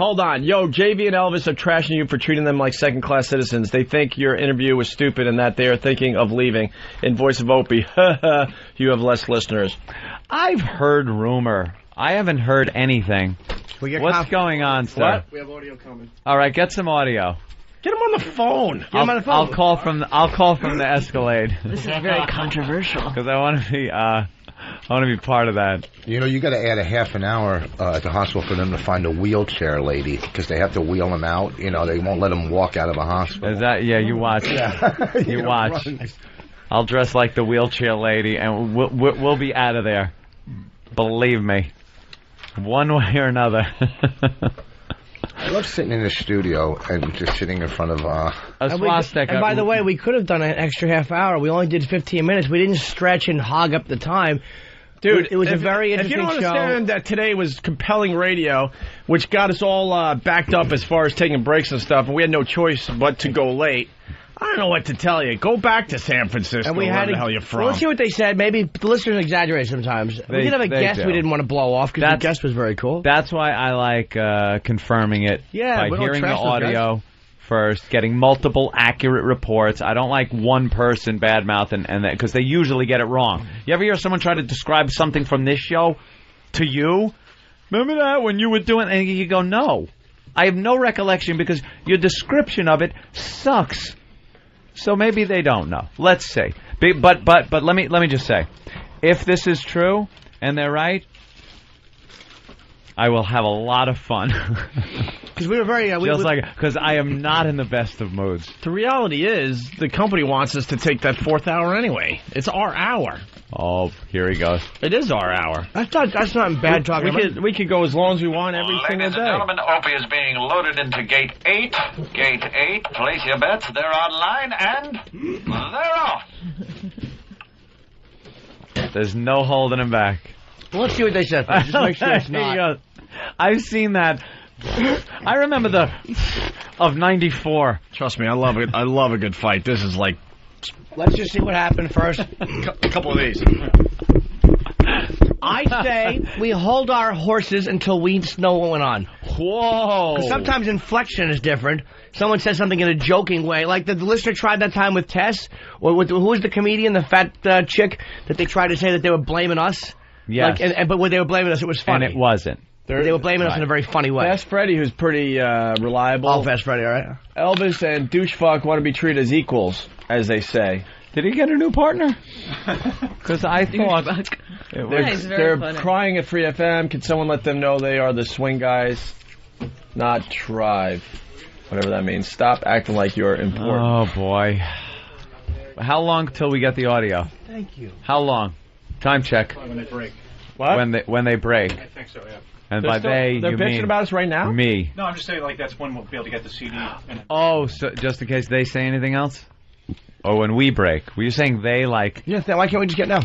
Hold on. Yo, JV and Elvis are trashing you for treating them like second-class citizens. They think your interview was stupid and that they are thinking of leaving. In voice of Opie, you have less listeners. I've heard rumor. I haven't heard anything. What's going on, sir? What? We have audio coming. All right, get some audio. Get him on the phone. Get him on the phone. I'll call from the Escalade. This is very controversial. Because I want to be part of that. You know, you got to add a half an hour at the hospital for them to find a wheelchair lady because they have to wheel them out. You know, they won't let them walk out of the hospital. Is that? Yeah, you watch. Yeah. You watch. I'll dress like the wheelchair lady, and we'll be out of there. Believe me, one way or another. I love sitting in the studio and just sitting in front of a swastika. And by the way, we could have done an extra half hour. We only did 15 minutes. We didn't stretch and hog up the time. Dude, it was a very interesting show. If you don't understand that today was compelling radio, which got us all backed up as far as taking breaks and stuff, and we had no choice but to go late. I don't know what to tell you. Go back to San Francisco, and we had where the hell you're from. Well, let's see what they said. Maybe the listeners exaggerate sometimes. We did have a guest we didn't want to blow off because the guest was very cool. That's why I like confirming it by hearing the audio first, getting multiple accurate reports. I don't like one person badmouth and because they usually get it wrong. You ever hear someone try to describe something from this show to you? Remember that when you were doing, and you go, no, I have no recollection because your description of it sucks. So maybe they don't know. Let's see. But let me just say, if this is true and they're right, I will have a lot of fun. Because we were very... because I am not in the best of moods. The reality is, the company wants us to take that fourth hour anyway. It's our hour. Oh, here he goes. It is our hour. That's not bad talking. We could go as long as we want every single day. Ladies and gentlemen, Opie is being loaded into Gate 8. Gate 8, place your bets. They're online and they're off. There's no holding him back. Well, let's see what they said first. Just make sure it's not. I've seen that. I remember of 94. Trust me, I love it. I love a good fight. This is like... Let's just see what happened first. A couple of these. I say we hold our horses until we know what went on. Whoa. Sometimes inflection is different. Someone says something in a joking way. Like the listener tried that time with Tess. Or who was the comedian, the fat chick, that they tried to say that they were blaming us? Yes. But when they were blaming us, it was funny. And it wasn't. They were blaming us in a very funny way. Fast Freddy, who's pretty reliable. Oh, Fast Freddy, all right. Elvis and Douchefuck want to be treated as equals, as they say. Did he get a new partner? Because I thought... They're crying at Free FM. Can someone let them know they are the swing guys? Not Tribe. Whatever that means. Stop acting like you're important. Oh, boy. How long till we get the audio? Thank you. How long? Time check. When they break. What? When they break. I think so, yeah. And by they, they're you bitching mean about us right now? Me. No, I'm just saying, like, that's when we'll be able to get the CD. Oh, so just in case they say anything else? Or when we break? Were you saying they, like... Yeah, why can't we just get now?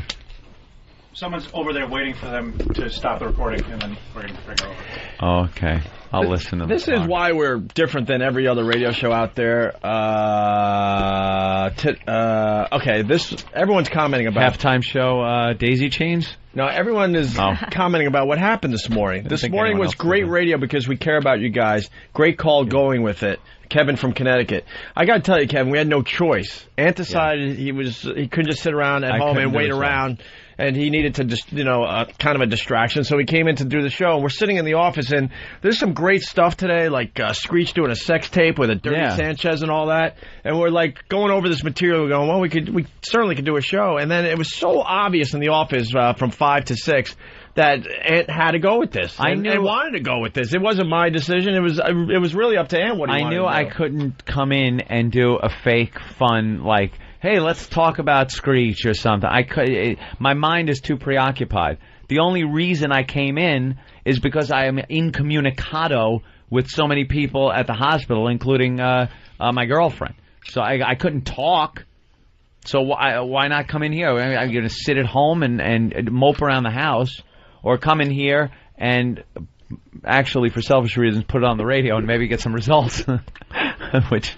Someone's over there waiting for them to stop the recording, and then we're going to bring it over. Oh, okay. I'll listen to them. This is why we're different than every other radio show out there. Okay, everyone's commenting about... Halftime show daisy chains? No, everyone is commenting about what happened this morning. This morning was great radio because we care about you guys. Great call going with it. Kevin from Connecticut. I got to tell you, Kevin, we had no choice. Ant decided he couldn't just sit around at home and wait around. And he needed to just, kind of a distraction. So he came in to do the show. And we're sitting in the office, and there's some great stuff today, like Screech doing a sex tape with a Dirty Sanchez and all that. And we're like going over this material. We're going, well, we certainly could do a show. And then it was so obvious in the office from 5 to 6 that Ant had to go with this. I wanted to go with this. It wasn't my decision. It was really up to Ant what he wanted to do. I couldn't come in and do a fake fun like, hey, let's talk about Screech or something. My mind is too preoccupied. The only reason I came in is because I am incommunicado with so many people at the hospital, including my girlfriend. So I couldn't talk. So why not come in here? I'm going to sit at home and mope around the house, or come in here and actually, for selfish reasons, put it on the radio and maybe get some results.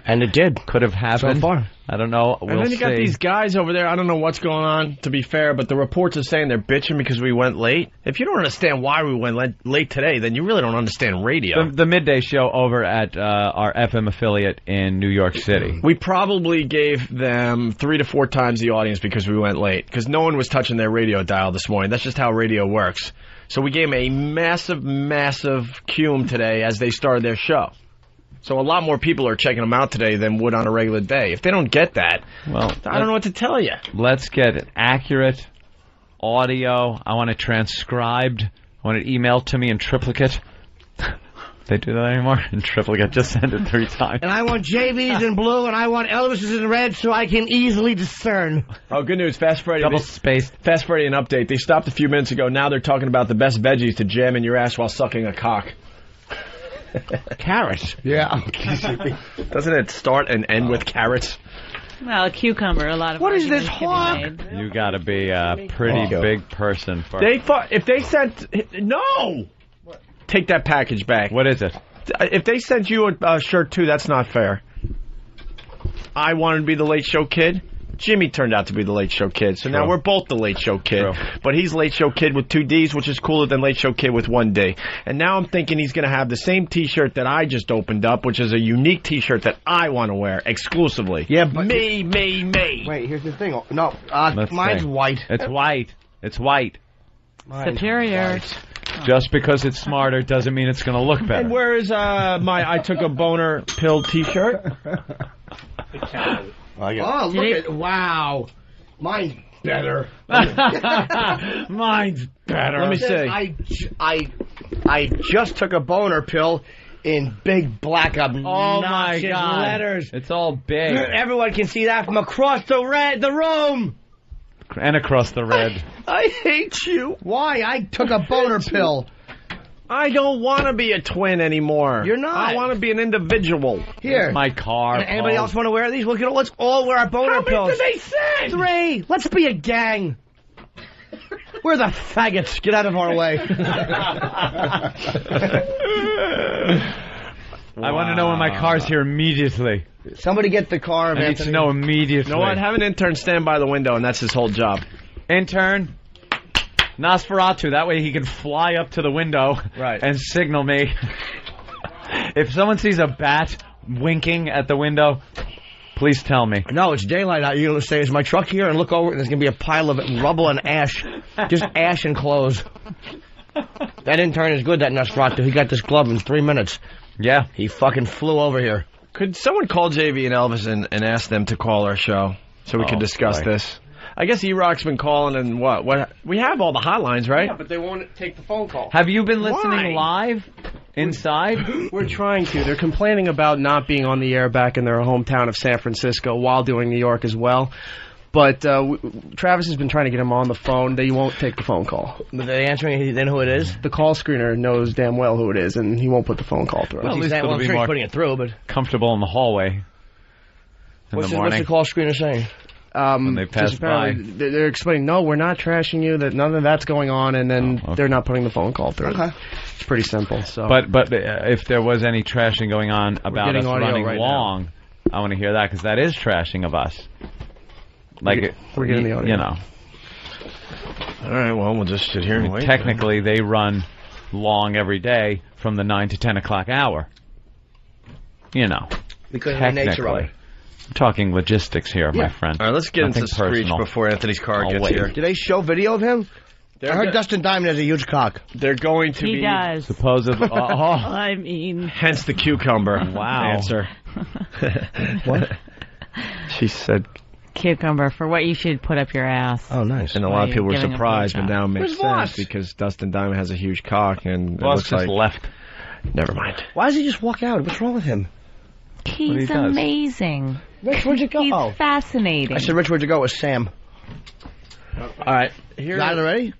And it did. Could have happened. So far. I don't know. We'll and then you got see. these guys over there. I don't know what's going on, to be fair, but the reports are saying they're bitching because we went late. If you don't understand why we went late today, then you really don't understand radio. The midday show over at our FM affiliate in New York City. We probably gave them 3 to 4 times the audience because we went late, because no one was touching their radio dial this morning. That's just how radio works. So we gave them a massive, massive cume today as they started their show. So a lot more people are checking them out today than would on a regular day. If they don't get that, well, I don't know what to tell you. Let's get it accurate audio. I want it transcribed. I want it emailed to me in triplicate. They do that anymore? In triplicate. Just send it 3 times. And I want JV's in blue, and I want Elvis's in red so I can easily discern. Oh, good news. Fast Freddy. Double-spaced. Fast Freddy, an update. They stopped a few minutes ago. Now they're talking about the best veggies to jam in your ass while sucking a cock. Carrots. Yeah. Doesn't it start and end with carrots? Well, a cucumber, a lot of What is this hawk? You got to be a pretty big person for. If they sent no, take that package back. What is it? If they sent you a shirt too, that's not fair. I wanted to be the Late Show Kid. Jimmy turned out to be the Late Show Kid. So now we're both the Late Show Kid. But he's Late Show Kid with 2 Ds, which is cooler than Late Show Kid with 1 D. And now I'm thinking he's going to have the same T-shirt that I just opened up, which is a unique T-shirt that I want to wear exclusively. Yeah, but me. Wait, here's the thing. No, mine's white. It's white. It's white. Superior. White. Just because it's smarter doesn't mean it's going to look better. And where is my I Took a Boner Pill T-shirt? Oh, look at wow. Mine's better. Mine's better. Let me see. I just took a boner pill in big black obnoxious letters. It's all big. Everyone can see that from across the room. And across the red. I hate you. Why? I took a boner pill. I don't want to be a twin anymore. You're not. I want to be an individual. Here. My car. Anybody else want to wear these? Let's all wear our boner pills. How many did they send? 3. Let's be a gang. We're the faggots. Get out of our way. I want to know when my car's here immediately. Somebody get the car. I need to know immediately. You know what? Have an intern stand by the window, and that's his whole job. Intern. Nosferatu. That way he can fly up to the window and signal me. If someone sees a bat winking at the window, please tell me. No, it's daylight out. You're going to say, is my truck here? And look over, and there's going to be a pile of rubble and ash. Just ash and clothes. That intern is good, that Nosferatu. He got this glove in 3 minutes. Yeah. He fucking flew over here. Could someone call JV and Elvis and ask them to call our show so we can discuss this? I guess E-Rock's been calling and what? We have all the hotlines, right? Yeah, but they won't take the phone call. Have you been listening live inside? We're trying to. They're complaining about not being on the air back in their hometown of San Francisco while doing New York as well. But Travis has been trying to get him on the phone. They won't take the phone call. But they're answering, then who it is? The call screener knows damn well who it is, and he won't put the phone call through. Well, at least I'm it'll be sure more he's putting it through, but comfortable in the hallway in the morning. What's the call screener saying? When they pass by. They're explaining, no, we're not trashing you, that none of that's going on, and then they're not putting the phone call through. Okay. It's pretty simple. So. But if there was any trashing going on about us running long, I want to hear that, because that is trashing of us. Like, we're getting the audio. You know. All right, well, we'll just sit here and wait. Technically, they run long every day from the 9 to 10 o'clock hour. You know. Because of the nature of it. I'm talking logistics here, my friend. All right, let's get into Screech before Anthony's car gets here. Did they show video of him? I heard Dustin Diamond has a huge cock. They're going to be... He does. Supposedly. I mean... Hence the cucumber. Wow. Answer. What? She said... Cucumber for what you should put up your ass. Oh, nice. And a lot of people were Giving surprised, but now it makes Where's sense Voss? because Dustin Diamond has a huge cock, and it Voss looks just like... left. Never mind. Why does he just walk out? What's wrong with him? He's amazing. Rich, where'd you go? He's fascinating. I said, Rich, where'd you go? It was Sam. All right. Here. Got it already?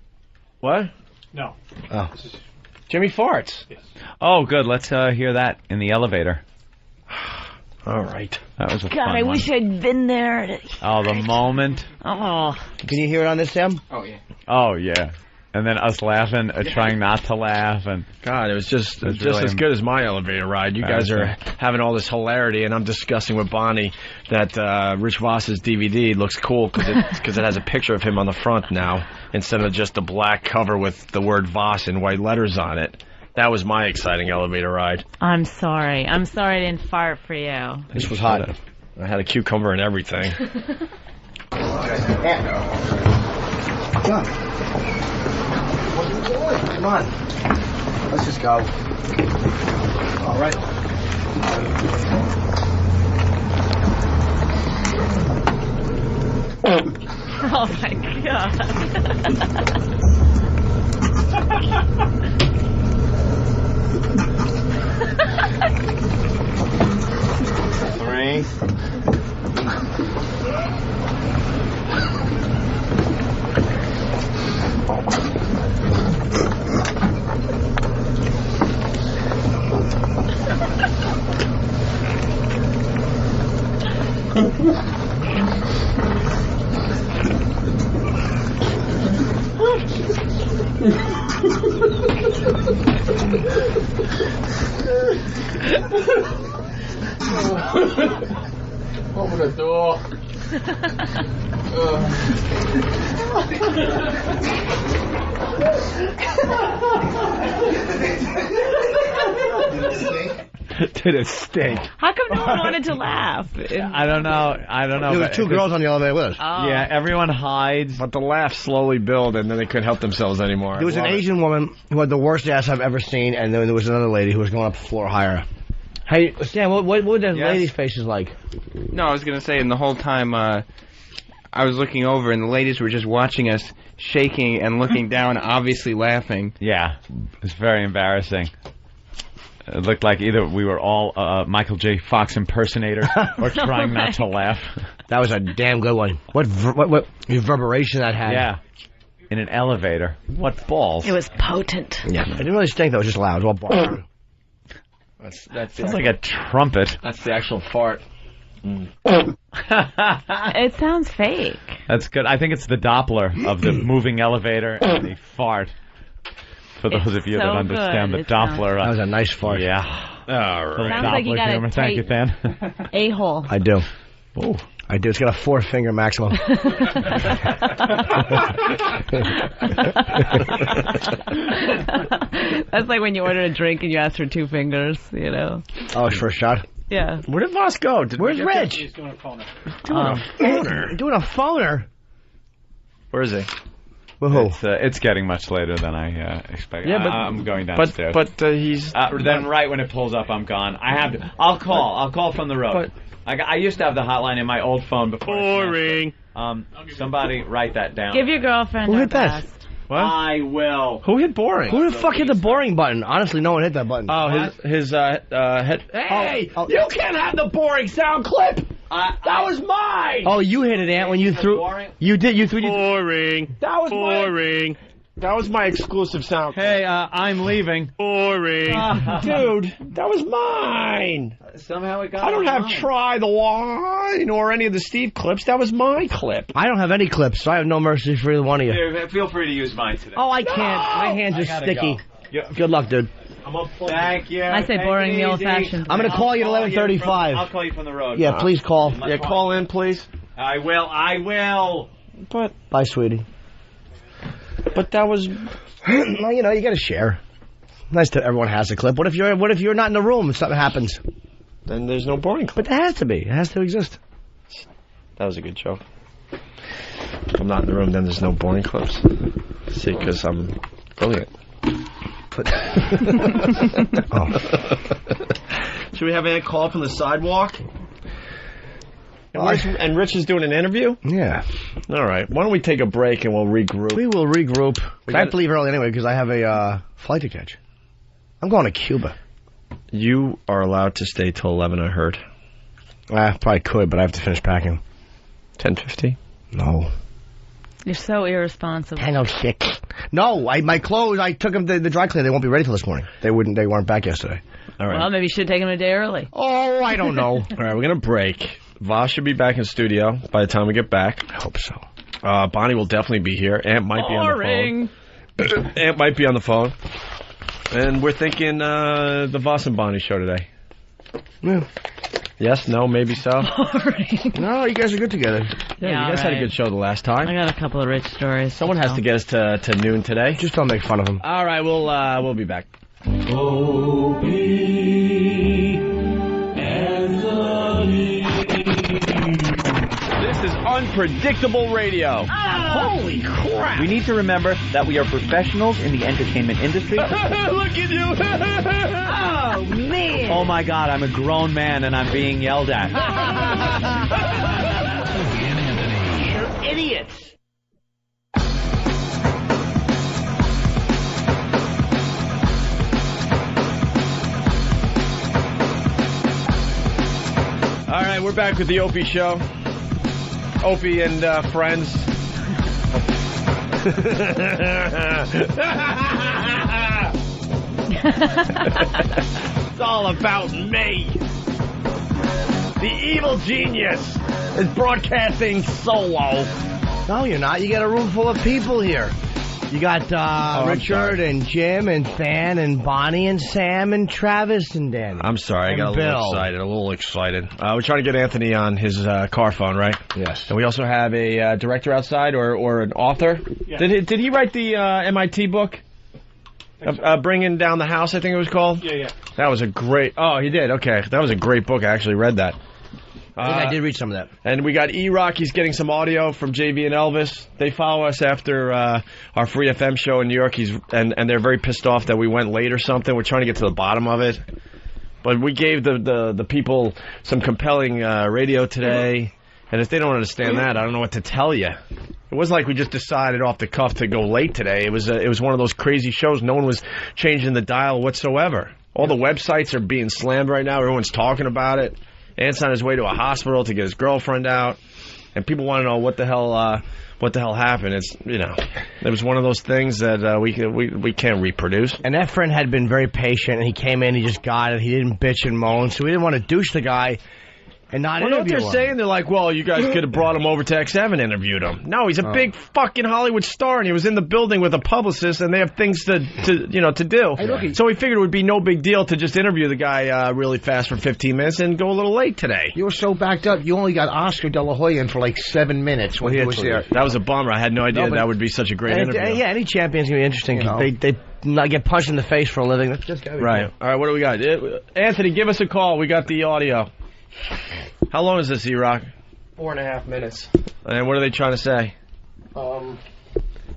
What? No. Oh. Jimmy farts. Yes. Oh, good. Let's hear that in the elevator. All right. That was a God, fun I one. wish I'd been there. Oh, the moment. Oh. Can you hear it on this, Sam? Oh, yeah. Oh, yeah. And then us laughing, trying not to laugh, and God, it was just as good as my elevator ride. You guys are having all this hilarity, and I'm discussing with Bonnie that Rich Voss's DVD looks cool because it has a picture of him on the front now instead of just a black cover with the word Voss in white letters on it. That was my exciting elevator ride. I'm sorry. I didn't fart for you. This was hot. I had a cucumber and everything. Come on. Let's just go. All right. Oh my God. 3. Open the door. Did it stink? How come no one wanted to laugh? I don't know. There were 2 girls on the elevator with us. Oh. Yeah, everyone hides. But the laughs slowly build, and then they couldn't help themselves anymore. There was an Asian woman who had the worst ass I've ever seen, and then there was another lady who was going up a floor higher. Hey, Stan, what were the ladies' faces like? No, I was going to say, and the whole time I was looking over, and the ladies were just watching us, shaking and looking down, obviously laughing. Yeah, it was very embarrassing. It looked like either we were all Michael J. Fox impersonators or trying not to laugh. That was a damn good one. What reverberation that had. Yeah. In an elevator. What balls. It was potent. Yeah. It didn't really stink, though. It was just loud. It was all bar. That sounds like a trumpet. That's the actual fart. It sounds fake. That's good. I think it's the Doppler of the moving elevator and the fart. For those of you that understand the Doppler. That was a nice fart. Yeah. All right. Sounds like you got a Thank you, Dan. A-hole. I do. Oh, I do. It's got a 4-finger maximum. That's like when you order a drink and you ask for 2 fingers, you know. Oh, it's for a shot? Yeah. Where did Voss go? Where's Rich? He's doing a phoner. Doing a phoner? Where is he? Whoa. It's getting much later than I expected. Yeah, but I'm going downstairs. But he's then right when it pulls up, I'm gone. I have to. I'll call from the road. I used to have the hotline in my old phone before. Boring. Somebody write that down. Give your girlfriend Who her hit that? best. What? I will. Who hit boring? Who the fuck hit the boring button? Honestly, no one hit that button. Oh, his head. Hey, you can't have the boring sound clip. That was mine. Oh, you hit it, Ant, when you threw. Boring? You did. You threw. Boring. That was boring. That was my exclusive sound. Hey, I'm leaving. Boring. Dude, that was mine. Somehow it got. I don't have Try the Line or any of the Steve clips. That was my clip. I don't have any clips, so I have no mercy for either one of you. Here, feel free to use mine today. Oh, I can't. My hands are sticky. Good luck, dude. Thank you. I say boring the old-fashioned. I'm going to call you at 11:35. I'll call you from the road. Yeah, please call. Yeah, call in, please. I will. But Bye, sweetie. But that was. Well, you know, you got to share. Nice that everyone has a clip. What if you're not in the room and something happens? Then there's no boring clip. But there has to be. It has to exist. That was a good joke. If I'm not in the room, then there's no boring clips. See, because I'm brilliant. Should we have a call from the sidewalk? And Rich is doing an interview? Yeah. All right. Why don't we take a break and we'll regroup? We will regroup. I have to leave early anyway because I have a flight to catch. I'm going to Cuba. You are allowed to stay till 11, I heard. I probably could, but I have to finish packing. 10:50? No. You're so irresponsible. 10:06. No, my clothes, I took them to the dry cleaner. They won't be ready till this morning. They weren't back yesterday. All right. Well, maybe you should take him a day early. Oh, I don't know. All right, we're going to break. Voss should be back in studio by the time we get back. I hope so. Bonnie will definitely be here. Ant might be on the phone. Ant might be on the phone. And we're thinking the Voss and Bonnie show today. Yeah. Yes, no, maybe so. No, you guys are good together. Yeah, you guys had a good show the last time. I got a couple of rich stories. Someone has to get us to noon today. Just don't make fun of him. All right, we'll be back. Opie Anthony. This is unpredictable radio. Holy crap! We need to remember that we are professionals in the entertainment industry. Look at you! Oh, man! Oh my God, I'm a grown man and I'm being yelled at. Opie and Anthony. You're idiots! All right, we're back with the Opie Show. Opie and friends. It's all about me. The evil genius is broadcasting solo. No, you're not. You got a room full of people here. You got Richard and Jim and Fan and Bonnie and Sam and Travis and Danny. I'm sorry, I got a little excited. We're trying to get Anthony on his car phone, right? Yes. And we also have a director outside or an author. Yeah. Did he write the MIT book? Bringing Down the House, I think it was called? Yeah. That was a great... Oh, he did? Okay. That was a great book. I actually read that. I think I did read some of that. And we got E-Rock. He's getting some audio from JV and Elvis. They follow us after our Free FM show in New York. And they're very pissed off that we went late or something. We're trying to get to the bottom of it. But we gave the people some compelling radio today. And if they don't understand that, I don't know what to tell you. It wasn't like we just decided off the cuff to go late today. It was one of those crazy shows. No one was changing the dial whatsoever. All the websites are being slammed right now. Everyone's talking about it. Ant's on his way to a hospital to get his girlfriend out, and people want to know what the hell happened. It's it was one of those things that we can't reproduce. And that friend had been very patient, and he came in, he just got it. He didn't bitch and moan, so we didn't want to douche the guy and not interview him. What they're saying, they're like, well, you guys could have brought him over to X7 and interviewed him. No, he's a big fucking Hollywood star, and he was in the building with a publicist, and they have things to do. Hey, so we figured it would be no big deal to just interview the guy really fast for 15 minutes and go a little late today. You were so backed up, you only got Oscar De La Hoya in for like 7 minutes when he was there. That was a bummer. I had no idea that would be such a great interview. Yeah, any champion's going to be interesting. They not get punched in the face for a living. That's just right. Cool. All right, what do we got? Anthony, give us a call. We got the audio. How long is this, E-Rock? 4.5 minutes. And what are they trying to say?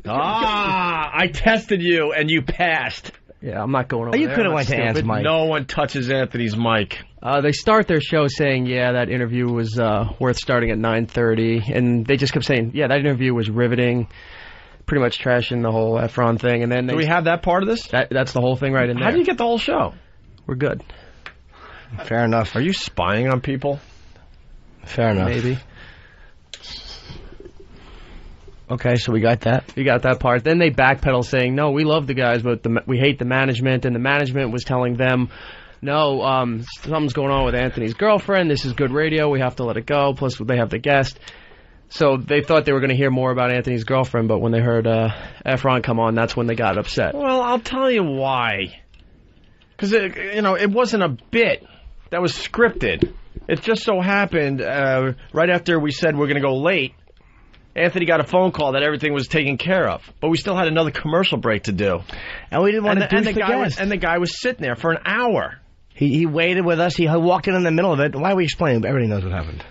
I tested you and you passed. Yeah, I'm not going over You there. could have went to Ant's mic. No one touches Anthony's mic. They start their show saying, yeah, that interview was worth starting at 9:30, and they just kept saying, yeah, that interview was riveting, pretty much trashing the whole Efron thing. And then do we have that part of this? That's the whole thing right in there. How do you get the whole show? We're good. Fair enough. Are you spying on people? Fair enough. Maybe. Okay, so we got that. We got that part. Then they backpedal saying, no, we love the guys, but we hate the management. And the management was telling them, no, something's going on with Anthony's girlfriend. This is good radio. We have to let it go. Plus, they have the guest. So they thought they were going to hear more about Anthony's girlfriend, but when they heard Efron come on, that's when they got upset. Well, I'll tell you why. Because, it wasn't a bit that was scripted. It just so happened, right after we said we're going to go late, Anthony got a phone call that everything was taken care of. But we still had another commercial break to do. And we didn't want to douche the guest. And the guy was sitting there for an hour. He waited with us. He walked in the middle of it. Why are we explaining? Everybody knows what happened.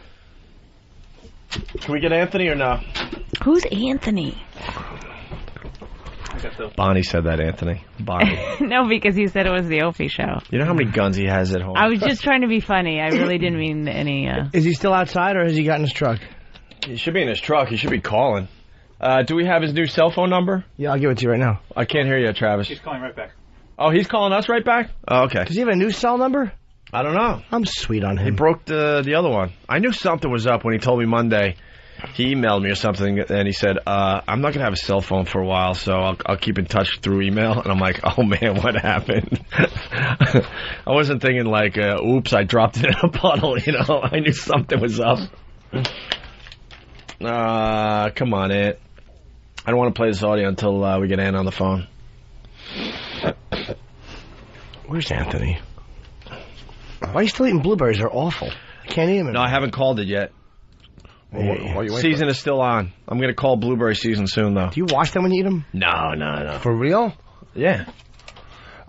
Can we get Anthony or no? Who's Anthony? Bonnie said that, Anthony. Bonnie. No, because he said it was the Opie show. You know how many guns he has at home? I was just trying to be funny. I really didn't mean any... Is he still outside, or has he got in his truck? He should be in his truck. He should be calling. Do we have his new cell phone number? Yeah, I'll give it to you right now. I can't hear you, Travis. He's calling right back. Oh, he's calling us right back? Oh, okay. Does he have a new cell number? I don't know. I'm sweet on him. He broke the other one. I knew something was up when he told me Monday. He emailed me or something, and he said, I'm not going to have a cell phone for a while, so I'll keep in touch through email. And I'm like, oh, man, what happened? I wasn't thinking like, oops, I dropped it in a puddle, I knew something was up. Come on, Ant. I don't want to play this audio until we get Ann on the phone. Where's Anthony? Why are you still eating blueberries? They're awful. I can't eat them. No, I haven't called it yet. Season is still on. I'm going to call blueberry season soon, though. Do you wash them when you eat them? No. For real? Yeah.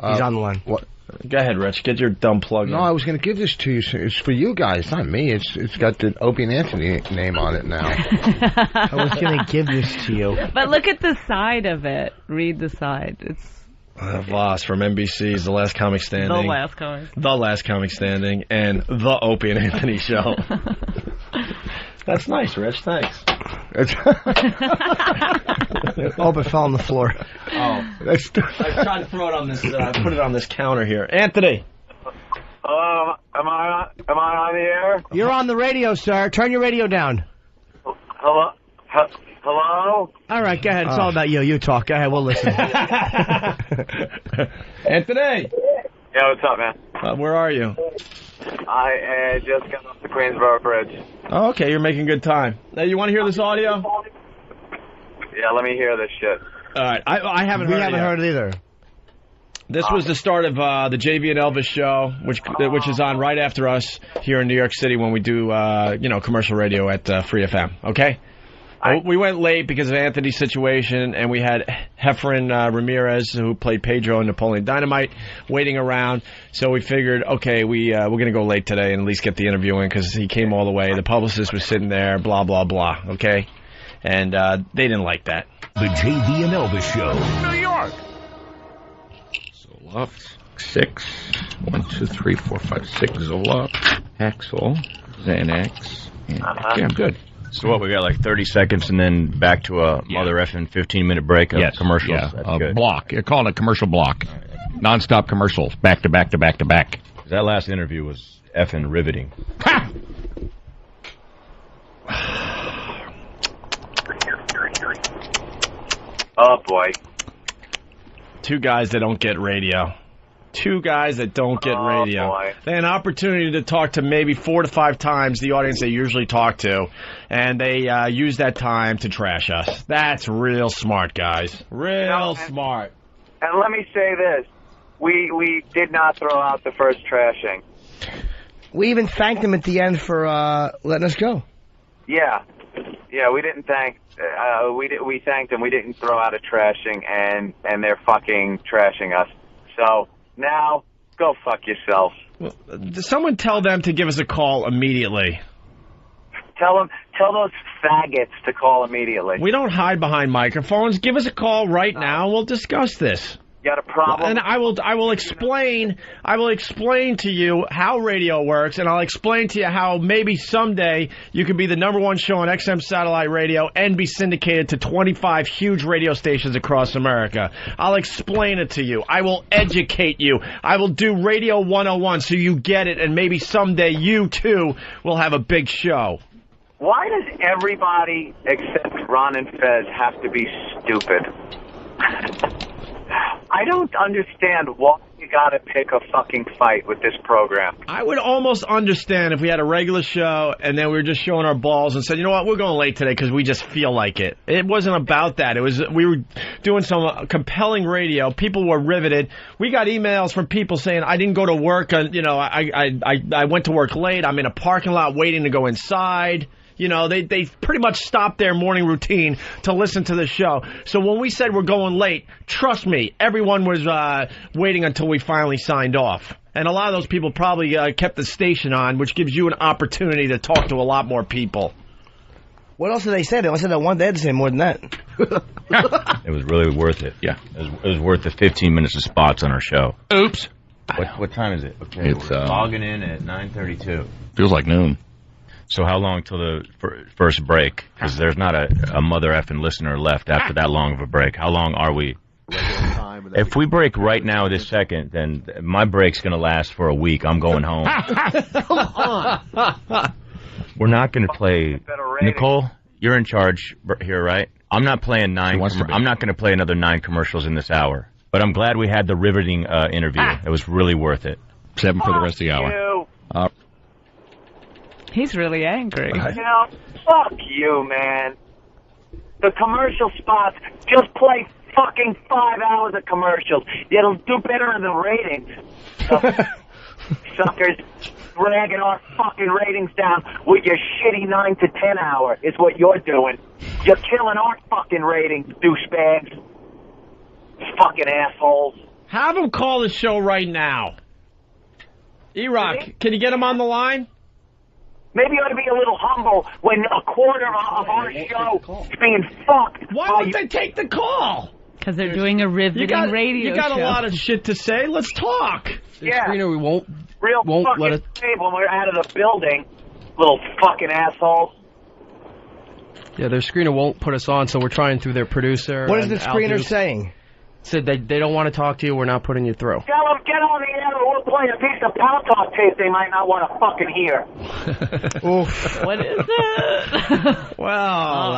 He's on the line. What? Go ahead, Rich. Get your dumb plug in. No, I was going to give this to you. It's for you guys, not me. It's got the Opie Anthony name on it now. I was going to give this to you. But look at the side of it. Read the side. It's Voss from NBC's The Last Comic Standing. The Last Comic. The Last Comic Standing and The Opie and Anthony Show. That's nice, Rich. Thanks. Oh, but fell on the floor. Oh. I was trying to throw it on this, put it on this counter here. Anthony. Hello, am I on the air? You're on the radio, sir. Turn your radio down. Hello? Hello? All right, go ahead. It's all about you. You talk. Go ahead. We'll listen. Anthony. Yeah, what's up, man? Where are you? I just got off the Queensboro Bridge. Oh, okay. You're making good time. Now, you want to hear this audio? Yeah, let me hear this shit. All right. I haven't heard it. We haven't heard it either. This was the start of the JV and Elvis show, which is on right after us here in New York City when we do commercial radio at Free FM. Okay. We went late because of Anthony's situation, and we had Heffron Ramirez, who played Pedro in Napoleon Dynamite, waiting around. So we figured, okay, we're going to go late today and at least get the interview in because he came all the way. The publicist was sitting there, blah, blah, blah, okay? And they didn't like that. The JV and Elvis Show. New York. Zoloft, 6. 1, 2, 3, 4, 5, 6. Zoloft, Axel, Xanax. Yeah, I'm good. So what, we got like 30 seconds and then back to a mother effing 15-minute break of commercials? Yeah, that's good. Block. You're calling it a commercial block. Non-stop commercials, back to back to back to back. That last interview was effing riveting. Ha! Oh, boy. Two guys that don't get radio. Two guys that don't get radio. Boy. They had an opportunity to talk to maybe 4 to 5 times the audience they usually talk to, and they use that time to trash us. That's real smart, guys. Real smart. And let me say this. We did not throw out the first trashing. We even thanked them at the end for letting us go. Yeah. Yeah, we didn't thank... we thanked them. We didn't throw out a trashing, and they're fucking trashing us. So... now, go fuck yourself. Well, someone tell them to give us a call immediately. Tell those faggots to call immediately. We don't hide behind microphones. Give us a call right now. We'll discuss this. You got a problem? And I will explain to you how radio works, and I'll explain to you how maybe someday you could be the #1 show on XM satellite radio and be syndicated to 25 huge radio stations across America. I'll explain it to you. I will educate you. I will do Radio 101 so you get it, and maybe someday you too will have a big show. Why does everybody except Ron and Fez have to be stupid? I don't understand why you gotta pick a fucking fight with this program. I would almost understand if we had a regular show and then we were just showing our balls and said, you know what, we're going late today because we just feel like it. It wasn't about that. We were doing some compelling radio. People were riveted. We got emails from people saying, I didn't go to work. I went to work late. I'm in a parking lot waiting to go inside. You know, they pretty much stopped their morning routine to listen to the show. So when we said we're going late, trust me, everyone was waiting until we finally signed off. And a lot of those people probably kept the station on, which gives you an opportunity to talk to a lot more people. What else did they say? They only said that one. They had to say more than that. It was really worth it. Yeah. It was worth the 15 minutes of spots on our show. Oops. What time is it? Okay, it's we're logging in at 9:32. Feels like noon. So how long till the first break? Because there's not a mother effing listener left after that long of a break. How long are we? If we break right now this second, then my break's going to last for a week. I'm going home. Come on. We're not going to play... Nicole, you're in charge here, right? I'm not playing I'm not going to play another 9 commercials in this hour. But I'm glad we had the riveting interview. It was really worth it. 7 for the rest of the hour. He's really angry. You know, fuck you, man. The commercial spots, just play fucking 5 hours of commercials. It'll do better in the ratings. Suckers dragging our fucking ratings down with your shitty 9 to 10 hour is what you're doing. You're killing our fucking ratings, douchebags. Fucking assholes. Have him call the show right now. E-Rock, can you get him on the line? Maybe you ought to be a little humble when a quarter of our show is being fucked. Why won't they take the call? Because they're doing a riveting radio You got show. a lot of shit to say. Let's talk. Yeah. Screener, we won't fucking let it. when we're out of the building, little fucking assholes. Yeah, their screener won't put us on, so we're trying through their producer. What is the screener saying? Said they don't want to talk to you. We're not putting you through. Tell them, get on the air or we'll play a piece of Power Talk tape they might not want to fucking hear. Oof. What is it? Well,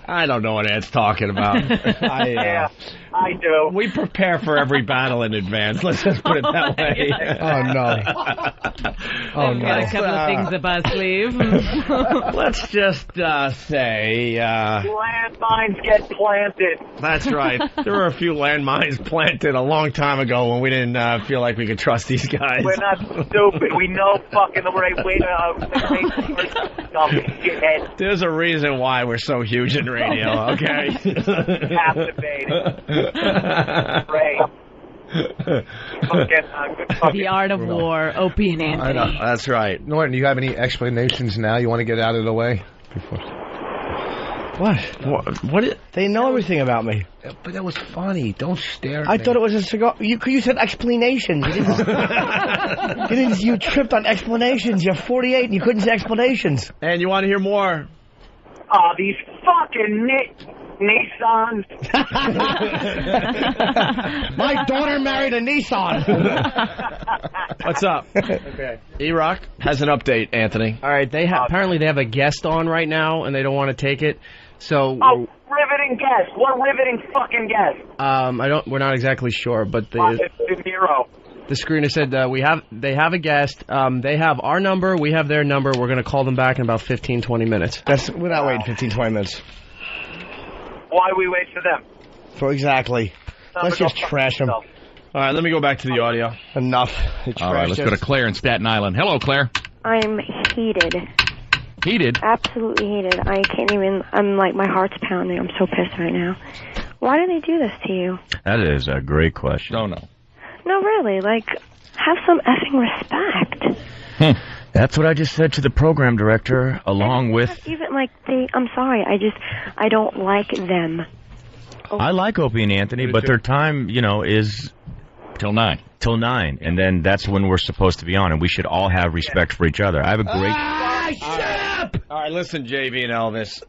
I don't know what Ed's talking about. Yeah, I do. We prepare for every battle in advance. Let's just put it that way. Oh, no. Oh, no. Got a couple of things up our sleeve. Let's just say... landmines get planted. That's right. There were a few landmines planted a long time ago when we didn't feel like we could trust these guys. We're not stupid. We know fucking the right way to... There's a reason why we're so huge in radio, okay? Captivating. Great. The Art of War, Opie and Anthony. I know. That's right. Norton, do you have any explanations now you want to get out of the way? What? What? They know everything about me. But that was funny. Don't stare at I me. thought it was a cigar. You said explanations. You tripped on explanations. You're 48 and you couldn't say explanations. And you want to hear more? Oh, these fucking Nissans. My daughter married a Nissan. What's up? Okay. E-Rock has an update, Anthony. All right. Apparently they have a guest on right now, and they don't want to take it. So. Oh, riveting guest. What riveting fucking guest? We're not exactly sure, but the screener said they have a guest. They have our number. We have their number. We're going to call them back in about 15, 20 minutes. We're not waiting 15, 20 minutes. Why we wait for them? Exactly. Let's just trash them. All right, let me go back to the audio. Enough. All right, let's go to Claire in Staten Island. Hello, Claire. I'm heated. Heated? Absolutely heated. I can't even... I'm like, my heart's pounding. I'm so pissed right now. Why do they do this to you? That is a great question. No. No, really. Like, have some effing respect. That's what I just said to the program director, along with... Even, like, I'm sorry. I don't like them. I like Opie and Anthony, but their time, is... Till 9. Till 9. And then that's when we're supposed to be on, and we should all have respect for each other. I have a great... Shut up! All right, listen, JV and Elvis.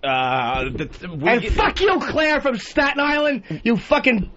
Fuck you, Claire from Staten Island, you fucking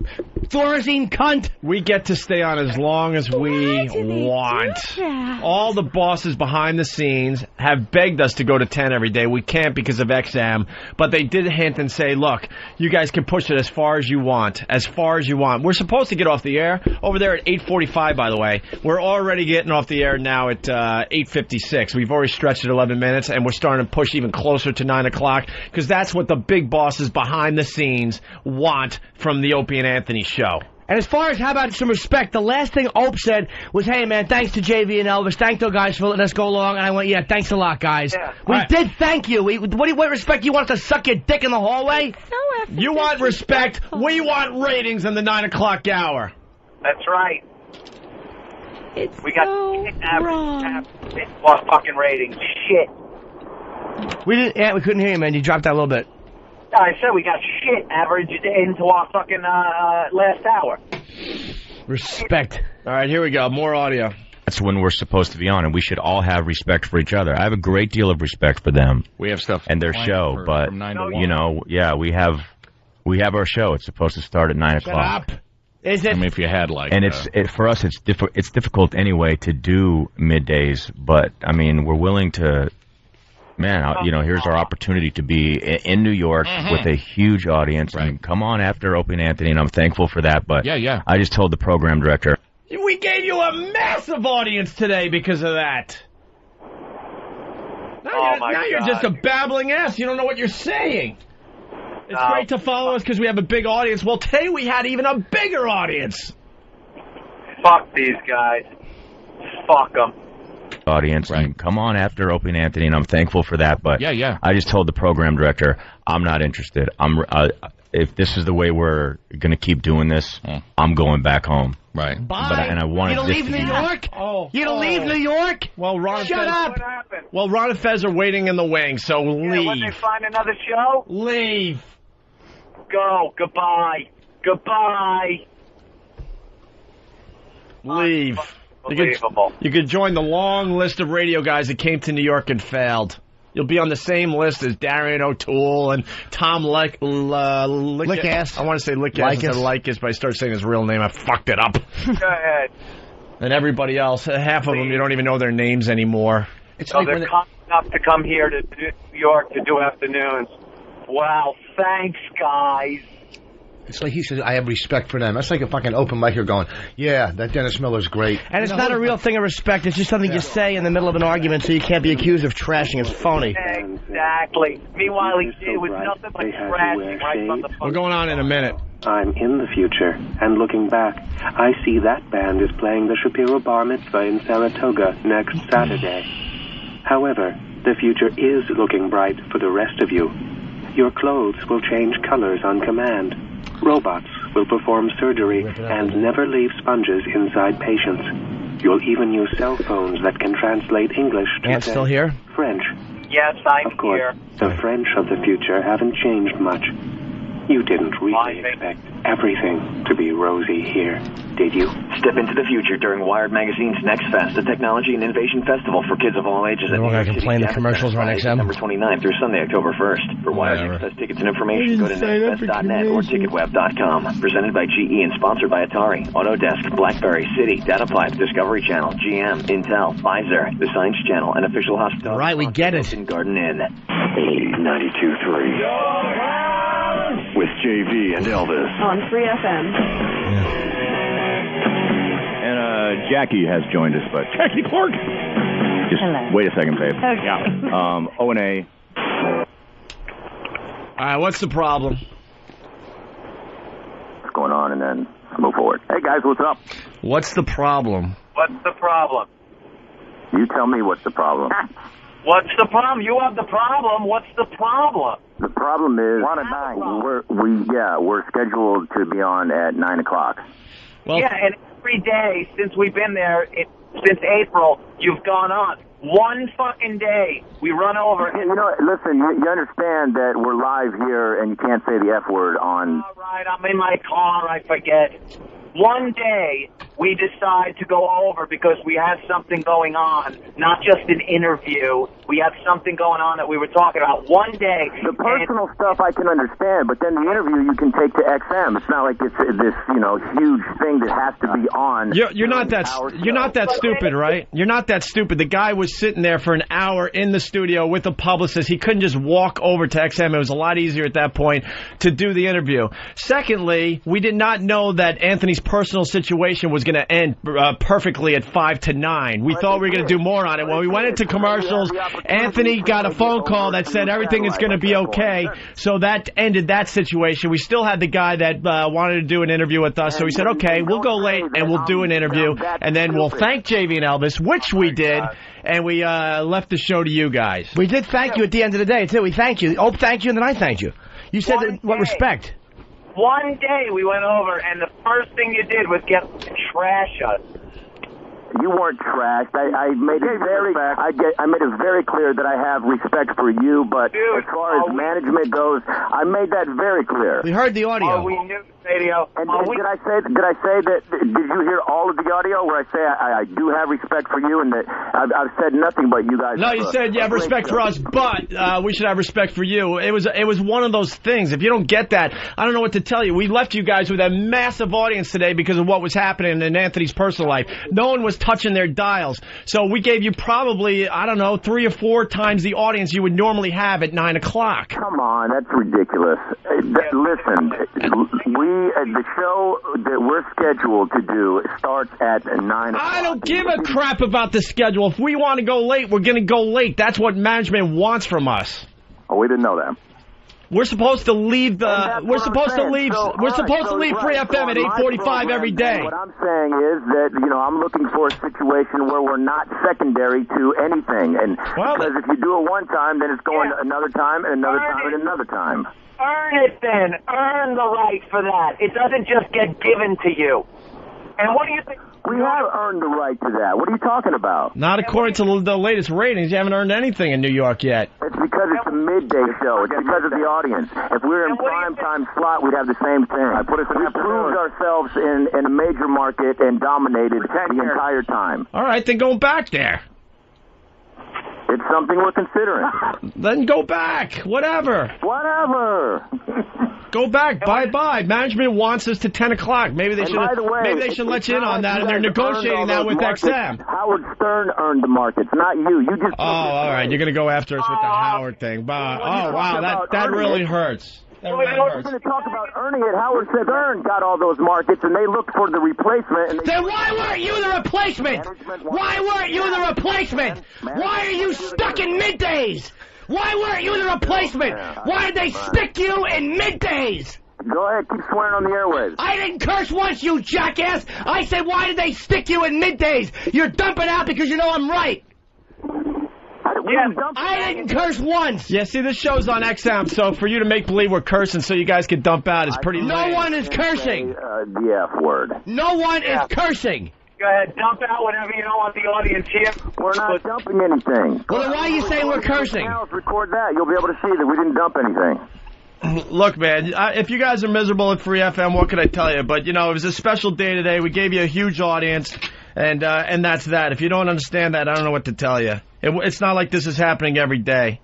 Thorazine cunt. We get to stay on as long as we want. All the bosses behind the scenes have begged us to go to 10 every day. We can't because of XM, but they did hint and say, look, you guys can push it as far as you want. As far as you want. We're supposed to get off the air over there at 8:45, by the way. We're already getting off the air now at 8:56. We've already stretched it 11 minutes, and we're starting to push even closer to 9 o'clock, because that's what the big bosses behind the scenes want from the Opie and Anthony show. And as far as how about some respect, the last thing Ope said was, hey, man, thanks to JV and Elvis. Thank those guys for letting us go along. And I went, yeah, thanks a lot, guys. Yeah. We did thank you. What respect? You want us to suck your dick in the hallway? You want respect. We want ratings in the 9 o'clock hour. That's right. We got average fucking ratings. Shit. We couldn't hear you, man. You dropped that a little bit. I said we got shit averaged into our fucking last hour. Respect. All right, here we go. More audio. That's when we're supposed to be on, and we should all have respect for each other. I have a great deal of respect for them. We have stuff and their show, but from 9 to 1. we have our show. It's supposed to start at 9 o'clock. Up. Is it? I mean, if you had for us, it's difficult anyway to do middays, but I mean, we're willing to. Man, here's our opportunity to be in New York with a huge audience. Right. And come on after Opie and Anthony, and I'm thankful for that. But yeah. I just told the program director. We gave you a massive audience today because of that. Now you're just a babbling ass. You don't know what you're saying. It's great to follow us because we have a big audience. Well, today we had even a bigger audience. Fuck these guys. Fuck them. Audience, and come on after Opie and Anthony, and I'm thankful for that. But I just told the program director I'm not interested. If this is the way we're going to keep doing this, I'm going back home. Right. Bye. And I wanted you gonna leave New York? You gonna leave New York? Well, Ron Shut up. Well, Ron and Fez are waiting in the wings, so leave. When they find another show? Leave. Go. Goodbye. Goodbye. Leave. Unbelievable. You could join the long list of radio guys that came to New York and failed. You'll be on the same list as Darian O'Toole and Tom Lickass. I want to say Lickass instead of Lickass, but I started saying his real name. I fucked it up. Go ahead. And everybody else, half of them, you don't even know their names anymore. So they're coming up to come here to New York to do afternoons. Wow, thanks, guys. It's like he says, I have respect for them. That's like a fucking open mic. You're going, yeah, that Dennis Miller's great. And it's not a real thing of respect. It's just something you say in the middle of an argument so you can't be accused of trashing. It's phony. Exactly. Meanwhile, it was nothing but trashing right from the We're going on in a minute. I'm in the future, and looking back, I see that band is playing the Shapiro Bar Mitzvah in Saratoga next Saturday. However, the future is looking bright for the rest of you. Your clothes will change colors on command. Robots will perform surgery and never leave sponges inside patients. You'll even use cell phones that can translate English to still here? French. Yes, I'm Of course, here. the French of the future haven't changed much. You didn't really expect everything to be rosy here, did you? Step into the future during Wired Magazine's Next Fest, the Technology and Innovation Festival for kids of all ages. We're going to complain the commercials are on XM. September 29th through Sunday, October 1st. For Wired Next Fest tickets and information, go to nextfest.net or ticketweb.com. Presented by GE and sponsored by Atari, Autodesk, BlackBerry, Citi, DataPipe, Discovery Channel, GM, Intel, Pfizer, the Science Channel, and official hospital. All right, we get it. Garden Inn. 92.3. With JV and Elvis. On Free FM. And Jackie has joined us, but Jackie Clark. Just wait a second, babe. Okay. Yeah. O&A. All right, what's the problem? What's going on, and then move forward. Hey guys, what's up? What's the problem? What's the problem? You tell me what's the problem. What's the problem? You have the problem. What's the problem? The problem is we're scheduled to be on at 9 o'clock. Well, yeah, and every day since we've been there, since April, you've gone on. One fucking day, we run over. You know, listen, you understand that we're live here and you can't say the F word on. All right, I'm in my car, I forget. One day, we decide to go over because we have something going on, not just an interview. We have something going on that we were talking about. One day. The personal stuff I can understand, but then the interview you can take to XM. It's not like it's this, huge thing that has to be on. You're not that stupid, right? You're not that stupid. The guy was sitting there for an hour in the studio with a publicist. He couldn't just walk over to XM. It was a lot easier at that point to do the interview. Secondly, we did not know that Anthony's personal situation was going to end perfectly at 5 to 9. We thought we were going to do more on it. When we went into commercials, Anthony got a phone call that said everything is going to be okay. So that ended that situation. We still had the guy that wanted to do an interview with us. So we said, okay, we'll go late and we'll do an interview. And then we'll thank JV and Elvis, which we did. And we left the show to you guys. We did thank you at the end of the day, too. We thanked you. Oh, thank you, and then I thanked you. You said what respect. One day we went over, and the first thing you did was get trash us. You weren't trashed. I made it very clear that I have respect for you, but as far as management goes, I made that very clear. We heard the audio. Oh, we knew the radio. And did I say that? Did you hear all of the audio where I say I do have respect for you and that I've said nothing but you guys? No, you said you have respect for us, but we should have respect for you. It was one of those things. If you don't get that, I don't know what to tell you. We left you guys with a massive audience today because of what was happening in Anthony's personal life. No one was touching their dials. So we gave you probably, 3 or 4 times the audience you would normally have at 9 o'clock. Come on, that's ridiculous. Listen, we the show that we're scheduled to do starts at 9 o'clock. I don't give a crap about the schedule. If we want to go late, we're going to go late. That's what management wants from us. Oh, we didn't know that. We're supposed to leave we're supposed to leave Free FM at 8:45 every day. What I'm saying is that, I'm looking for a situation where we're not secondary to anything. And because if you do it one time, then it's going another time and another time and another time. Earn it then. Earn the right for that. It doesn't just get given to you. And what do you think? We have earned the right to that. What are you talking about? Not according to the latest ratings. You haven't earned anything in New York yet. It's because it's a midday show. It's because of the audience. If we were in prime time slot, we'd have the same thing. We proved ourselves in a major market and dominated the entire time. All right, then go back there. It's something we're considering. Then go back. Whatever. Go back. Bye-bye. Management wants us to 10 o'clock. Maybe they should let you in on that, and they're negotiating that with XM. Howard Stern earned the markets, not you. You just... Oh, all right. You're going to go after us with the Howard thing. Oh, wow. That really hurts. We're going to talk about earning it. Howard Stern got all those markets, and they looked for the replacement. Then why weren't you the replacement? Why weren't you the replacement? Why are you stuck in middays? Why weren't you the replacement? Why did they stick you in middays? Go ahead, keep swearing on the airwaves. I didn't curse once, you jackass. I said, why did they stick you in middays? You're dumping out because you know I'm right. I didn't curse once. Yeah, see, this show's on XM, so for you to make believe we're cursing so you guys can dump out is pretty lame. No one is cursing. The F word. No one is cursing. Go ahead, dump out whatever you don't want the audience here. We're not dumping anything. Well, then why are you saying we're cursing? Record that. You'll be able to see that we didn't dump anything. Look, man, if you guys are miserable at Free FM, what can I tell you? But, it was a special day today. We gave you a huge audience, and that's that. If you don't understand that, I don't know what to tell you. It's not like this is happening every day.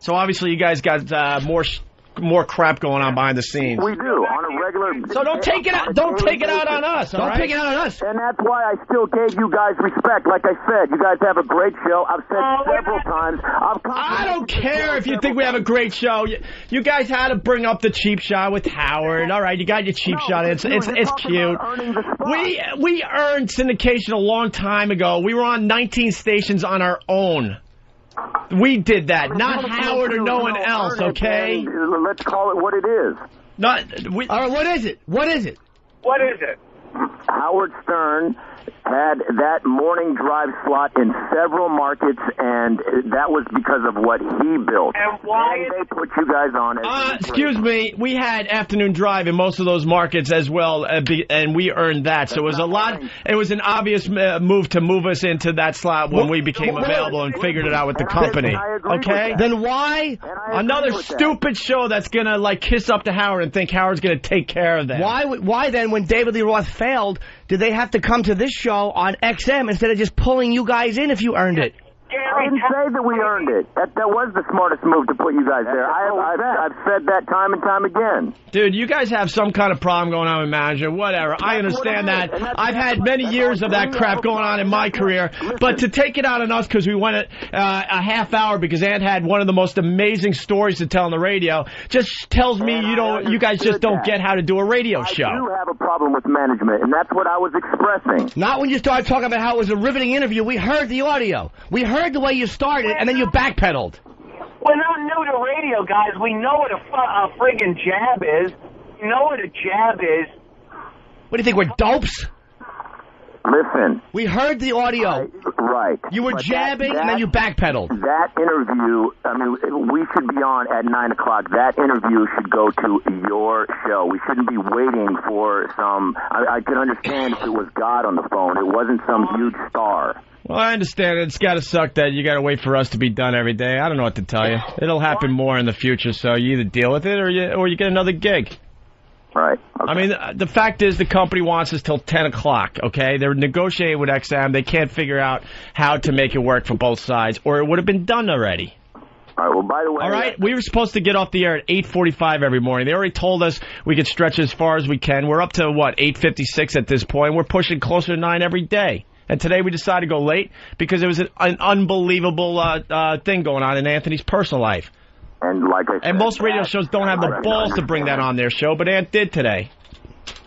So obviously you guys got more crap going on behind the scenes. We do on a regular. So don't take it out. Don't take it out on us. Don't take it out on us. And that's why I still gave you guys respect. Like I said, you guys have a great show. I've said several times. I don't care if you think we have a great show. You guys had to bring up the cheap shot with Howard. All right, you got your cheap shot. It's cute. We earned syndication a long time ago. We were on 19 stations on our own. We did that, not Howard or no one else, okay? Let's call it what it is. All right, what is it? What is it? What is it? Howard Stern had that morning drive slot in several markets, and that was because of what he built. And why they put you guys on it? Excuse me, we had afternoon drive in most of those markets as well, and we earned that. So it was it was an obvious move to move us into that slot when we became available and figured it out with the company. Okay? Then why? Another stupid show that's going to, kiss up to Howard and think Howard's going to take care of them. Why then, when David Lee Roth failed, did they have to come to this show on XM instead of just pulling you guys in if you earned it? I didn't say that we earned it. That was the smartest move to put you guys there. I've said that time and time again. Dude, you guys have some kind of problem going on with management. Whatever. I understand that. I've had many years of that crap going on in my career. But to take it out on us because we went a half hour because Ant had one of the most amazing stories to tell on the radio just tells me you guys just don't get how to do a radio show. I do have a problem with management, and that's what I was expressing. Not when you started talking about how it was a riveting interview. We heard the audio. We heard the way you started, and then you backpedaled. We're not new to radio, guys. We know what a friggin' jab is. We know what a jab is. What do you think, we're dopes? Listen. We heard the audio. Right. You were jabbing, and then you backpedaled. That interview, we should be on at 9 o'clock. That interview should go to your show. We shouldn't be waiting for some... I could understand if it was God on the phone. It wasn't some huge star. Well, I understand. It's got to suck that you got to wait for us to be done every day. I don't know what to tell you. It'll happen more in the future, so you either deal with it or you get another gig. Right. Okay. I mean, the fact is the company wants us till 10 o'clock, okay? They're negotiating with XM. They can't figure out how to make it work for both sides, or it would have been done already. All right, well, by the way... All right, we were supposed to get off the air at 8:45 every morning. They already told us we could stretch as far as we can. We're up to, 8:56 at this point. We're pushing closer to 9 every day. And today we decided to go late because there was an unbelievable thing going on in Anthony's personal life. And like I said, and most radio shows don't have the balls to bring that on their show, but Ant did today.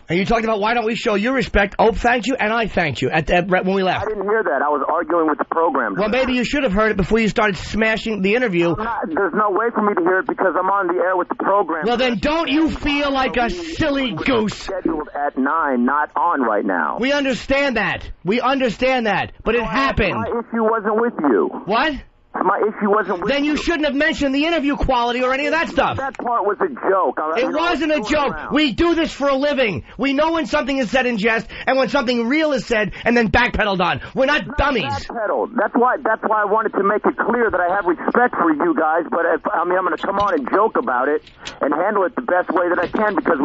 And you talked about why don't we show you respect. Ope thanked you, and I thanked you when we left. I didn't hear that. I was arguing with the program. Well, maybe you should have heard it before you started smashing the interview. There's no way for me to hear it because I'm on the air with the program. Well, then don't you feel like a silly goose? Scheduled at 9, not on right now. We understand that. We understand that. But it happened. My issue wasn't with you. What? My issue wasn't with you. Then you shouldn't have mentioned the interview quality or any of that stuff. That part was a joke. It wasn't a joke. We do this for a living. We know when something is said in jest and when something real is said and then backpedaled on. We're not dummies. Backpedaled. That's why I wanted to make it clear that I have respect for you guys, but I'm going to come on and joke about it and handle it the best way that I can because...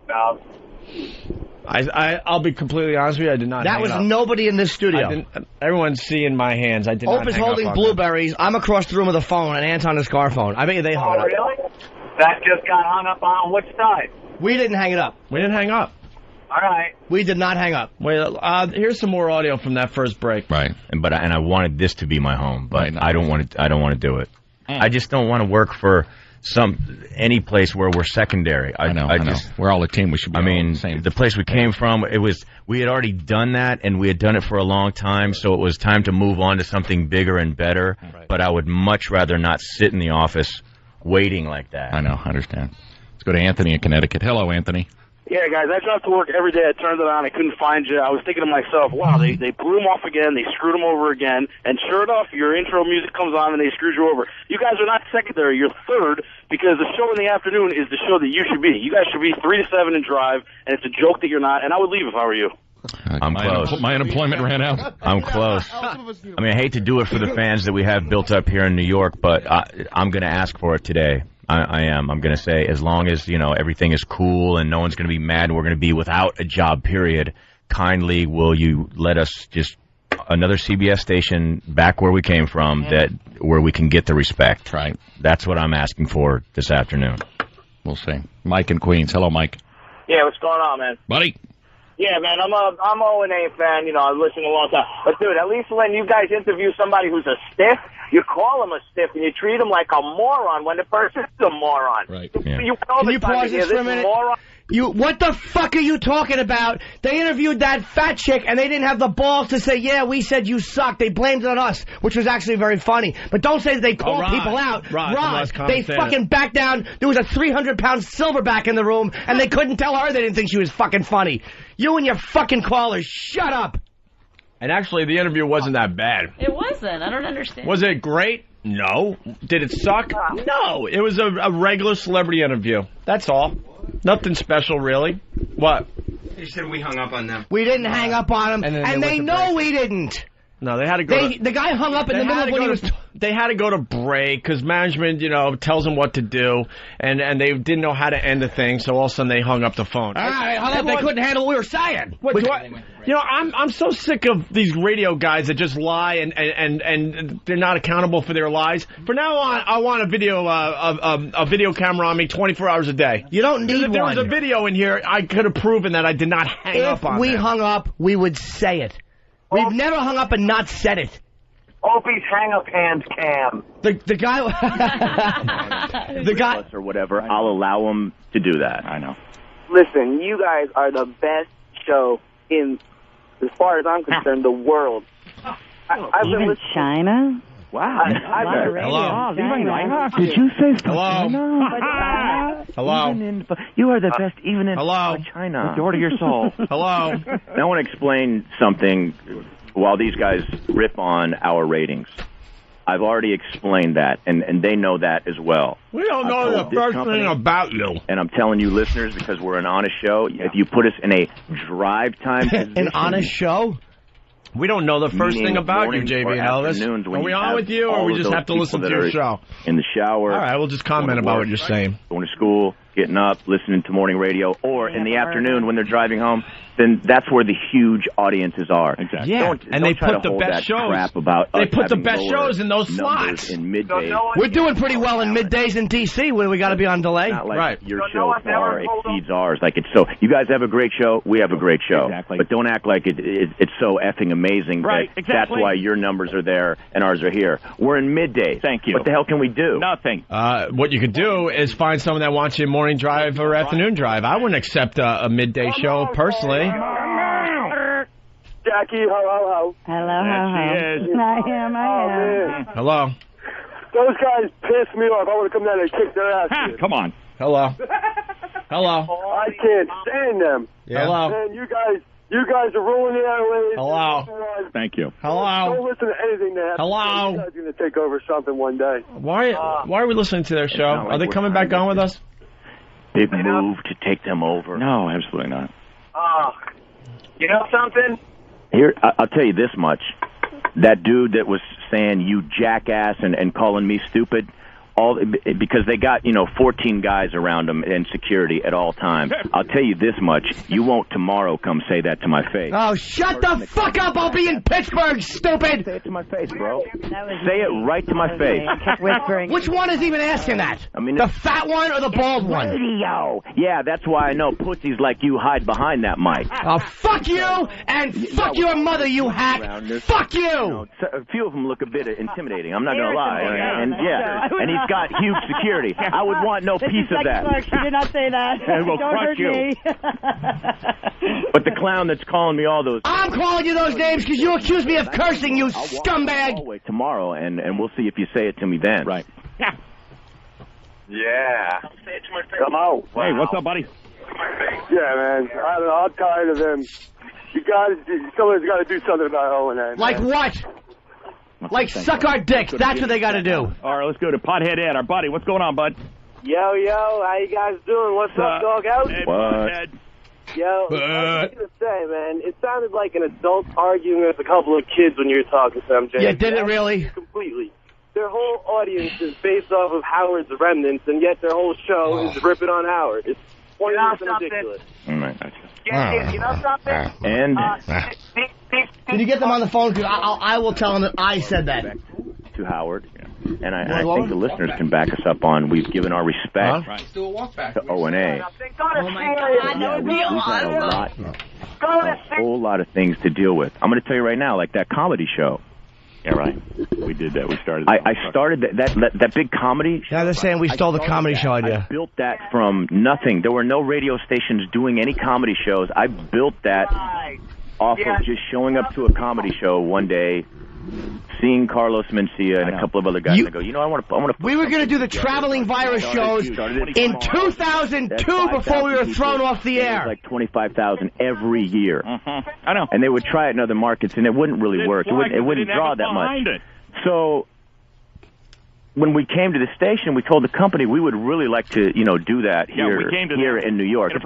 No. I'll be completely honest with you. I did not. That was nobody in this studio. Everyone's seeing my hands. I did not. Ope is holding blueberries. I'm across the room with a phone, and Ant's on his car phone. I bet you they hung up. Really? That just got hung up on which side? We didn't hang it up. We didn't hang up. All right. We did not hang up. Wait, here's some more audio from that first break. Right. But I wanted this to be my home, but I don't want to do it. I just don't want to work for any place where we're secondary. I know. We're all a team. We should be the same. The place we came from, we had already done that, and we had done it for a long time, so it was time to move on to something bigger and better. Right. But I would much rather not sit in the office waiting like that. I know. I understand. Let's go to Anthony in Connecticut. Hello, Anthony. Yeah, guys, I drive to work every day. I turned it on. I couldn't find you. I was thinking to myself, wow, they blew him off again. They screwed him over again. And sure enough, your intro music comes on and they screwed you over. You guys are not secondary. You're third because the show in the afternoon is the show that you should be. You guys should be 3 to 7 and drive, and it's a joke that you're not. And I would leave if I were you. I'm close. My unemployment ran out. I'm close. I mean, I hate to do it for the fans that we have built up here in New York, but I'm going to ask for it today. I am. I'm going to say, as long as, everything is cool and no one's going to be mad and we're going to be without a job, period, kindly will you let us just another CBS station back where we came from, where we can get the respect. Right. That's what I'm asking for this afternoon. We'll see. Mike in Queens. Hello, Mike. Yeah, what's going on, man? Buddy. Yeah, man, I'm O&A fan. I've listened a long time. But, dude, at least when you guys interview somebody who's a stiff, you call him a stiff and you treat him like a moron when the person's a moron. Right. Yeah. Can you pause this for a minute? What the fuck are you talking about? They interviewed that fat chick and they didn't have the balls to say, yeah, we said you suck. They blamed it on us, which was actually very funny. But don't say that they called people out. Rod, they fucking backed down. There was a 300-pound silverback in the room and they couldn't tell her they didn't think she was fucking funny. You and your fucking callers, shut up. And actually, the interview wasn't that bad. It wasn't. I don't understand. Was it great? No. Did it suck? No. It was a regular celebrity interview. That's all. Nothing special, really. What? They said we hung up on them. We didn't hang up on them, and they know we didn't. No, they had to go. The guy hung up in the middle of when he was. They had to go to break because management, tells them what to do, and they didn't know how to end the thing. So all of a sudden they hung up the phone. All right, hung up. They couldn't handle what we were saying. I'm so sick of these radio guys that just lie and they're not accountable for their lies. From now on, I want a video camera on me 24 hours a day. You don't need one. If there was a video in here, I could have proven that I did not hang up on them. If we hung up, we would say it. We've never hung up and not said it. Opie's hang-up hands cam. The guy... the guy... Or whatever, I'll allow him to do that. I know. Listen, you guys are the best show in, as far as I'm concerned, the world. I've been listening. China? Wow. Hello. Did you say hello? China? Hello. You are the best even in China. Hello. Door to your soul. Hello. I want to explain something while these guys rip on our ratings. I've already explained that, and they know that as well. We don't know the first thing about you. And I'm telling you, listeners, because we're an honest show, if you put us in a drive time position... An honest show? We don't know the first thing about you, JV Elvis. Are we on with you, or we just have to listen to your show? In the shower. All right, we'll just comment about what you're saying. Going to school. getting up, listening to morning radio, or in the afternoon when they're driving home, then that's where the huge audiences are. Exactly. Yeah, and they put the best shows. They put the best shows in those slots. In middays. We're doing pretty well in middays in D.C. where we got to be on delay. Not like your show far exceeds ours. Like it's so. You guys have a great show. We have a great show. Exactly. But don't act like it's so effing amazing. Right. Exactly. That's why your numbers are there and ours are here. We're in middays. Thank you. What the hell can we do? Nothing. What you could do is find someone that wants you morning drive or afternoon drive. I wouldn't accept a midday show personally. Jackie, ho. Hello, She is. I am. Hello. Those guys piss me off. I want to come down and kick their ass. Come on. Hello. Hello. I can't stand them. Yeah. Hello. Man, you guys are ruining the airways. Hello. Thank you. Hello. Don't listen to anything they have. Hello. You guys are going to take over something one day. Why are we listening to their show? Are they coming back on with us? They've moved to take them over. No, absolutely not. You know something? Here, I'll tell you this much. That dude that was saying you jackass and calling me stupid, because they got 14 guys around them and security at all times. I'll tell you this much: you won't tomorrow come say that to my face. Oh, shut the fuck up! I'll be in Pittsburgh, stupid. Say it to my face, bro. Say it right to my face. Whispering. Which one is even asking that? I mean, the fat one or the bald one? Radio. Yeah, that's why I know pussies like you hide behind that mic. Oh, fuck you and fuck your mother, you hack. Fuck you. A few of them look a bit intimidating. I'm not gonna lie. And he's got huge security. I would want no piece of that. Clark, she did not say that. We'll Don't crush hurt you. me. But the clown that's calling me all those... I'm calling you those names because you accuse me of cursing, you scumbag. I'll wait tomorrow, and we'll see if you say it to me then. Right. Yeah. Say it to my face. Come on. Hey, what's up, buddy? Yeah, man. I don't know. I'm tired of them. Someone's got to do something about O&A. Like what? Like suck our dicks. That's what they got to do. All right, let's go to Pothead Ed, our buddy. What's going on, bud? Yo, how you guys doing? What's up, dog house? Ed, What? Yo, I was going to say, man, it sounded like an adult arguing with a couple of kids when you were talking to them, Jay. Yeah, did it really? Completely. Their whole audience is based off of Howard's remnants, and yet their whole show is ripping on Howard. It's ridiculous. All right. You know something? And... Can you get them on the phone? Because I will tell them that I said that. To Howard. And I think the listeners can back us up on we've given our respect to O&A. Oh, my God. That would be awesome. A whole lot of things to deal with. I'm going to tell you right now, like that comedy show. Yeah, right. We did that. We started. I started that big comedy. Yeah, they're saying we stole the comedy show idea. I built that from nothing. There were no radio stations doing any comedy shows. I built that off of just showing up to a comedy show one day, seeing Carlos Mencia and a couple of other guys, and I go, I want to. We were going to do the traveling virus shows in 2002 before we were thrown off the air. Like 25,000 every year. I know. And they would try it in other markets, and it wouldn't really work. It wouldn't draw that much. So when we came to the station, we told the company we would really like to, do that here in New York. It's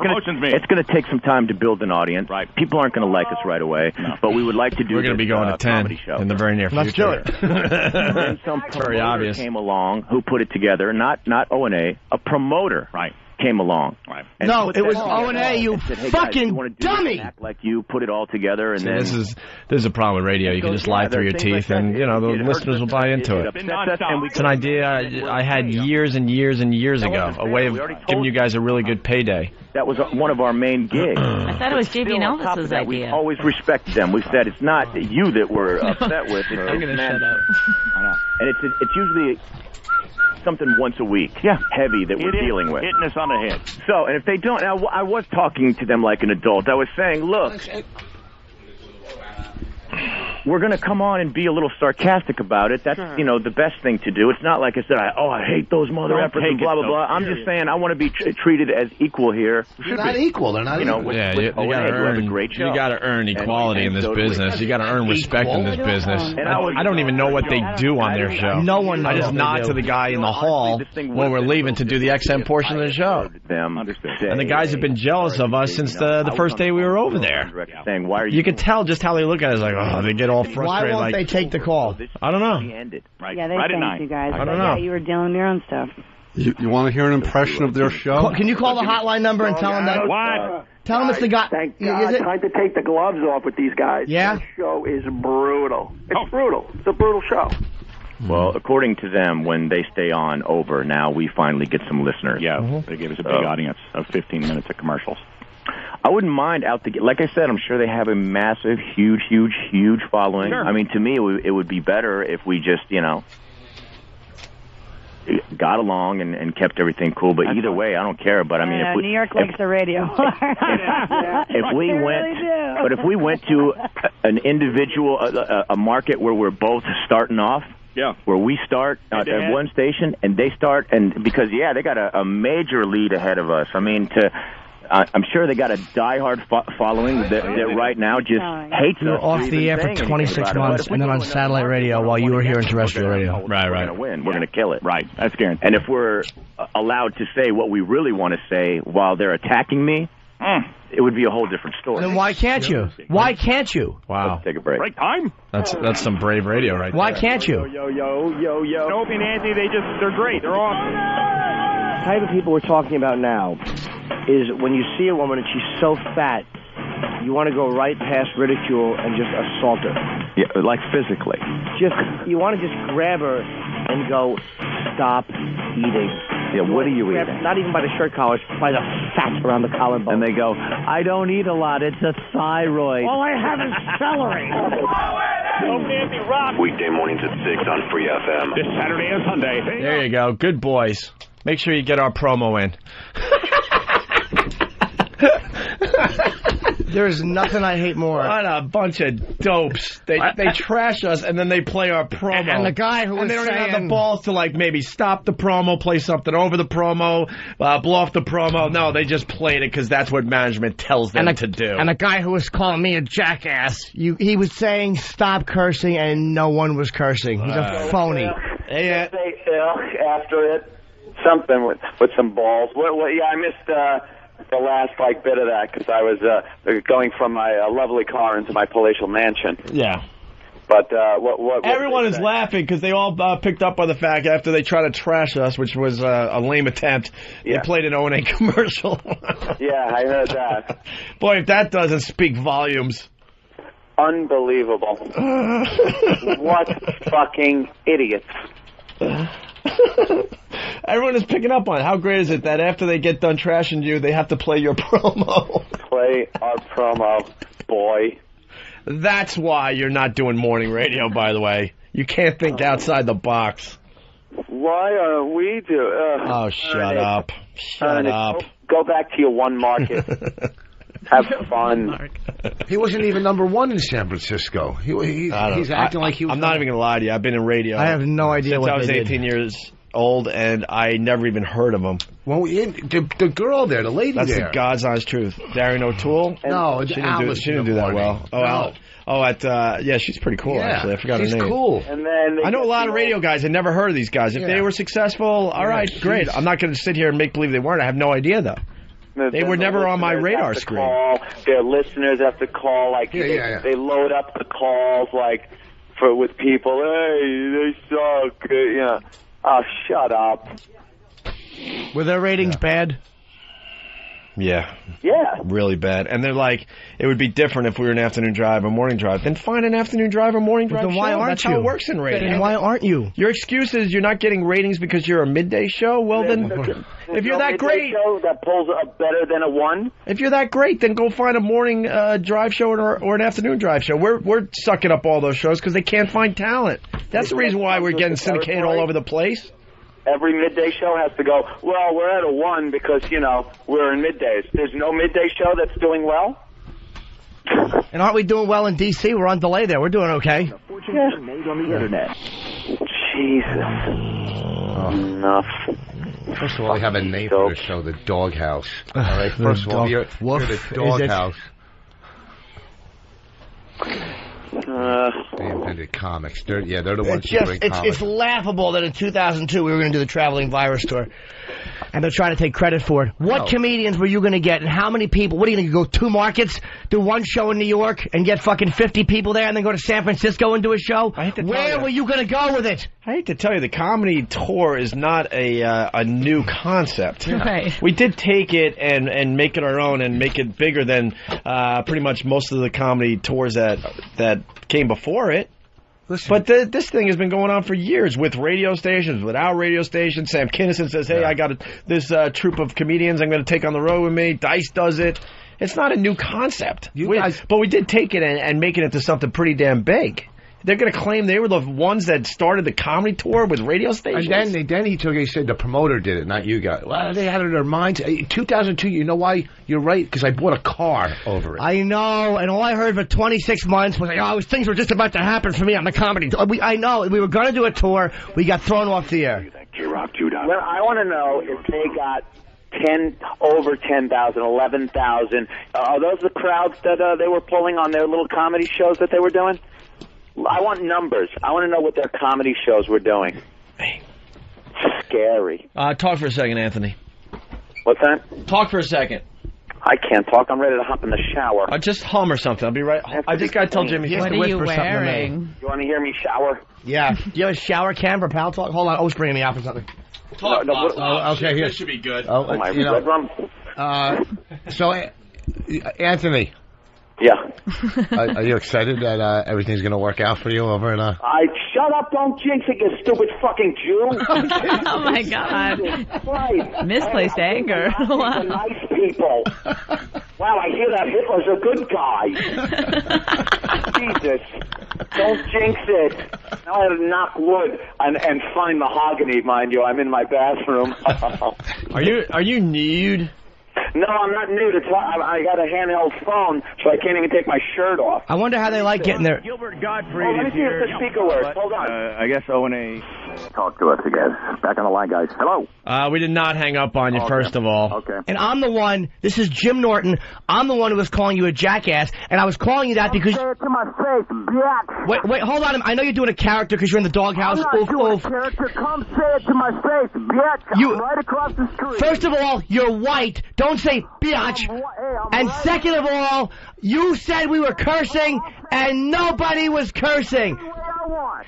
going to take some time to build an audience. Right. People aren't going to like us right away, but we would like to do. We're going to be going to 10 in the very near future. Let's do it. And some very obvious. Came along who put it together, not O&A, a promoter. Right. Came along. Right. No, it was O&A, you fucking dummy! Act like you put it all together, and then this is a problem with radio. You can just lie through your teeth, and the listeners will buy into it. It's an idea I had years and years and years ago. A way of giving you guys a really good payday. That was one of our main gigs. I thought it was JV Elvis's idea. We always respected them. We said it's not you that we're upset with. I'm going to shut up. And it's usually something once a week, heavy that we're dealing with. Hitting us on the head. So, and if they don't, now I was talking to them like an adult. I was saying, look, we're going to come on and be a little sarcastic about it. That's, the best thing to do. It's not like I said, I hate those mother effers and blah, blah, blah. I'm just saying I want to be treated as equal here. They're not equal. They're not equal. You got to earn equality in this business. You got to earn respect in this business. And I don't even know what they do on their show. No one knows. I just nod to the guy in the hall when we're leaving to do the XM portion of the show. And the guys have been jealous of us since the first day we were over there. You can tell just how they look at us, like, they get all frustrated. Why won't they take the call? I don't know. Yeah, they thanked you guys. I don't know. Yeah, you were dealing with your own stuff. You want to hear an impression of their show? Can you call the hotline number and tell them that? What? Tell them it's the guy. Thank God. Time to take the gloves off with these guys. Yeah? This show is brutal. It's brutal. It's a brutal show. Well, according to them, when they stay on over, now we finally get some listeners. Yeah, they gave us a big audience of 15 minutes of commercials. I wouldn't mind like I said, I'm sure they have a massive, huge following. Sure. I mean, to me, it would be better if we just, got along and kept everything cool. But either way, I don't care. But I mean, if we, New York likes the radio. If we went to an individual, a market where we're both starting off. Yeah. Where we start at one station and they start, and because they got a major lead ahead of us. I mean, I'm sure they got a diehard following that right now just hates We were us. off the air for 26 months and then on satellite radio while you were here in terrestrial radio. Right. We're going to win. We're going to kill it. Right. That's guaranteed. And if we're allowed to say what we really want to say while they're attacking me, it would be a whole different story. Then why can't you? Why can't you? Wow. Let's take a break. Break time? That's some brave radio right there. Why can't you? Opie and Anthony, they're great. They're awesome. The type of people we're talking about now is when you see a woman and she's so fat, you want to go right past ridicule and just assault her. Yeah, like physically. You want to just grab her and go, stop eating. Yeah, what are you eating? Not even by the shirt collars, by the fat around the collarbone. And they go, I don't eat a lot. It's a thyroid. All I have is celery. Weekday mornings at 6 on Free FM. This Saturday and Sunday. There you go. Good boys. Make sure you get our promo in. There's nothing I hate more. What a bunch of dopes. They trash us and then they play our promo. And the guy who was they don't even have the saying... balls to maybe stop the promo, play something over the promo, blow off the promo. No, they just played it because that's what management tells them to do. And the guy who was calling me a jackass, he was saying stop cursing and no one was cursing. He's a phony. Say after it, something with some balls. I missed the last bit of that because I was going from my lovely car into my palatial mansion. Yeah. But what everyone is laughing because they all picked up on the fact after they tried to trash us, which was a lame attempt. They played an O&A commercial. Yeah, I heard that. Boy, if that doesn't speak volumes. Unbelievable. What fucking idiots. Everyone is picking up on it. How great is it that after they get done trashing you, they have to play your promo? Play our promo, boy. That's why you're not doing morning radio, by the way. You can't think outside the box. Why are we doing... oh, shut up. Shut up. Go back to your one market. Have fun. He wasn't even #1 in San Francisco. He's acting like he was... I'm not even going to lie to you. I've been in radio. I have no idea what I was 18 years old, and I never even heard of him. Well, the girl there, the lady That's there. That's the God's honest truth. Darren O'Toole? No, she didn't do that well. Yeah, she's pretty cool, actually. I forgot her name. She's cool. And then I know a lot of radio guys. I never heard of these guys. If they were successful, all right, great. I'm not going to sit here and make believe they weren't. I have no idea, though. They were never on my radar screen. Their listeners have to call, they load up the calls, with people. Hey, they suck. Oh, shut up. Were their ratings bad? Yeah. Yeah. Really bad. And they're like, it would be different if we were an afternoon drive or morning drive. Then find an afternoon drive or morning drive then why show. aren't That's you? how it works in radio. Then why aren't you? Your excuse is you're not getting ratings because you're a midday show? Well, then, if you're that great... show that pulls up better than a 1? If you're that great, then go find a morning drive show or an afternoon drive show. We're sucking up all those shows because they can't find talent. That's the reason why we're getting syndicated all over the place. Every midday show has to go, well, we're at a 1 because, we're in middays. There's no midday show that's doing well? And aren't we doing well in D.C.? We're on delay there. We're doing okay. Made on the internet. Jesus. Enough. First of all, we have a name for the show, the Doghouse. All right, first of all, you're the Doghouse. They invented comics. They're the ones who bring comics. It's laughable that in 2002 we were going to do the traveling virus tour, and they're trying to take credit for it. What comedians were you going to get, and how many people? What are you going to go 2 markets, do 1 show in New York, and get fucking 50 people there, and then go to San Francisco and do a show? Where were you going to go with it? I hate to tell you, the comedy tour is not a new concept. Right. We did take it and make it our own and make it bigger than pretty much most of the comedy tours that came before it. Listen. But this thing has been going on for years with radio stations, without radio stations. Sam Kinison says, hey, I got this troupe of comedians I'm going to take on the road with me. Dice does it. It's not a new concept. But we did take it and make it into something pretty damn big. They're going to claim they were the ones that started the comedy tour with radio stations. And then he said the promoter did it, not you guys. Well, they had it in their minds. 2002, you know why? You're right, because I bought a car over it. I know, and all I heard for 26 months was, things were just about to happen for me on the comedy tour. I know, we were going to do a tour. We got thrown off the air. Well, I want to know if they got over 10,000, 11,000. Are those the crowds that they were pulling on their little comedy shows that they were doing? I want numbers. I want to know what their comedy shows were doing. Scary. Talk for a second, Anthony. What's that? Talk for a second. I can't talk. I'm ready to hop in the shower. Just hum or something. I'll be right. I just got to tell Jimmy. What are you wearing? You want to hear me shower? Yeah. Do you have a shower cam for Pal Talk? Hold on. O's bringing me out for something. Talk. Okay, here. This should be good. My red rum. So, Anthony. Yeah. Are you excited that everything's going to work out for you over in shut up, don't jinx it, you stupid fucking Jew. Oh, my God. Right. Misplaced anger. Wow. Nice people. Wow, I hear that Hitler's a good guy. Jesus. Don't jinx it. Now I have to knock wood and find mahogany, mind you. I'm in my bathroom. Are you nude? No, I'm not nude. I got a handheld phone, so I can't even take my shirt off. I wonder how they like getting their... Gilbert Gottfried let me see if the speaker works. Hold on. I guess O&A. Talk to us again. Back on the line, guys. Hello. We did not hang up on you, first of all. Okay. And I'm the one, this is Jim Norton, I'm the one who was calling you a jackass, and I was calling you that because... Say it to my face, bitch. Wait, hold on. I know you're doing a character because you're in the doghouse. I'm not doing a character. Come say it to my face, bitch. I'm right across the street. First of all, you're white. Don't say biatch. And second of all, you said we were cursing, and nobody was cursing.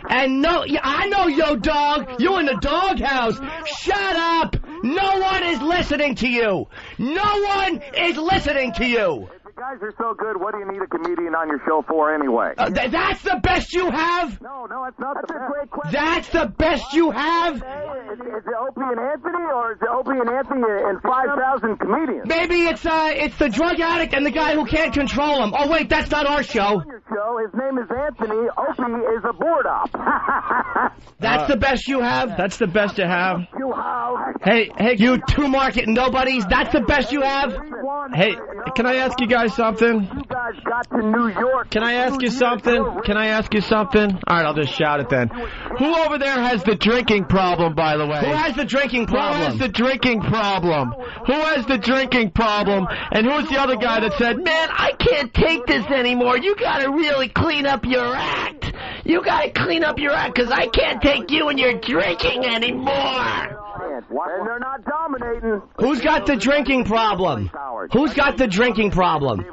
And I know, yo, dog. You in the doghouse. Shut up. No one is listening to you. No one is listening to you. If you guys are so good, what do you need a comedian on your show for anyway? That's the best you have? No, it's not the best. A great question. That's the best you have? Is it Opie and Anthony, or is it Opie and Anthony and 5,000 comedians? Maybe it's the drug addict and the guy who can't control him. Oh, wait, that's not our show. On your show, his name is Anthony. Opie is a board op. That's the best you have? That's the best you have? You have. Hey, you 2 market nobodies, that's the best you have? Hey, can I ask you guys something? You guys got to New York. Can I ask you something? All right, I'll just shout it then. Who over there has the drinking problem, by the way? Who has the drinking problem? Who has the drinking problem? Who has the drinking problem? And who's the other guy that said, man, I can't take this anymore. You gotta really clean up your act. You gotta clean up your act, because I can't take you and your drinking anymore. And they're not dominating. Who's got the drinking problem? Who's got the drinking problem?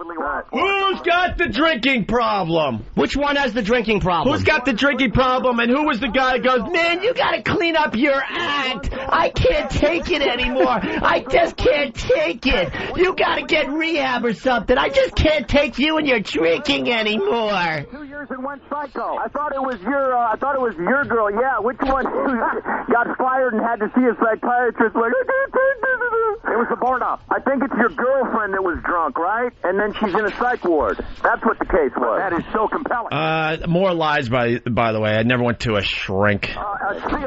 Who's got the drinking problem? Which one has the drinking problem? Who's got the drinking problem, and who was the guy that goes, man, you gotta clean up your act. I can't take it anymore. I just can't take it. You gotta get rehab or something. I just can't take you and your drinking anymore. 2 years and went psycho. I thought it was your girl. Yeah, which one got fired and had to see a psychiatrist? Like, it was a board op. I think it's your girlfriend that was drunk, right? And then she's in a psych ward. That's what the case was. That is so compelling. More lies, by the way. I never went to a shrink.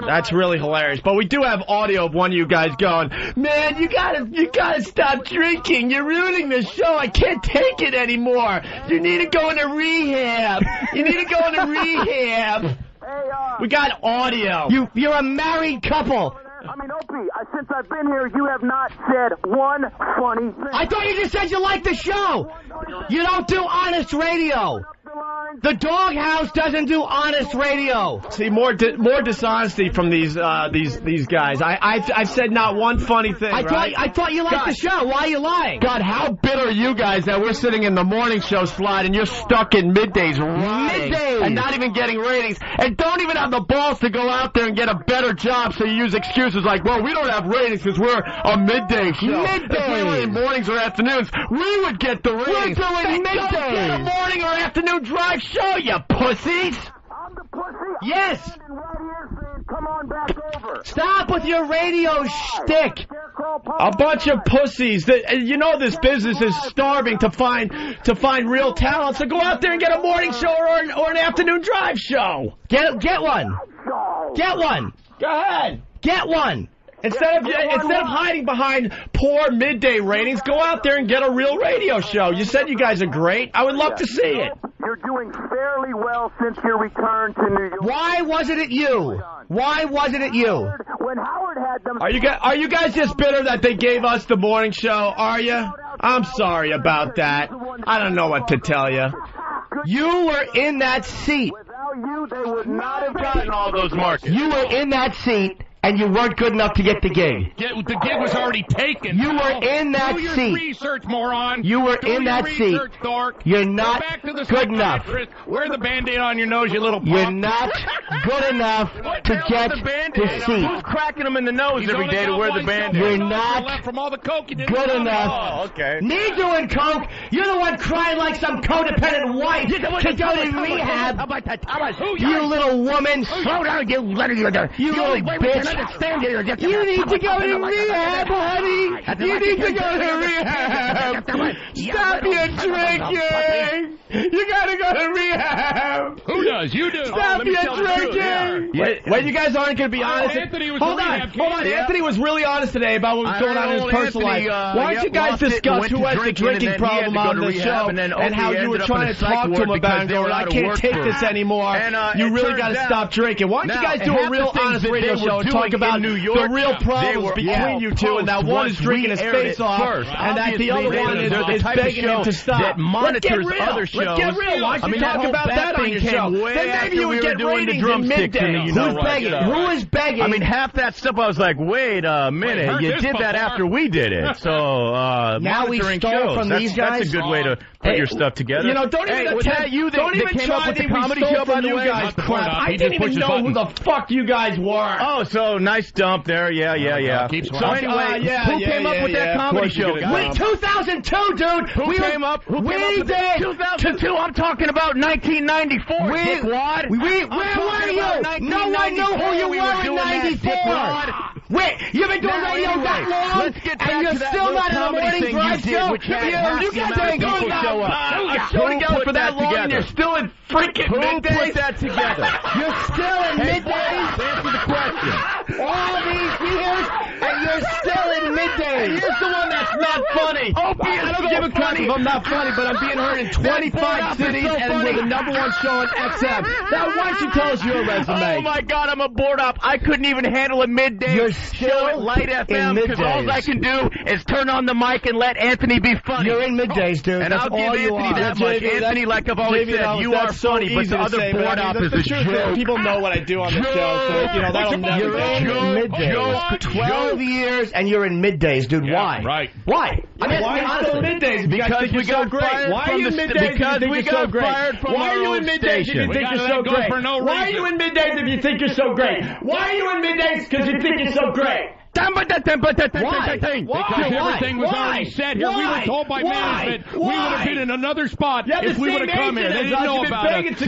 That's really hilarious. But we do have audio of one of you guys going, man, you gotta stop drinking. You're ruining the show. I can't take it anymore. You need to go into rehab. We got audio. You're a married couple. I mean, Opie, since I've been here, you have not said one funny thing. I thought you just said you liked the show. You don't do honest radio. The doghouse doesn't do honest radio. See, more dishonesty from these guys. I've said not one funny thing. I thought you liked the show. Why are you lying? God, how bitter are you guys that we're sitting in the morning show slot and you're stuck in middays and not even getting ratings and don't even have the balls to go out there and get a better job, so you use excuses like, well, we don't have ratings because we're a midday show. If we were in mornings or afternoons, we would get the ratings. We're doing middays. Get a morning or afternoon drive show, you pussies. I'm the pussy. Yes. Come on back over. Stop with your radio shtick. A bunch of pussies. You know this business is starving to find real talent. So go out there and get a morning show or an afternoon drive show. Get one. Get one. Go ahead. Get one. Instead of hiding behind poor midday ratings, go out there and get a real radio show. You said you guys are great. I would love to see it. You're doing fairly well since your return to New York. Why wasn't it you? Why wasn't it you? When Howard had them... Are you guys just bitter that they gave us the morning show? Are you? I'm sorry about that. I don't know what to tell you. You were in that seat. Without you, they would not have gotten all those markets. You were in that seat. And you weren't good enough to get the gig. The gig was already taken. You were in that seat. Do your research, moron. You were in that seat. Dork. You're not good enough. Wear the Band-Aid on your nose, you little punk. You're not good enough to get the seat. Who's cracking them in the nose every day to wear the Band-Aid? You're not from all the coke you did good enough. Oh, okay. Me doing coke? You're the one crying like some codependent wife to go to rehab. You little woman. Slow down, you little bitch. You need to go to rehab, honey. You need to go to rehab. Stop your drinking. You gotta go to rehab. Who does? You do. Stop your drinking. Wait, you guys aren't going to be honest. Hold on. Anthony was really honest today about what was going on in his personal life. Why don't you guys discuss who has the drinking problem on the show and how you were trying to talk to him about it, going, I can't take this anymore. You really got to stop drinking. Why don't you guys do a real honest radio show and talk about the real problems between you two, and that one is drinking his face off, and that the other one is begging him to stop. That monitors other shows. Let's get real. Why don't you talk about that on your show? Then maybe you would get ratings in midday. Who's begging? Who is begging? I mean, half that stuff I was like, wait a minute, you did that after we did it. So, now we stole shows. from these guys? That's a good way to put your stuff together. You know, don't even attempt. Don't even try to comedy show, by the way. I didn't even know who the fuck you guys were. Oh, so nice dump there. Yeah. So anyway, who came up with that comedy show? 2002, dude. Who came up? We did. 2002. I'm talking about 1994. Dickwad. Where were you? No one knew who you were in '94. Wait, you've been doing radio that long, let's get back and you're to that still not in a comedy morning thing drive you did, show? which had You guys ain't going show up. A show together for that long, and you're still in freaking middays? Who put that together? You're still in middays? Answer the question. All these years, and you're still in middays. Here's the one that's not funny. Opie, I don't give a crap if I'm not funny, but I'm being heard in 25 cities, and we're the #1 show on XM. Now, why don't you tell us your resume? Oh, my God, I'm a board op. I couldn't even handle a midday show at Light FM, because all I can do is turn on the mic and let Anthony be funny. You're in middays, dude. And That's I'll give all you Anthony are. that much. Anthony, like I've always said, you are funny, but the other board op is a joke. People know what I do on the show, so, you know, that'll never You're in middays. 12 years, and you're in middays, dude. Why? Right. Why? I mean, why are you still in middays? Because we got fired. Why are you in middays if you think you're so great? Why are you in middays if you think you're so great? Why are you in middays if you think you're so great? Why are you in middays because you think you're so great? Why? Because everything was already set here. We were told by management we would have been in another spot if we would have come here. They didn't know about it.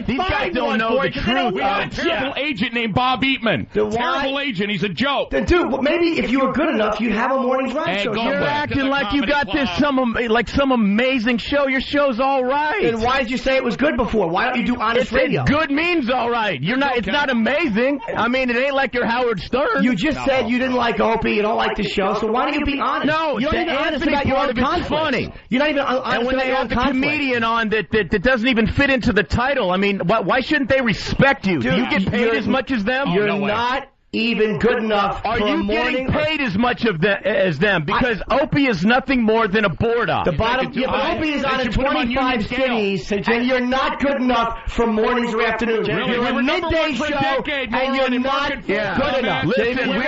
These guys don't know the truth. We got a terrible agent named Bob Eatman. Terrible agent. He's a joke. Dude, maybe if you were good enough, you'd have a morning drive show. You're acting like you got this some amazing show. Your show's all right. Then why did you say it was good before? Why don't you do honest radio? Good means all right. You're not. It's not amazing. I mean, it ain't like you're Howard Stern. You just said you didn't like Opie, you don't like the show, so why don't you be honest? No, you're not even honest about your own conflict. Funny. You're not even honest and when about they your have own the conflict. comedian on that doesn't even fit into the title, I mean, why shouldn't they respect you? Dude, do you get paid as much as them? You're not even good enough Are for a you morning. getting paid as much as them? Because Opie is nothing more than a board op. The bottom, yeah, but Opie is on in 25 cities, and you're not good enough for mornings or afternoons. You're a midday show, and you're not good enough. Listen, we were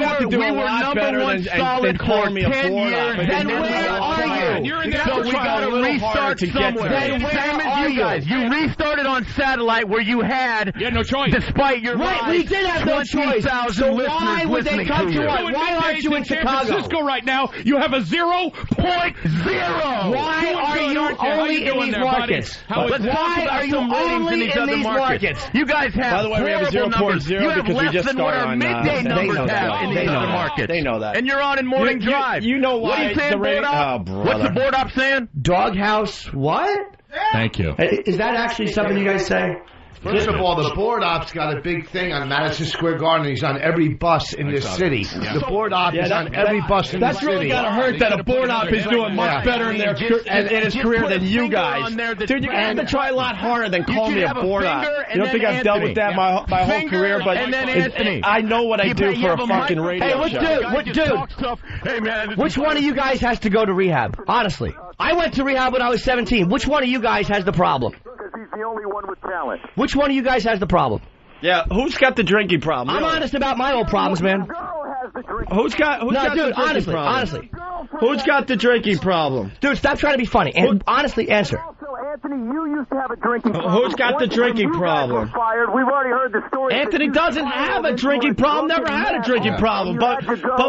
number one solid for 10 years. Then where are you? So we got to restart somewhere. Then where Same as you guys. You restarted on satellite where you had no choice. Despite your right, we did have no choice. So why would they come to us? Why aren't you in Chicago? San Francisco right now, you have a 0.0. Why are you only in these markets? Why are you only in these markets? You guys have By the way, we have a 0.0 you have because we less just than what started our on midday numbers have in these other markets. They know that. And you're on in morning drive. You know why? What are you saying, board op? What's the board op saying? Doghouse what? Thank you. Is that actually something you guys say? First of all, the board op's got a big thing on Madison Square Garden. He's on every bus in this city. The board op is on every bus in the city. That's really got to hurt that a board op is doing much better in his career than you guys. Dude, you're going to have to try a lot harder than call me a board op. You don't think I've dealt with that my whole career, but I know what I do for a fucking radio show. Hey, man. Which one of you guys has to go to rehab? Honestly. I went to rehab when I was 17. Which one of you guys has the problem? Because he's the only one with talent. Which one of you guys has the problem? Yeah, who's got the drinking problem? I'm honest about my old problems, man. Who's got the drinking problem? Honestly. Who's got the drinking problem? Dude, stop trying to be funny. And honestly, answer. Anthony, you used to have a drinking problem. Who's got the drinking problem? Fired. We've already heard the story. Anthony doesn't have a drinking problem, never had a drinking problem. But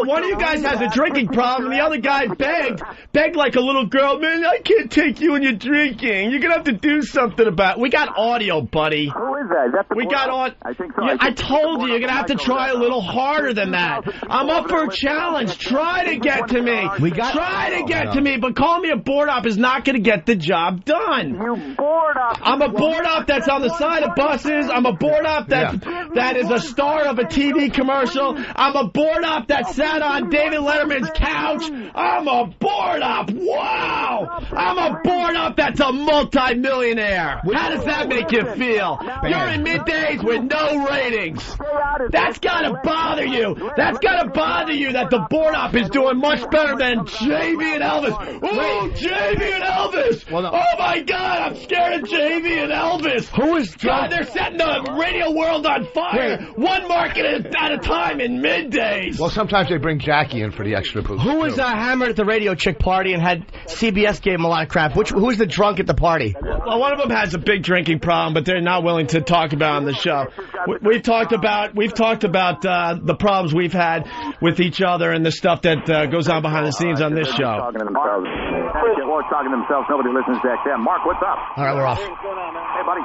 one of you guys has a drinking problem, and the other guy begged like a little girl, man, I can't take you and your drinking. You're going to have to do something about it. We got audio, buddy. Who is that? Is that the we got audio. I think so. Yeah, I told you, you're going to have to try a little harder than that. I'm up for a challenge. Try to get to me. Try to get to me, but calling me a board op is not going to get the job done. You board op. I'm a board op that's on the side of buses. I'm a board op that is a star of a TV commercial. I'm a board op that sat on David Letterman's couch. I'm a board op. Wow. I'm a board op that's a multi-millionaire. How does that make you feel? You're in middays with no ratings. That's got to bother you. That's got to bother you that the board op is doing much better than JV and Elvis. Oh, JV and Elvis. Oh, my God. I'm scared of JV and Elvis. Who is God? They're setting the radio world on fire. One market at a time in middays. Well, sometimes they bring Jackie in for the extra boost. Who was hammered at the radio chick party and had CBS gave him a lot of crap? Who was the drunk at the party? Well, one of them has a big drinking problem, but they're not willing to talk about it on the show. We've talked about the problems we've had with each other and the stuff that goes on behind the scenes on this show. Talking to themselves. Talking to themselves. Nobody listens to XM. Mark, what's up? All right, we're off. Hey, buddy.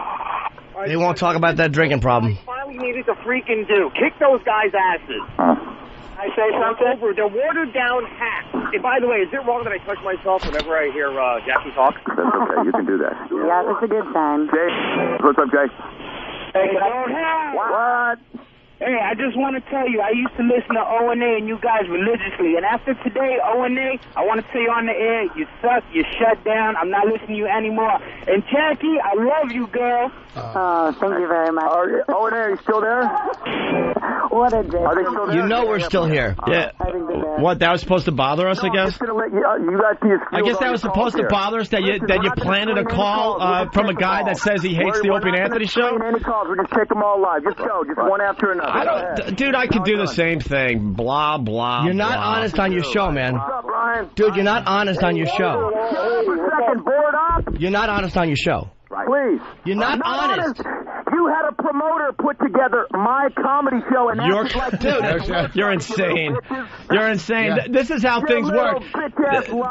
They won't talk about that drinking problem. Finally needed to freaking do. Kick those guys' asses. I say something? They're watered down hacks. And by the way, is it wrong that I touch myself whenever I hear Jackie talk? That's okay. You can do that. Yeah, it's a good time. Jay, what's up, Jay? Hey, What? Hey, I just want to tell you, I used to listen to O&A and you guys religiously. And after today, O&A, I want to tell you on the air, you suck, you shut down, I'm not listening to you anymore. And Jackie, I love you, girl. Thank you very much. O&A, are you still there? What a day. Are they still there? You know we're still here. Yeah. What, that was supposed to bother us, I guess? I guess that was supposed to bother us, that you planted a call from a guy that says he hates the Opie Anthony show? Any calls, we just take them all live. Just go, just one after another. Dude, I could do the same thing. Blah, blah, You're not honest on your show, man. What's up, Brian? Dude, you're not honest on your show. Board up. You're not honest on your show. Please. You're not honest. You had a promoter put together my comedy show, and that's like dude, you're insane. You're insane. Yeah. This is how things work.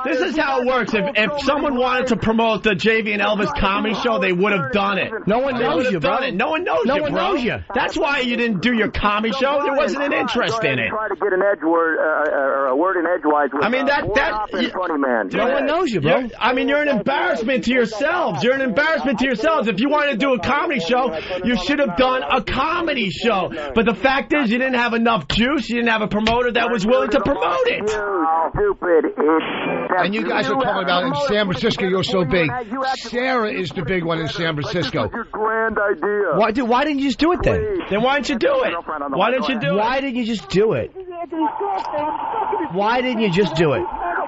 This is how it works. If someone wanted to promote the JV and Elvis comedy show, they would have done it. No one knows you, bro. No one knows you, bro. No one knows you. That's why you didn't do your comedy show. There wasn't an interest in it. Try to get an edge word, or a word in edgewise. With, I mean, funny man. No one knows you, bro. I mean, you're an embarrassment to yourselves. You're an embarrassment to yourselves. If you wanted to do a comedy show, you should have done a comedy show. But the fact is, you didn't have enough juice. You didn't have a promoter that was willing to promote it. Stupid. And you guys are talking about in San Francisco, you're so big. Sarah is the big one in San Francisco. Your grand idea. Why didn't you just do it then? Then why didn't you do it? Why didn't you do it? Why didn't you just do it? Why didn't you just do it?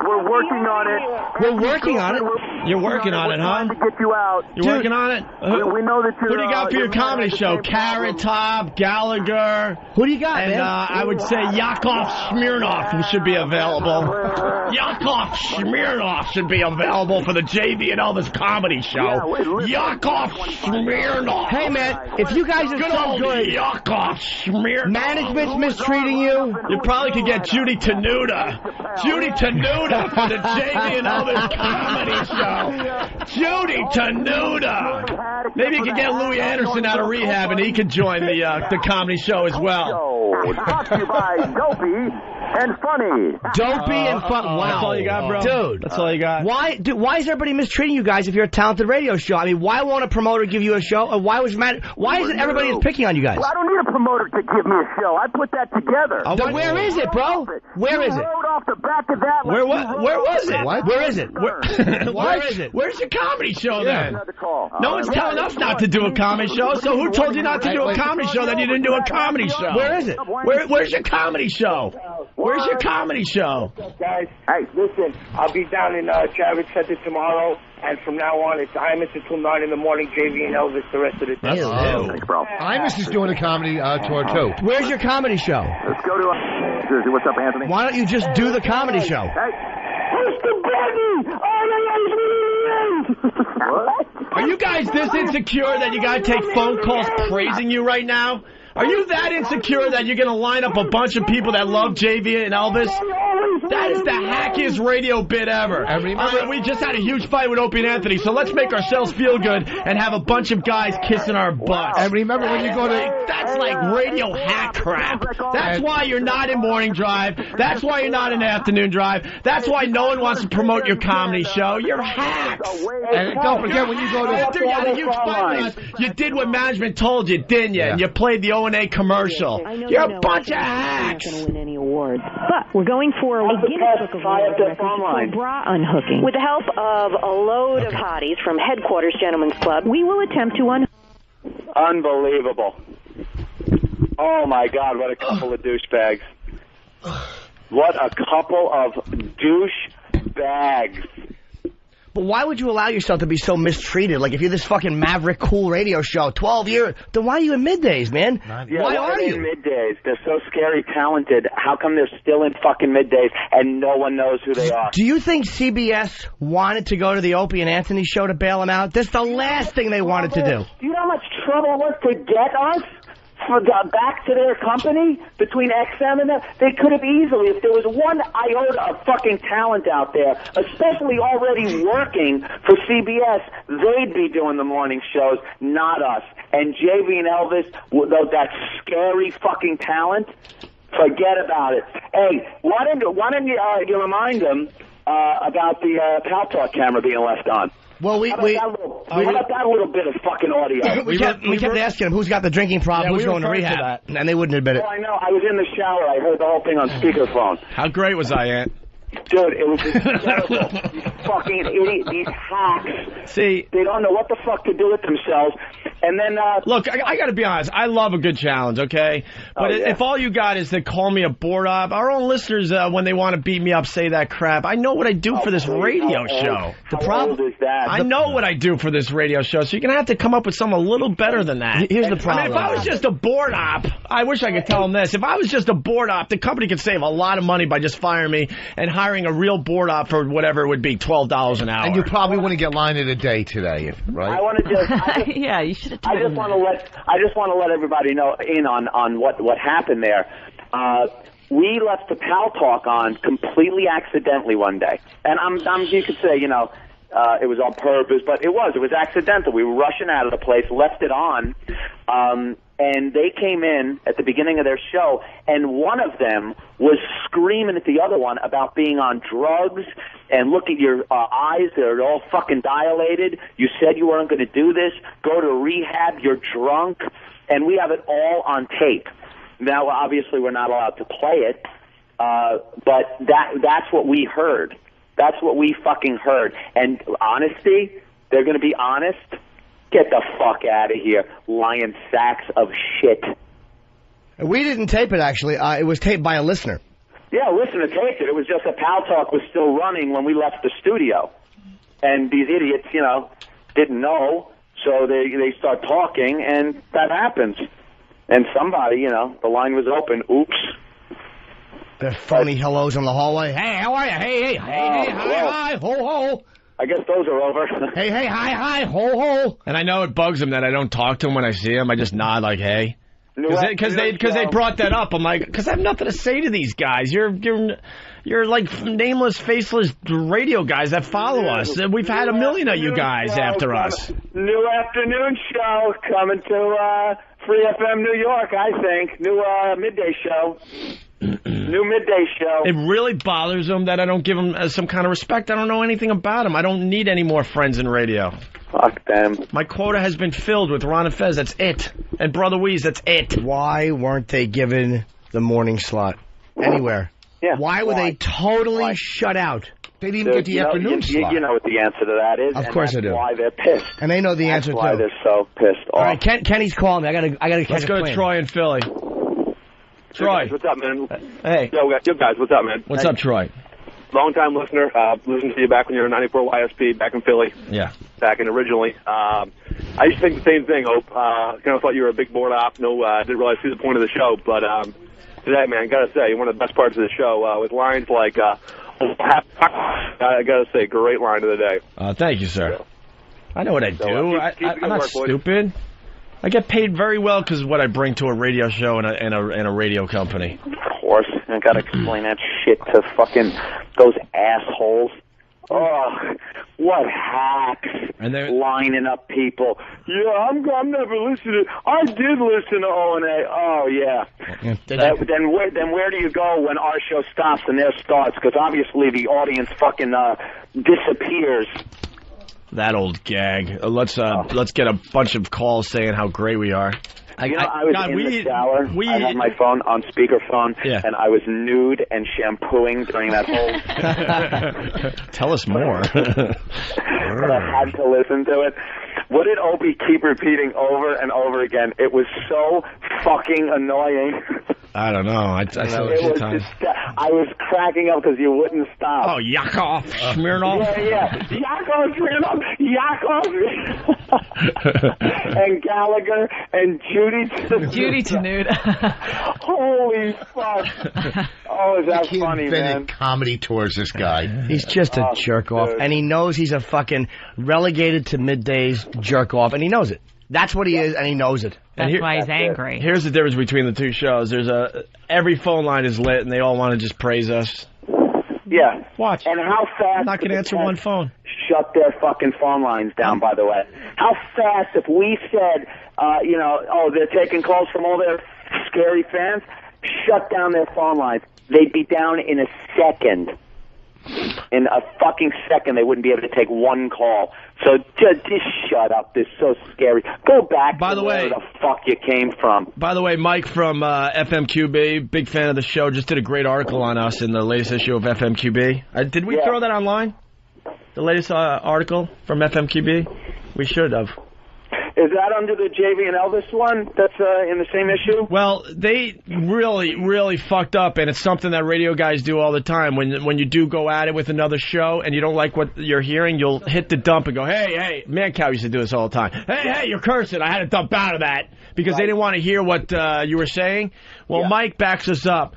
We're working on it. We're working on it. You're working on it, huh? To get you out. You're working on it? We know that you're... Who do you got for your comedy show? Carrot Top, Gallagher. Who do you got, and, man? I would say Yakov Smirnoff, who should be available. Yakov Smirnoff should be available for the JV and Elvis comedy show. Yakov Smirnoff. Hey, man, if you guys are so good, Yakov Smirnoff. Management's mistreating you. You probably could get Judy Tenuta. Judy Tenuta for the JV and Elvis comedy show. Judy Tenuta. Maybe you could get Louis Anderson out of rehab and he could join the comedy show as well. Brought to you by Dopey and Funny. Dopey and Funny. Wow. That's all you got, bro? Dude. That's all you got? Why is everybody mistreating you guys if you're a talented radio show? I mean, why won't a promoter give you a show? Or why isn't everybody is picking on you guys? Well, I don't need a promoter to give me a show. I put that together. Then where is it, bro? Where is it? Rode off the back of that. Where was it? What? Where is it? Where is it? Where's your comedy show then? Call. No one's telling us not to do a comedy show, so who told you not to do a comedy show that you didn't do a comedy show? Where is it? Where's your comedy show? Where's your comedy show? Guys, hey, listen, I'll be down in Travis Center tomorrow, and from now on, it's Imus until 9 in the morning, JV and Elvis the rest of the day. Thanks, bro. Imus is doing a comedy tour, too. Where's your comedy show? Let's go to Jersey. What's up, Anthony? Why don't you just do the comedy show? Hey, push the button! What? Are you guys this insecure that you gotta take phone calls praising you right now? Are you that insecure that you're going to line up a bunch of people that love JV and Elvis? That is the hackiest radio bit ever. We just had a huge fight with Opie and Anthony, so let's make ourselves feel good and have a bunch of guys kissing our butts. And remember when you go to... That's like radio hack crap. That's why you're not in morning drive. That's why you're not in afternoon drive. That's why no one wants to promote your comedy show. You're hacks. And don't forget when you go to... After you had a huge fight with us, you did what management told you, didn't you? Yeah. And you played the O&A commercial. You're a bunch of hacks. Not going to win any awards, but we're going for a Guinness Book of World Records for bra unhooking. With the help of a load of hotties from Headquarters Gentlemen's Club, we will attempt to Unbelievable. Oh, my God, what a couple of douchebags. What a couple of douchebags. But why would you allow yourself to be so mistreated? Like, if you're this fucking maverick cool radio show, 12 years, then why are you in middays, man? Yeah, why are you? In middays? They're so scary talented. How come they're still in fucking middays and no one knows who they are? Do you think CBS wanted to go to the Opie and Anthony show to bail them out? That's the last thing they wanted to do. Do you know how much trouble it was to get us back to their company between XM and them? They could have easily, if there was one iota of fucking talent out there, especially already working for CBS, they'd be doing the morning shows, not us. And JV and Elvis, that scary fucking talent, forget about it. Hey, why don't you remind them about the Pal Talk camera being left on? Well, how about that little bit of fucking audio? we kept asking them who's got the drinking problem, who's going to rehab, and they wouldn't admit it. Oh, I know. I was in the shower. I heard the whole thing on speakerphone. How great was I, Ant? Dude, it was hysterical. These fucking idiots, these hacks. See, they don't know what the fuck to do with themselves. And then, look, I got to be honest. I love a good challenge, okay? But if all you got is to call me a board op, our own listeners, when they want to beat me up, say that crap. I know what I do for this radio show. The problem is that I know what I do for this radio show, so you're gonna have to come up with something a little better than that. Here's the problem. I mean, if I was just a board op, I wish I could tell them this. If I was just a board op, the company could save a lot of money by just firing me and hiring a real board op for whatever it would be, $12 an hour. And you probably wouldn't get line of the day today, right? I want to just, yeah, you should have. I just want to let everybody know on what happened there. We left the Pal Talk on completely accidentally one day, and you could say, it was on purpose, but it was accidental. We were rushing out of the place, left it on, and they came in at the beginning of their show, and one of them was screaming at the other one about being on drugs, and look at your eyes, they're all fucking dilated. You said you weren't going to do this. Go to rehab, you're drunk. and we have it all on tape. Now, obviously, we're not allowed to play it, but that's what we heard. That's what we fucking heard. And honesty, they're going to be honest. Get the fuck out of here, lying sacks of shit. We didn't tape it, actually. It was taped by a listener. Yeah, a listener taped it. It was just that Pal Talk was still running when we left the studio. And these idiots, didn't know, so they start talking, and that happens. And somebody, the line was open. Oops. The phony hellos in the hallway. Hey, how are you? Hey, hi, ho, ho. I guess those are over. Hey, hi, ho, ho. And I know it bugs them that I don't talk to them when I see them. I just nod like, hey. Because they brought that up. I'm like, because I have nothing to say to these guys. You're like nameless, faceless radio guys that follow us. We've had a million of you guys after us. New afternoon show coming to Free FM New York, I think. New midday show. New midday show. It really bothers them that I don't give them some kind of respect. I don't know anything about them. I don't need any more friends in radio. Fuck them. My quota has been filled with Ron and Fez. That's it. And Brother Weeze. That's it. Why weren't they given the morning slot anywhere? Yeah. Why were they totally shut out? They didn't even get the afternoon slot. You know what the answer to that is. Of course I do. That's why they're pissed. And they know the answer too. That's why they're so pissed off. All right, Kenny's calling me. I gotta catch Let's go to Troy in Philly. Troy. Hey guys, what's up, man? Hey. Yo, guys, what's up, man? What's up, Troy? Long-time listener. Listened to you back when you were 94 YSP back in Philly. Yeah. Back in originally. I used to think the same thing, Hope. Kind of thought you were a big board op. No, didn't realize see the point of the show. But today, man, gotta say, one of the best parts of the show with lines like, I gotta say, great line of the day. Thank you, sir. I know what I do. I'm not stupid. I get paid very well because of what I bring to a radio show and a radio company. Of course. I gotta explain that shit to fucking those assholes. Oh, what hacks. And they're lining up people. Yeah, I'm never listening. I did listen to O&A. Oh, yeah. Then where do you go when our show stops and theirs starts? Because obviously the audience fucking disappears. That old gag. Let's get a bunch of calls saying how great we are. I was in the shower. I had my phone on speakerphone, and I was nude and shampooing during that whole... Tell us more. But I had to listen to it. What did Opie keep repeating over and over again? It was so fucking annoying. I don't know. I saw it a few times. I was cracking up because you wouldn't stop. Oh, Yakov Smirnoff? Yeah. Yakov Smirnoff. And Gallagher and Judy Tenuta. Holy fuck. Oh, is that funny, man? Comedy tours, this guy. He's just a jerk-off, and he knows he's a fucking relegated to middays jerk-off, and he knows it. That's what he is, and he knows it. That's why he's angry. Here's the difference between the two shows. Every phone line is lit, and they all want to just praise us. Yeah. Watch. And how fast... I'm not going to answer one phone. Shut their fucking phone lines down, by the way. How fast, if we said, they're taking calls from all their scary fans, shut down their phone lines. They'd be down in a second. In a fucking second, they wouldn't be able to take one call. So just shut up. This is so scary. Go back to where the fuck you came from. By the way, Mike from FMQB, big fan of the show, just did a great article on us in the latest issue of FMQB. Did we throw that online? The latest article from FMQB? We should have. Is that under the JV and Elvis one that's in the same issue? Well, they really, really fucked up, and it's something that radio guys do all the time. When you do go at it with another show and you don't like what you're hearing, you'll hit the dump and go, hey, Mancow used to do this all the time. Hey, you're cursing. I had to dump out of that because they didn't want to hear what you were saying. Well, Mike backs us up.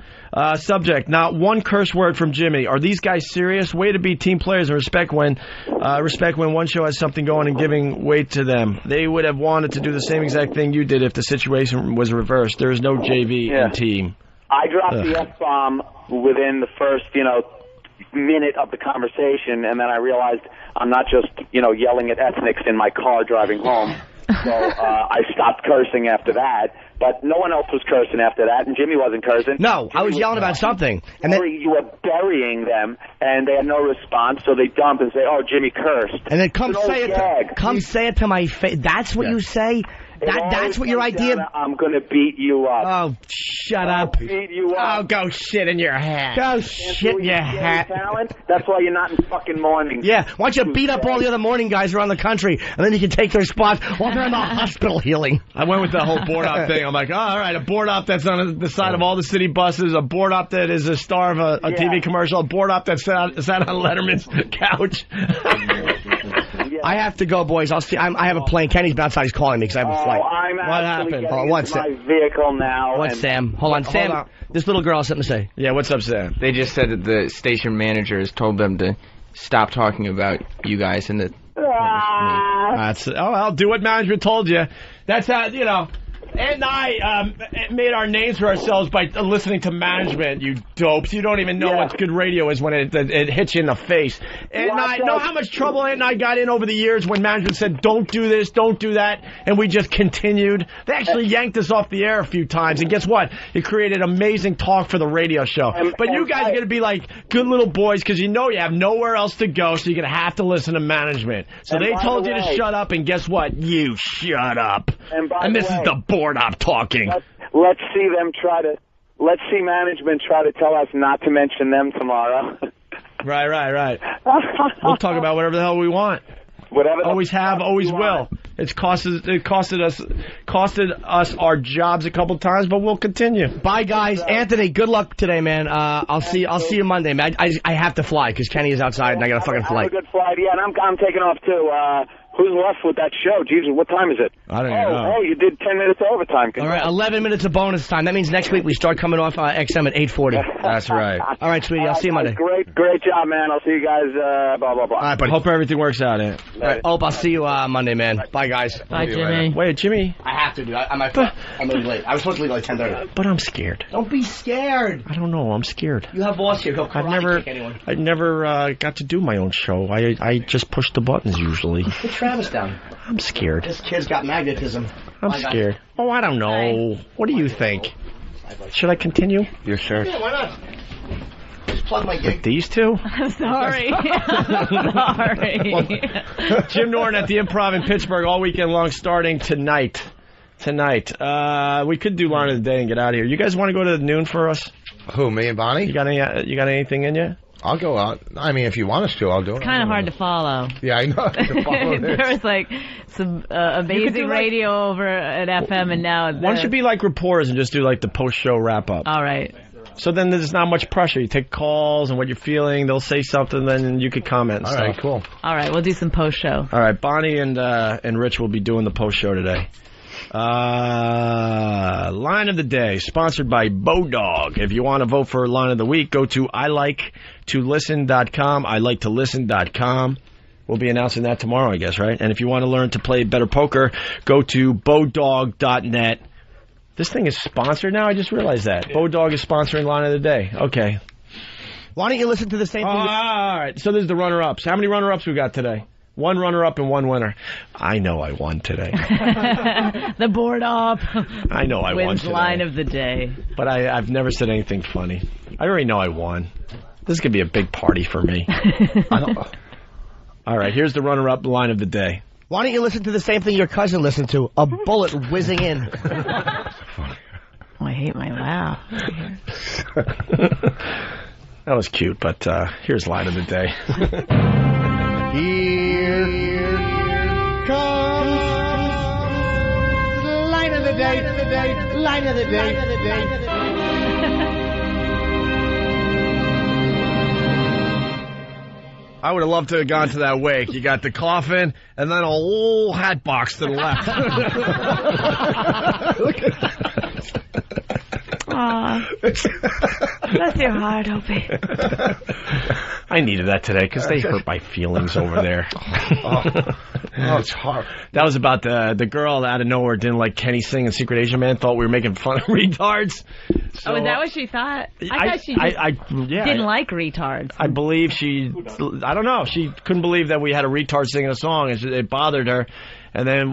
Subject, not one curse word from Jimmy. Are these guys serious? Way to be team players and respect when one show has something going and giving weight to them. They would have wanted to do the same exact thing you did if the situation was reversed. There is no JV in team. I dropped the F-bomb within the first, minute of the conversation, and then I realized I'm not just, yelling at ethnics in my car driving home. So I stopped cursing after that. but no one else was cursing after that, and Jimmy wasn't cursing. No, I was yelling about something. And then you were burying them, and they had no response, so they dump and say, "Oh, Jimmy cursed." And then come say it to my face. That's what you say? That's what your idea... I'm going to beat you up. Oh, shut up. Beat you up. Oh, go shit in your hat. Go shit in your hat. Talent? That's why you're not in fucking mornings. Yeah, why don't you beat up all the other morning guys around the country, and then you can take their spots while they're in the hospital healing. I went with the whole board op thing. I'm like, oh, all right, a board op that's on the side of all the city buses, a board op that is a star of a TV commercial, a board op that sat on Letterman's couch. I have to go, boys. I'll see. I have a plane. Kenny's outside. He's calling me because I have a flight. What happened? What's my vehicle now? What's Sam? Hold on, Sam. Hold on. This little girl has something to say. Yeah, what's up, Sam? They just said that the station managers told them to stop talking about you guys and that. I'll do what management told you. That's how, you know. Ed and I made our names for ourselves by listening to management, you dopes. You don't even know what good radio is when it hits you in the face. Ed and I know how much trouble Ed and I got in over the years when management said, don't do this, don't do that, and we just continued. They actually yanked us off the air a few times, and guess what? It created amazing talk for the radio show. But you guys are going to be like good little boys because you know you have nowhere else to go, so you're going to have to listen to management. So they told you to shut up, and guess what? You shut up. And this is the board op talking. Let's see management try to tell us not to mention them tomorrow. Right. We'll talk about whatever the hell we want. Whatever. Always have, always will. It costed us our jobs a couple times, but we'll continue. Bye, guys. Anthony, good luck today, man. I'll see you Monday, man. I have to fly because Kenny is outside and I got a fucking flight. Have a good flight, yeah, and I'm taking off too. Who's left with that show? Jesus, what time is it? I don't know. Oh, you did 10 minutes overtime. All right, 11 minutes of bonus time. That means next week we start coming off XM at 8:40. That's right. All right, sweetie. I'll see you Monday. Great job, man. I'll see you guys, blah, blah, blah. All right, but hope everything works out, Ant. All right, I'll see you Monday, man. Bye, guys. Bye, Jimmy. Wait, Jimmy. I have to, dude. I'm really late. I was supposed to leave like 10:30. But I'm scared. Don't be scared. I don't know. I'm scared. You have boss here. Go karate kick anyone. I never got to do my own show. I just push the buttons usually. Put Travis down. I'm scared. This kid's got magnetism. I'm scared. Oh, I don't know. What do you think? Should I continue? Your shirt. Yeah, why not? Just plug my gig. Like these two? I'm sorry. Sorry. Jim Norton at the Improv in Pittsburgh all weekend long, starting tonight. We could do Line of the Day and get out of here. You guys want to go to noon for us? Who, me and Bonnie? You got anything in you? I'll go out. I mean, if you want us to, I'll do it. It's kind of hard to follow. Yeah, I know. There was like some amazing radio over at FM, and now... Why don't you be like reporters and just do like the post-show wrap-up? All right. So then there's not much pressure. You take calls and what you're feeling. They'll say something, then you could comment and All stuff. right, cool. All right, we'll do some post-show. All right, Bonnie and Rich will be doing the post-show today. Line of the Day, sponsored by Bodog. If you want to vote for Line of the Week, go to iliketolisten.com, iliketolisten.com. We'll be announcing that tomorrow, I guess, right? And if you want to learn to play better poker, go to bodog.net. This thing is sponsored now? I just realized that. Bodog is sponsoring Line of the Day. Okay. Why don't you listen to the same thing? All right, so there's the runner-ups. How many runner-ups we got today? One runner-up and one winner. I know I won today. The board op. I know I won today. Line of the Day. But I've never said anything funny. I already know I won. This is going to be a big party for me. All right, here's the runner-up Line of the Day. Why don't you listen to the same thing your cousin listened to? A bullet whizzing in. Oh, I hate my laugh. That was cute, but here's Line of the Day. Here comes the line of the day, line of the day. I would have loved to have gone to that wake. You got the coffin and then a whole hat box to the left. Look at that. Aw. Bless your heart, Opie. I needed that today because they hurt my feelings over there. It's hard. That was about the girl out of nowhere didn't like Kenny singing Secret Asian Man, thought we were making fun of retards. So, is that what she thought? I thought she didn't like retards. I believe I don't know, she couldn't believe that we had a retard singing a song. It bothered her. And then,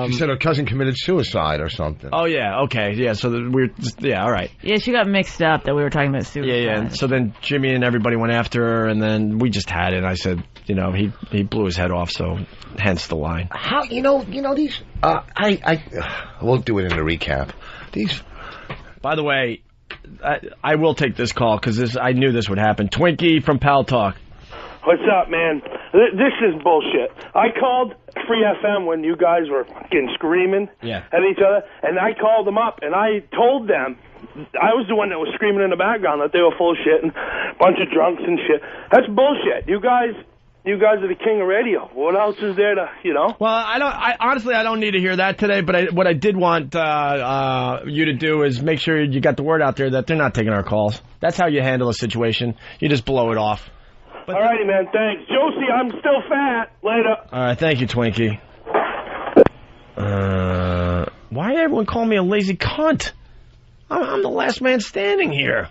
she said her cousin committed suicide or something. Oh, yeah, okay, yeah, so all right. Yeah, she got mixed up that we were talking about suicide. Yeah, and so then Jimmy and everybody went after her, and then we just had it, and I said, he blew his head off, so hence the line. How, these, we'll do it in the recap. These... By the way, I will take this call, because I knew this would happen. Twinkie from Pal Talk. What's up, man? This is bullshit. I called Free FM when you guys were fucking screaming at each other, and I called them up, and I told them, I was the one that was screaming in the background that they were full of shit and a bunch of drunks and shit. That's bullshit. You guys are the king of radio. What else is there to, Well, honestly, I don't need to hear that today, but what I did want you to do is make sure you got the word out there that they're not taking our calls. That's how you handle a situation. You just blow it off. All righty, man. Thanks. Josie, I'm still fat. Later. All right. Thank you, Twinkie. Why did everyone call me a lazy cunt? I'm the last man standing here.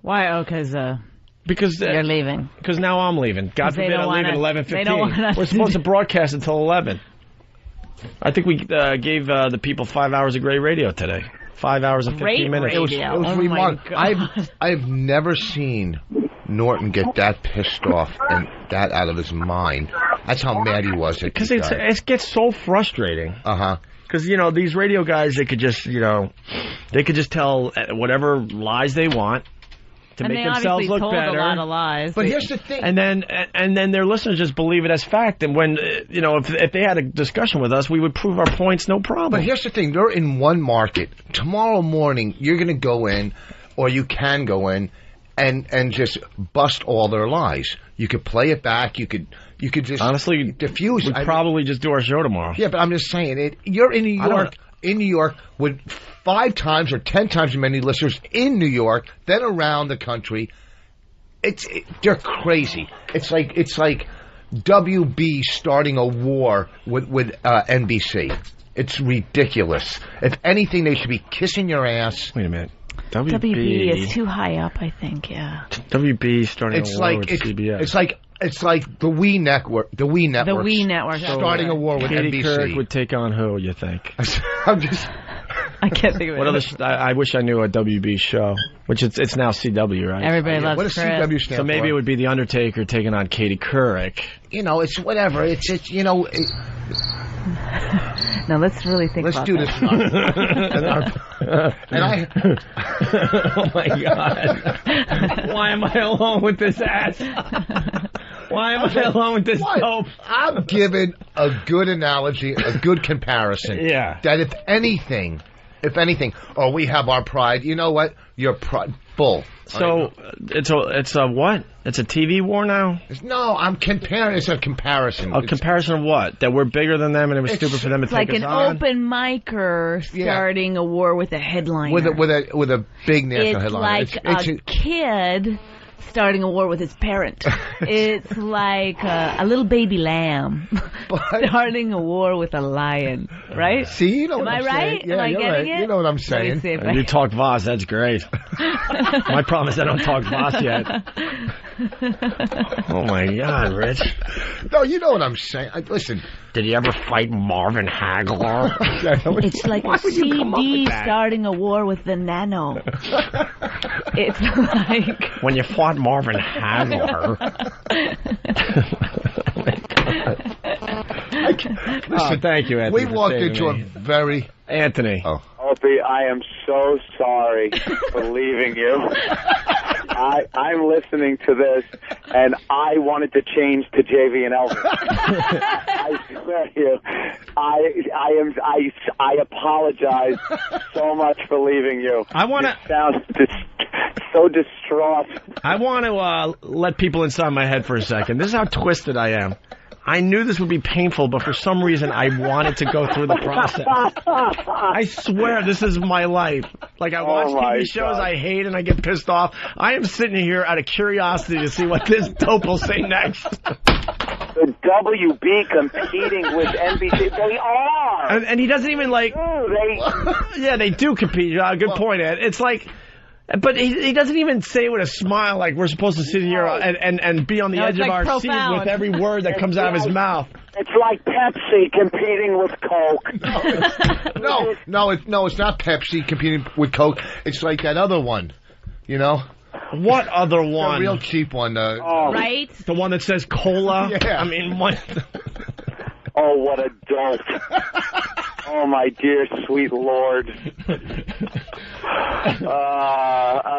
Why? Oh, because you're leaving. Because now I'm leaving. God forbid I leave at 11:15. We're supposed to broadcast until 11. I think we gave the people 5 hours of great radio today. 5 hours and 15 minutes. It was remarkable. I've never seen Norton get that pissed off and that out of his mind. That's how mad he was. Because it gets so frustrating. Because these radio guys, they could just tell whatever lies they want to make themselves look better. A lot of lies. But here's the thing. And then their listeners just believe it as fact. And when if they had a discussion with us, we would prove our points, no problem. But here's the thing: they're in one market. Tomorrow morning, you're going to go in, or you can go in, and just bust all their lies. You could play it back. You could just honestly diffuse. We'd probably just do our show tomorrow. Yeah, but I'm just saying you're in New York. In New York, with 5 times or 10 times as many listeners in New York than around the country, they're crazy. It's like WB starting a war with NBC. It's ridiculous. If anything, they should be kissing your ass. Wait a minute. WB is too high up, I think. Yeah. WB starting a war with CBS. It's like the Wii Network. The Wii Network starting a war with Katie NBC. Couric would take on who? You think? I'm just. I can't think of it. What other? I wish I knew a WB show, which it's now CW, right? Everybody loves What does CW stand So maybe for? it would be the Undertaker taking on Katie Couric. It's whatever. No, let's really think Let's about do that. this. Oh my God! Why am I alone with this ass? Why am I alone with this dope? I'm giving a good analogy, a good comparison. Yeah. That if anything, we have our pride. You know what? Your pride, bull. So it's a what? It's a TV war now? No, I'm comparing. It's a comparison. Comparison of what? That we're bigger than them, and it was stupid for them to take us on. It's like an open micer starting a war with a headliner. With a big national headliner. It's like a kid starting a war with his parent. It's like a little baby lamb starting a war with a lion, right? See, you know Am what I'm I right? saying. Yeah, Am I you're getting right. it? You know what I'm saying. You talk Voss, that's great. My problem is I don't talk Voss yet. Oh my God, Rich. No, you know what I'm saying. Listen. Did you ever fight Marvin Hagler? It's like a CD starting a war with the nano. It's like when you fought Marvin Hagler. Listen, thank you, Anthony. We walked into a very Anthony. Oh. Opie, I am so sorry for leaving you. I'm listening to this, and I wanted to change to JV and Elvis. I swear to you, I apologize so much for leaving you. I want to sound so distraught. I want to let people inside my head for a second. This is how twisted I am. I knew this would be painful, but for some reason I wanted to go through the process. I swear this is my life. Like, I watch TV shows I hate and I get pissed off. I am sitting here out of curiosity to see what this dope will say next. The WB competing with NBC. They are. And he doesn't even like... Yeah, they do compete. Good point, Ed. It's like... But he doesn't even say it with a smile like we're supposed to sit here and be on the edge of our seat with every word that comes out of his mouth. It's like Pepsi competing with Coke. No, it's not Pepsi competing with Coke. It's like that other one, you know? What other one? The real cheap one. Right? The one that says cola? Yeah. I mean, what? Oh, what a dope. Oh, my dear, sweet Lord. You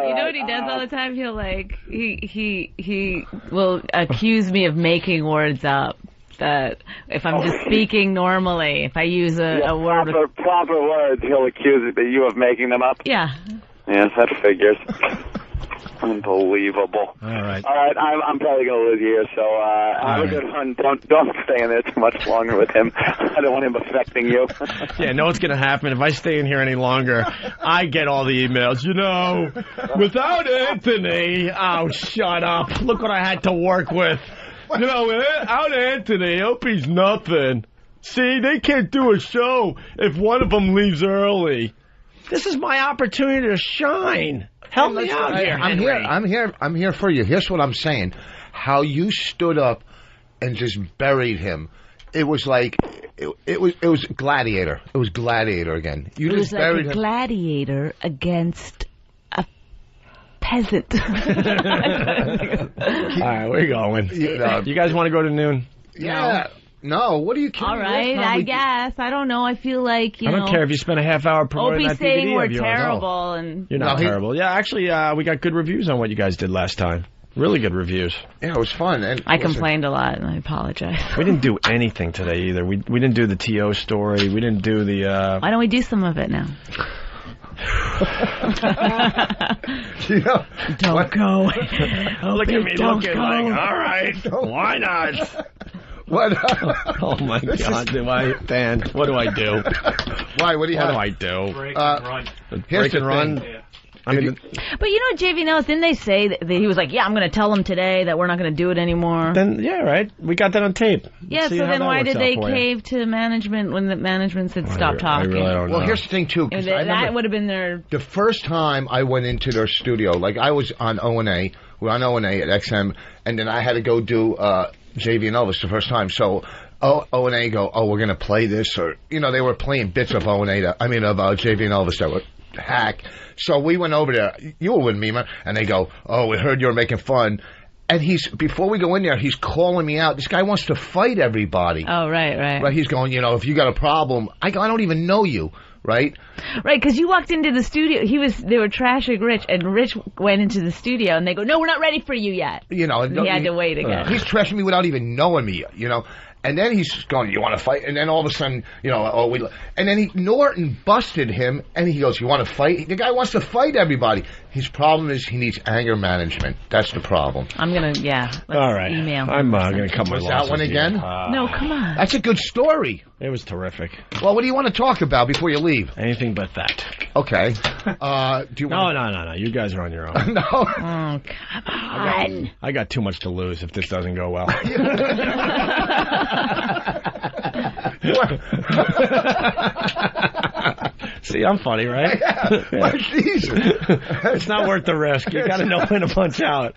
know what he does all the time? He'll he will accuse me of making words up. That if I'm just speaking normally, if I use a word with proper words, he'll accuse you of making them up. Yeah. Yes, that figures. Unbelievable. All right. I'm probably going to lose here, so have a good one. Don't stay in there too much longer with him. I don't want him affecting you. Yeah, know what's going to happen. If I stay in here any longer, I get all the emails. You know, without Anthony, oh, shut up. Look what I had to work with. You know, without Anthony, Opie's nothing. See, they can't do a show if one of them leaves early. This is my opportunity to shine. Help me out here, Henry. I'm here for you. Here's what I'm saying. How you stood up and just buried him. It was like it was Gladiator. It was Gladiator again. You it just was buried like a him. gladiator against a peasant. All right, we're going. You guys want to go to noon? Yeah. No, what are you kidding? All right, I guess. I don't know. I feel like, I don't care if you spend a half hour promoting Opie's that DVD saying we're of yours. terrible. And You're not terrible. Yeah, actually, we got good reviews on what you guys did last time. Really good reviews. Yeah, it was fun. And I complained a lot, and I apologize. We didn't do anything today either. We didn't do the T.O. story. We didn't do the... Why don't we do some of it now? Don't go. Look at me looking like, all right, why not? What? Oh my God! Dan, what do I do? Why? What do you have? What do I do? Break and run. Break and run. Yeah. I mean, but you know, JV Elvis, didn't they say that he was like, yeah, I'm going to tell them today that we're not going to do it anymore? Then, yeah, right. We got that on tape. Yeah, so then why did they cave to management when the management said stop talking? I really don't know. Well, here's the thing, too. That would have been their... The first time I went into their studio, like I was on O&A, we're on O&A at XM, and then I had to go do JV and Elvis the first time. So O&A go, we're going to play this, or, you know, they were playing bits of O&A, of JV and Elvis that were hack. So we went over there. You were with me, man. And they go, we heard you were making fun. And before we go in there, he's calling me out. This guy wants to fight everybody. Oh, right. Right, he's going, if you got a problem, I don't even know you, right? Right, because you walked into the studio. They were trashing Rich, and Rich went into the studio, and they go, no, we're not ready for you yet. You know. And he had to wait again. He's trashing me without even knowing me, And then he's going, you want to fight? And then all of a sudden, and then Norton busted him, and he goes, you want to fight? The guy wants to fight everybody. His problem is he needs anger management. That's the problem. I'm going to, all right. Email. I'm going to cut my losses. losses. That one again? No, come on. That's a good story. It was terrific. Well, what do you want to talk about before you leave? Anything but that. Okay. Do you want No. You guys are on your own. No. Oh, come on. I got too much to lose if this doesn't go well. See, I'm funny, right? Yeah. It's not worth the risk. You got to know when to punch out.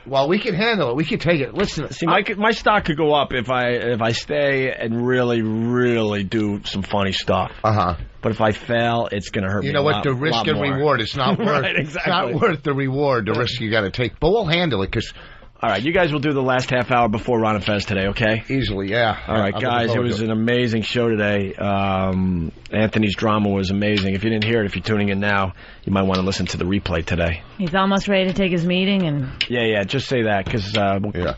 Well, we can handle it. We can take it. Listen, see, my stock could go up if I stay and really, really do some funny stuff. But if I fail, it's going to hurt me. You know what? The risk and reward. It's not worth. Right, exactly. It's not worth the reward. The risk you got to take. But we'll handle it because. All right, you guys will do the last half hour before Ron and Fez today, okay? Easily, yeah. All right, guys, it was an amazing show today. Anthony's drama was amazing. If you didn't hear it, if you're tuning in now, you might want to listen to the replay today. He's almost ready to take his meeting. And Yeah, just say that, because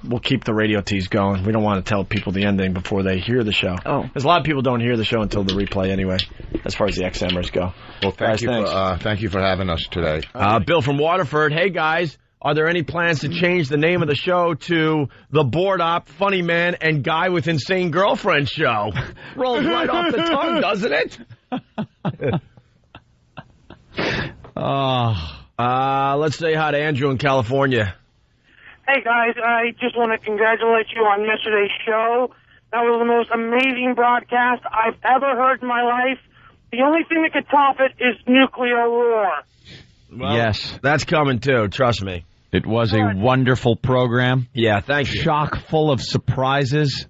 we'll keep the radio tease going. We don't want to tell people the ending before they hear the show. Oh. Because a lot of people don't hear the show until the replay anyway, as far as the XMers go. Well, thank you for having us today. Bill from Waterford, hey, guys. Are there any plans to change the name of the show to The Board Op, Funny Man, and Guy with Insane Girlfriend Show? Rolls right off the tongue, doesn't it? Let's say hi to Andrew in California. Hey, guys, I just want to congratulate you on yesterday's show. That was the most amazing broadcast I've ever heard in my life. The only thing that could top it is nuclear war. Well, yes. That's coming, too. Trust me. It was a wonderful program. Yeah, thank you. Chock full of surprises,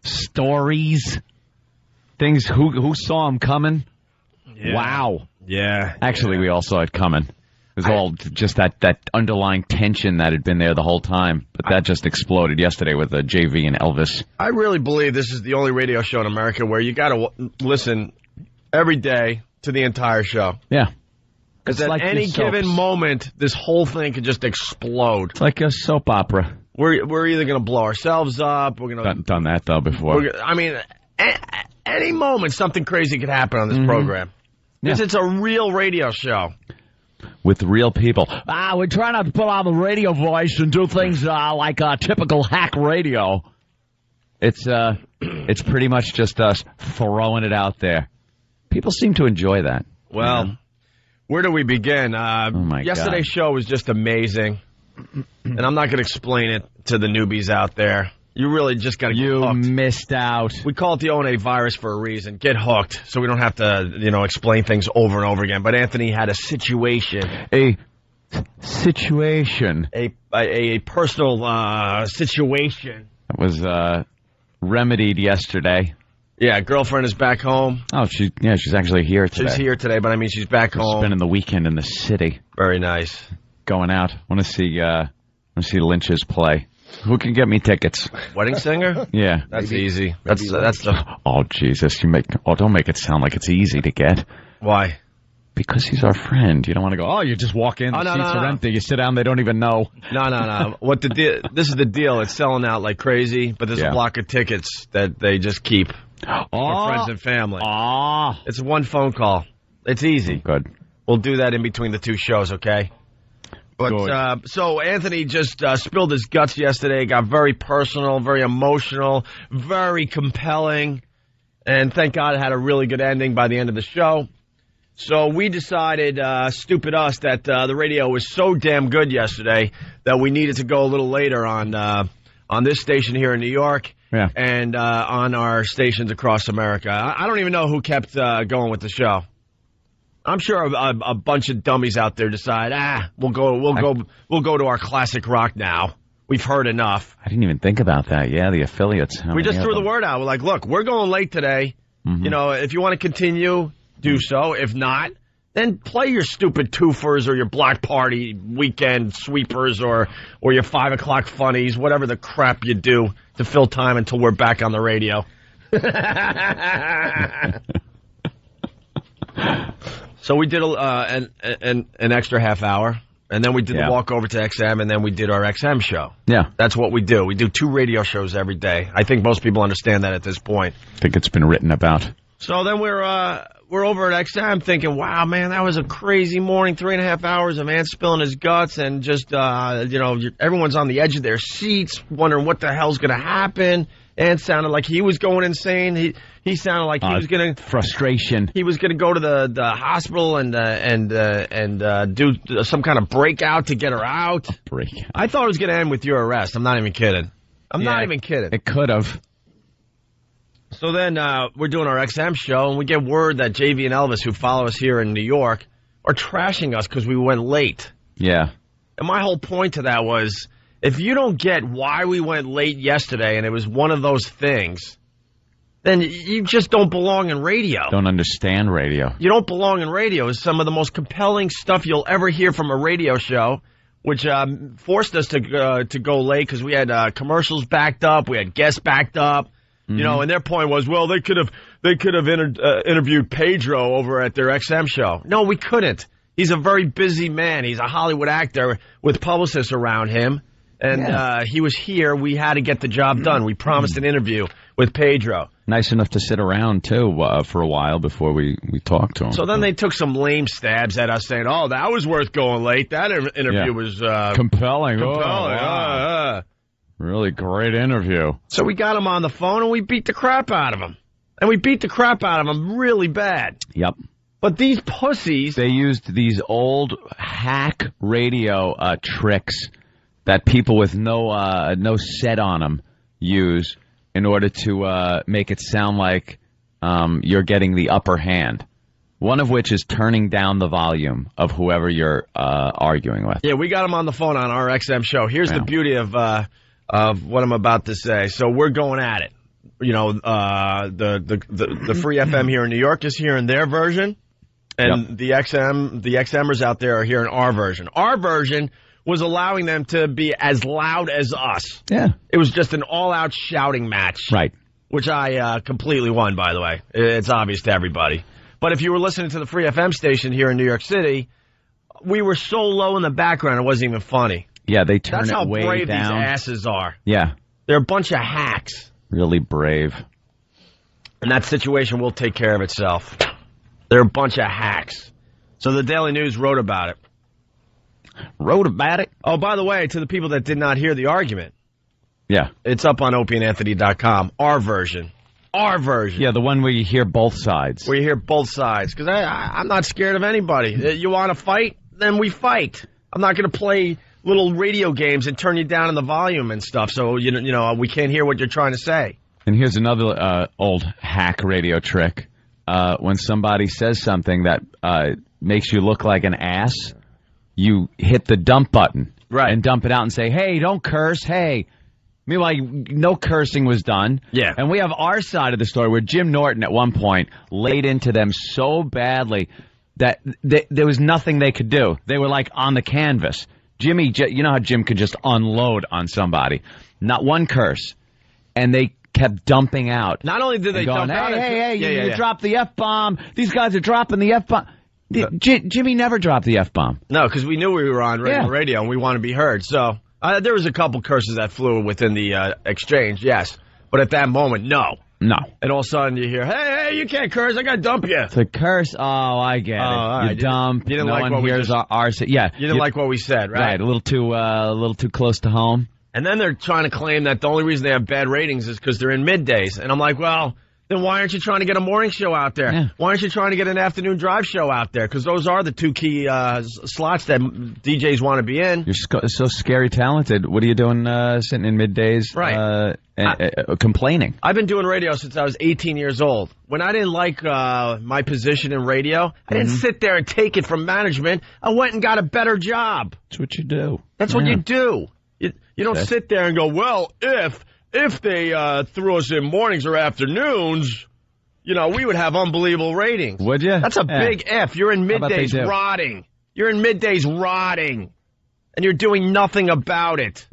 stories, things. Who saw them coming? Yeah. Wow. Yeah. Actually, we all saw it coming. It was all just that underlying tension that had been there the whole time. But that just exploded yesterday with JV and Elvis. I really believe this is the only radio show in America where you got to listen every day to the entire show. Yeah. Because at any given moment, this whole thing could just explode. It's like a soap opera. We're either going to blow ourselves up. We're going to done that though before. I mean, any moment something crazy could happen on this program. Because it's a real radio show. With real people. We try not to put on the radio voice and do things like typical hack radio. It's pretty much just us throwing it out there. People seem to enjoy that. Well, where do we begin? Yesterday's show was just amazing. And I'm not going to explain it to the newbies out there. You really just got to get hooked. You missed out. We call it the O&A virus for a reason. Get hooked so we don't have to, explain things over and over again. But Anthony had a situation. A situation. A personal situation. That was remedied yesterday. Yeah, girlfriend is back home. Oh, she's actually here today. She's here today, but I mean she's back home. Spending the weekend in the city. Very nice. Going out. Want to see Lynch's play. Who can get me tickets? Wedding singer? Yeah. That's easy. That's the... Oh, Jesus. Don't make it sound like it's easy to get. Why? Because he's our friend. You don't want to go, you just walk in, the seats are empty, you sit down, they don't even know. No. This is the deal. It's selling out like crazy, but there's a block of tickets that they just keep for friends and family. It's one phone call. It's easy. Good. We'll do that in between the two shows, okay? But so Anthony just spilled his guts yesterday, got very personal, very emotional, very compelling, and thank God it had a really good ending by the end of the show. So we decided, stupid us, that the radio was so damn good yesterday that we needed to go a little later on this station here in New York and on our stations across America. I don't even know who kept going with the show. I'm sure a bunch of dummies out there decide, we'll go to our classic rock now. We've heard enough. I didn't even think about that. Yeah, the affiliates. We just threw the word out. We're like, look, we're going late today. Mm-hmm. If you want to continue, do so. If not, then play your stupid twofers or your block party weekend sweepers or your 5 o'clock funnies, whatever the crap you do to fill time until we're back on the radio. So we did an extra half hour, and then we did the walk over to XM, and then we did our XM show. Yeah. That's what we do. We do 2 radio shows every day. I think most people understand that at this point. I think it's been written about. So then we're over at XM thinking, wow, man, that was a crazy morning, 3.5 hours of Ant spilling his guts, and just, everyone's on the edge of their seats, wondering what the hell's going to happen. Ant sounded like he was going insane. He sounded like he was going to... Frustration. He was going to go to the hospital and do some kind of breakout to get her out. Breakout. I thought it was going to end with your arrest. I'm not even kidding. I'm not even kidding. It could have. So then we're doing our XM show, and we get word that JV and Elvis, who follow us here in New York, are trashing us because we went late. Yeah. And my whole point to that was, if you don't get why we went late yesterday and it was one of those things, then you just don't belong in radio. Don't understand radio. You don't belong in radio. It's some of the most compelling stuff you'll ever hear from a radio show, which forced us to go late because we had commercials backed up, we had guests backed up. You know, and their point was, well, they could have interviewed Pedro over at their XM show. No, we couldn't. He's a very busy man. He's a Hollywood actor with publicists around him. And he was here. We had to get the job done. We promised an interview with Pedro. Nice enough to sit around, too, for a while before we talked to him. So then they took some lame stabs at us saying, oh, that was worth going late. That interview was... compelling. Oh, wow. Really great interview. So we got him on the phone, and we beat the crap out of him. And we beat the crap out of him really bad. Yep. But these pussies... They used these old hack radio tricks that people with no set on them use in order to make it sound like you're getting the upper hand. One of which is turning down the volume of whoever you're arguing with. Yeah, we got him on the phone on our XM show. Here's the beauty of what I'm about to say. So we're going at it. You know, the Free FM here in New York is hearing their version, and the XMers out there are hearing our version. Our version was allowing them to be as loud as us. Yeah. It was just an all-out shouting match. Right. Which I completely won, by the way. It's obvious to everybody. But if you were listening to the Free FM station here in New York City, we were so low in the background it wasn't even funny. Yeah, they turn That's it how way brave down. these asses are. Yeah. They're a bunch of hacks. Really brave. And that situation will take care of itself. They're a bunch of hacks. So the Daily News wrote about it. Wrote about it? Oh, by the way, to the people that did not hear the argument. Yeah. It's up on opieandanthony.com. Our version. Our version. Yeah, the one where you hear both sides. Where you hear both sides. Because I'm not scared of anybody. You want to fight? Then we fight. I'm not going to play little radio games and turn you down in the volume and stuff. So, you know, we can't hear what you're trying to say. And here's another old hack radio trick. When somebody says something that makes you look like an ass, you hit the dump button. Right. And dump it out and say, hey, don't curse, hey. Meanwhile, no cursing was done. Yeah. And we have our side of the story where Jim Norton at one point laid into them so badly that there was nothing they could do. They were like on the canvas. Jimmy, you know how Jim could just unload on somebody. Not one curse. And they kept dumping out. Not only did they dump out... Hey, you dropped the F-bomb. These guys are dropping the F-bomb. Jimmy never dropped the F-bomb. No, because we knew we were on radio and we want to be heard. So there was a couple curses that flew within the exchange, yes. But at that moment, no. No. And all of a sudden you hear, hey, you can't curse. I got to dump you. It's a curse. Oh, I get it. Right. You dump. You didn't no like one what we hears just, our yeah. You didn't like what we said, right? Right. A little too close to home. And then they're trying to claim that the only reason they have bad ratings is because they're in middays. And I'm like, well, then why aren't you trying to get a morning show out there? Yeah. Why aren't you trying to get an afternoon drive show out there? Because those are the two key slots that DJs want to be in. You're so scary talented. What are you doing sitting in middays? Right. Complaining. I've been doing radio since I was 18 years old. When I didn't like my position in radio, I didn't sit there and take it from management. I went and got a better job. That's what you do. That's what you do. You don't sit there and go, well, if they threw us in mornings or afternoons, you know, we would have unbelievable ratings. Would you? That's a big if. You're in middays rotting. You're in middays rotting. And you're doing nothing about it.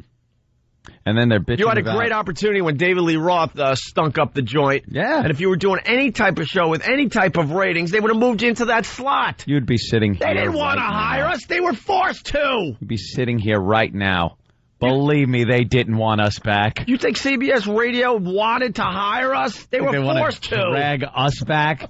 And then they're bitching. You had a great opportunity when David Lee Roth stunk up the joint. Yeah. And if you were doing any type of show with any type of ratings, they would have moved you into that slot. You'd be sitting here. They didn't want to hire us. They were forced to. You'd be sitting here right now. Believe me, they didn't want us back. You think CBS Radio wanted to hire us? They were forced to. Drag us back?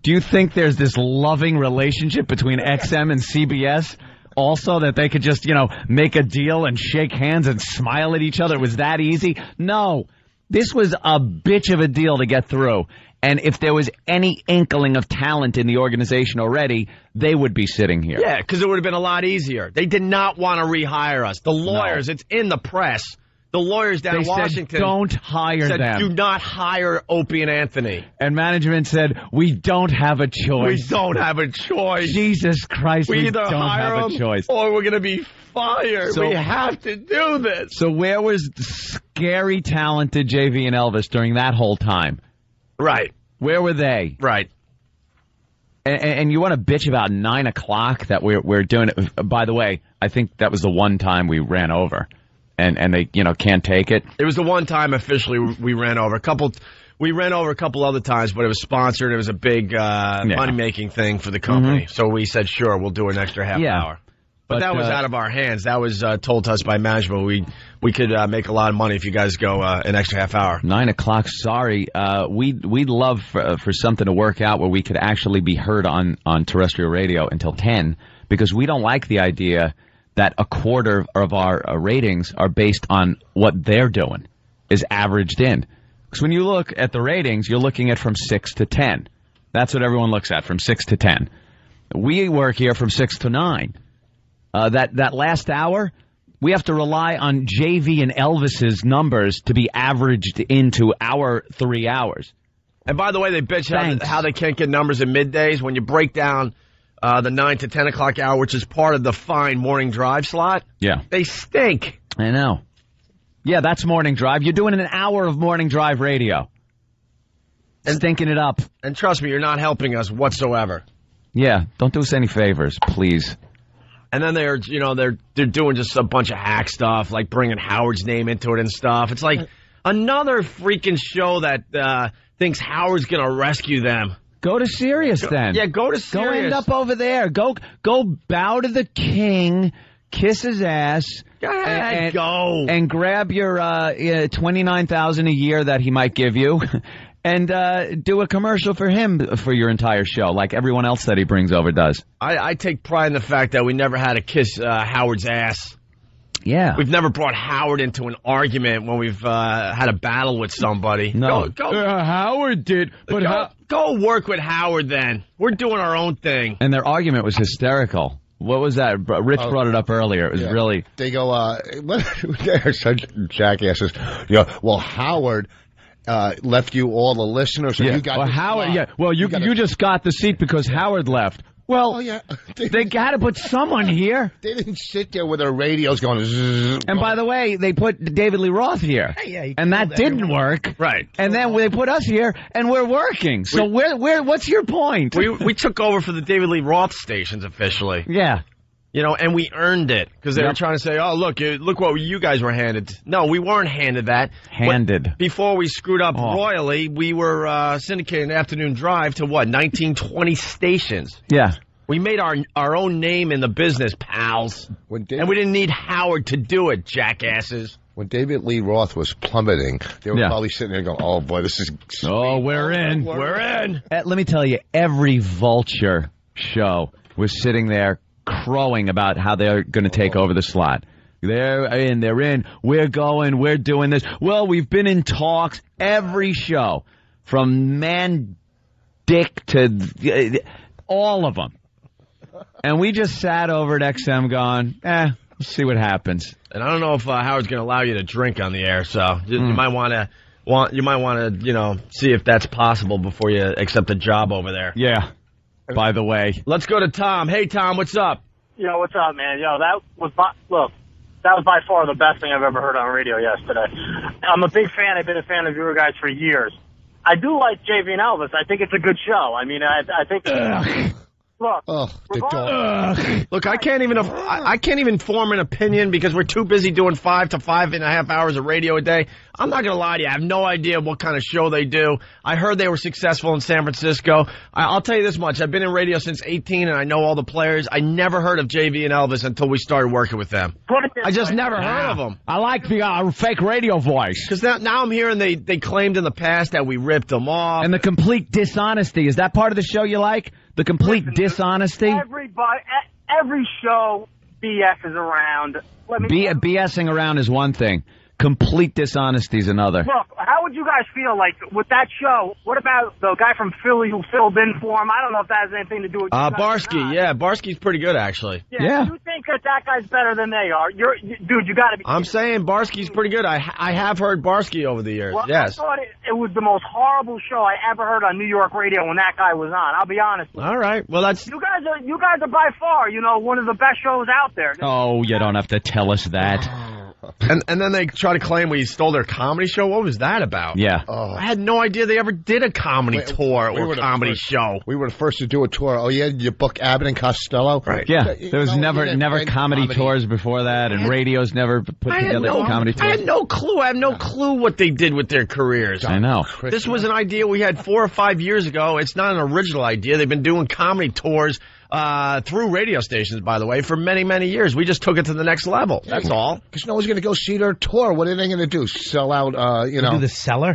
Do you think there's this loving relationship between XM and CBS? Also, that they could just, you know, make a deal and shake hands and smile at each other? It was that easy? No. This was a bitch of a deal to get through. And if there was any inkling of talent in the organization already, they would be sitting here. Yeah, because it would have been a lot easier. They did not want to rehire us. The lawyers, it's in the press. The lawyers down in Washington said, don't hire them. Do not hire Opie and Anthony. And management said, we don't have a choice. We don't have a choice. Jesus Christ, we either don't hire have a choice. Or we're going to be fired. So, we have to do this. So where was scary, talented JV and Elvis during that whole time? Right. Where were they? Right. And you want to bitch about 9 o'clock that we're doing it. By the way, I think that was the one time we ran over. And they, you know, can't take it. It was the one time officially we ran over. We ran over a couple other times, but it was sponsored. It was a big money-making thing for the company. So we said, sure, we'll do an extra half hour. But that was out of our hands. That was told to us by management. We could make a lot of money if you guys go an extra half hour. 9 o'clock, sorry. We'd love for something to work out where we could actually be heard on terrestrial radio until 10, because we don't like the idea that a quarter of our ratings are based on what they're doing, is averaged in. Because when you look at the ratings, you're looking at from 6 to 10. That's what everyone looks at, from 6 to 10. We work here from 6 to 9. That last hour, we have to rely on JV and Elvis's numbers to be averaged into our 3 hours. And by the way, they bitch how they can't get numbers at middays. When you break down the 9 to 10 o'clock hour, which is part of the fine morning drive slot, they stink. I know. Yeah, that's morning drive. You're doing an hour of morning drive radio. And stinking it up. And trust me, you're not helping us whatsoever. Yeah, don't do us any favors, please. And then they're doing just a bunch of hack stuff, like bringing Howard's name into it and stuff. It's like another freaking show that thinks Howard's going to rescue them. Go to Sirius then. Yeah, go to Sirius. Go end up over there. Go bow to the king, kiss his ass. Go ahead, go. And grab your $29,000 a year that he might give you. And do a commercial for him for your entire show, like everyone else that he brings over does. I take pride in the fact that we never had to kiss Howard's ass. Yeah. We've never brought Howard into an argument when we've had a battle with somebody. No. Howard did, but go work with Howard then. We're doing our own thing. And their argument was hysterical. What was that? Rich brought it up earlier. It was really... They go, they're such jackasses. Well, Howard... left you all the listeners. You got Howard. Yeah. Well, you just got the seat because Howard left. Well, they got to put someone here. They didn't sit there with their radios going. Zzz, and by the way, they put David Lee Roth here, and that didn't work. Right. And then they put us here, and we're working. So what's your point? We took over for the David Lee Roth stations officially. Yeah. And we earned it because they were trying to say, "Oh, look what you guys were handed." No, we weren't handed that. Before we screwed up royally, we were syndicating an afternoon drive to 1920 stations. Yeah. We made our own name in the business, pals. And we didn't need Howard to do it, jackasses. When David Lee Roth was plummeting, they were probably sitting there going, "Oh boy, this is sweet. We're in. We're in." Let me tell you, every Vulture show was sitting there crowing about how they're going to take over the slot. They're in, we're going, we're doing this. Well, we've been in talks every show, from Dick to all of them. And we just sat over at XM going, let's see what happens. And I don't know if Howard's going to allow you to drink on the air, so you might want to see if that's possible before you accept a job over there. Yeah. By the way, let's go to Tom. Hey, Tom, what's up? Yo, what's up, man? That was by far the best thing I've ever heard on radio yesterday. I'm a big fan. I've been a fan of your guys for years. I do like JV and Elvis. I think it's a good show. I mean, I think. Look, I can't even form an opinion because we're too busy doing 5 to 5.5 hours of radio a day. I'm not going to lie to you. I have no idea what kind of show they do. I heard they were successful in San Francisco. I'll tell you this much. I've been in radio since 18 and I know all the players. I never heard of JV and Elvis until we started working with them. I just never heard of them. I like the fake radio voice. Because now I'm hearing they claimed in the past that we ripped them off. And the complete dishonesty. Is that part of the show you like? The complete dishonesty? Every show BS is around. BSing around is one thing. Complete dishonesty is another. Look, how would you guys feel like with that show? What about the guy from Philly who filled in for him? I don't know if that has anything to do with Barsky. Yeah, Barsky's pretty good, actually. Yeah. You think that guy's better than they are? Dude, you got to be. I'm saying Barsky's pretty good. I have heard Barsky over the years. Well, yes. I thought it was the most horrible show I ever heard on New York radio when that guy was on. I'll be honest with you. All right. Well, that's. You guys are by far, one of the best shows out there. Oh, you don't have to tell us that. And then they try to claim we stole their comedy show. What was that about? Yeah. I had no idea they ever did a comedy tour or comedy show. We were the first to do a tour. Oh, yeah? You book Abbott and Costello? Right. Yeah. There was never comedy tours before that, and radio's never put together comedy tours. I had no clue. I have no clue what they did with their careers. I know. This was an idea we had 4 or 5 years ago. It's not an original idea. They've been doing comedy tours through radio stations, by the way, for many, many years. We just took it to the next level. That's all. Because no one's going to go see their tour. What are they going to do? Sell out, Do the cellar?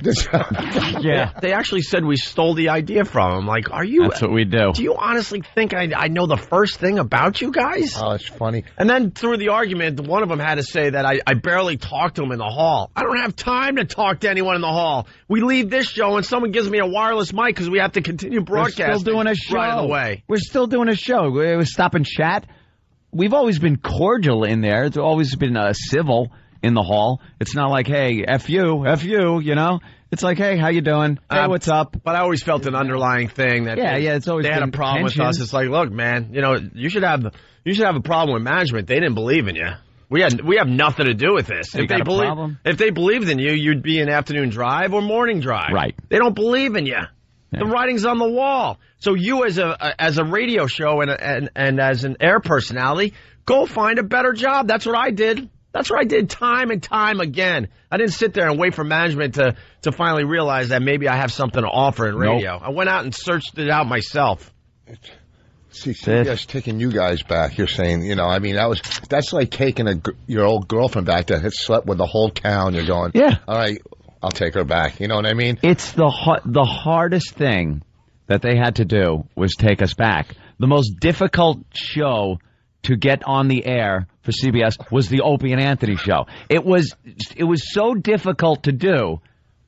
Yeah. They actually said we stole the idea from them. Like, are you... That's what we do. Do you honestly think I know the first thing about you guys? Oh, it's funny. And then through the argument, one of them had to say that I barely talked to him in the hall. I don't have time to talk to anyone in the hall. We leave this show and someone gives me a wireless mic because we have to continue broadcasting. We're still doing a show. Right away. We're still doing a show. It was Stop and Chat. We've always been cordial in there. It's always been civil. in the hall. It's not like, hey, F you, you know? It's like, hey, how you doing? Hey, what's up? But I always felt an underlying thing that it's always they had a problem with us. It's like, look, man, you know, you should have a problem with management. They didn't believe in you. We have nothing to do with this. If they believed in you, you'd be in afternoon drive or morning drive. Right. They don't believe in you. Yeah. The writing's on the wall. So you as a radio show and as an air personality, go find a better job. That's what I did. That's what I did time and time again. I didn't sit there and wait for management to finally realize that maybe I have something to offer in radio. Nope. I went out and searched it out myself. See, CBS taking you guys back. You're saying, you know, I mean, that's like taking your old girlfriend back that had slept with the whole town. You're going, yeah, all right, I'll take her back. You know what I mean? It's the hardest thing that they had to do was take us back. The most difficult show to get on the air for CBS was the Opie and Anthony show. It was so difficult to do,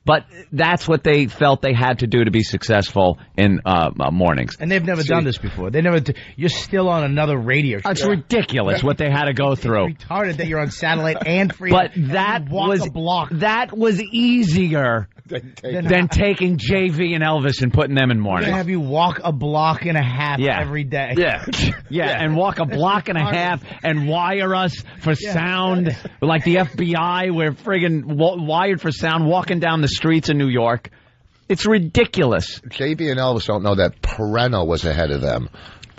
but that's what they felt they had to do to be successful in mornings. And they've never done this before. They never. You're still on another radio show. It's ridiculous what they had to go through. It's retarded that you're on satellite and free. But that was easier than taking JV and Elvis and putting them in mornings. They have you walk a block and a half every day. Yeah, and walk a block and a half and wire us for sound like the FBI. We're friggin' wired for sound walking down the streets of New York. It's ridiculous. JV and Elvis don't know that Pereno was ahead of them.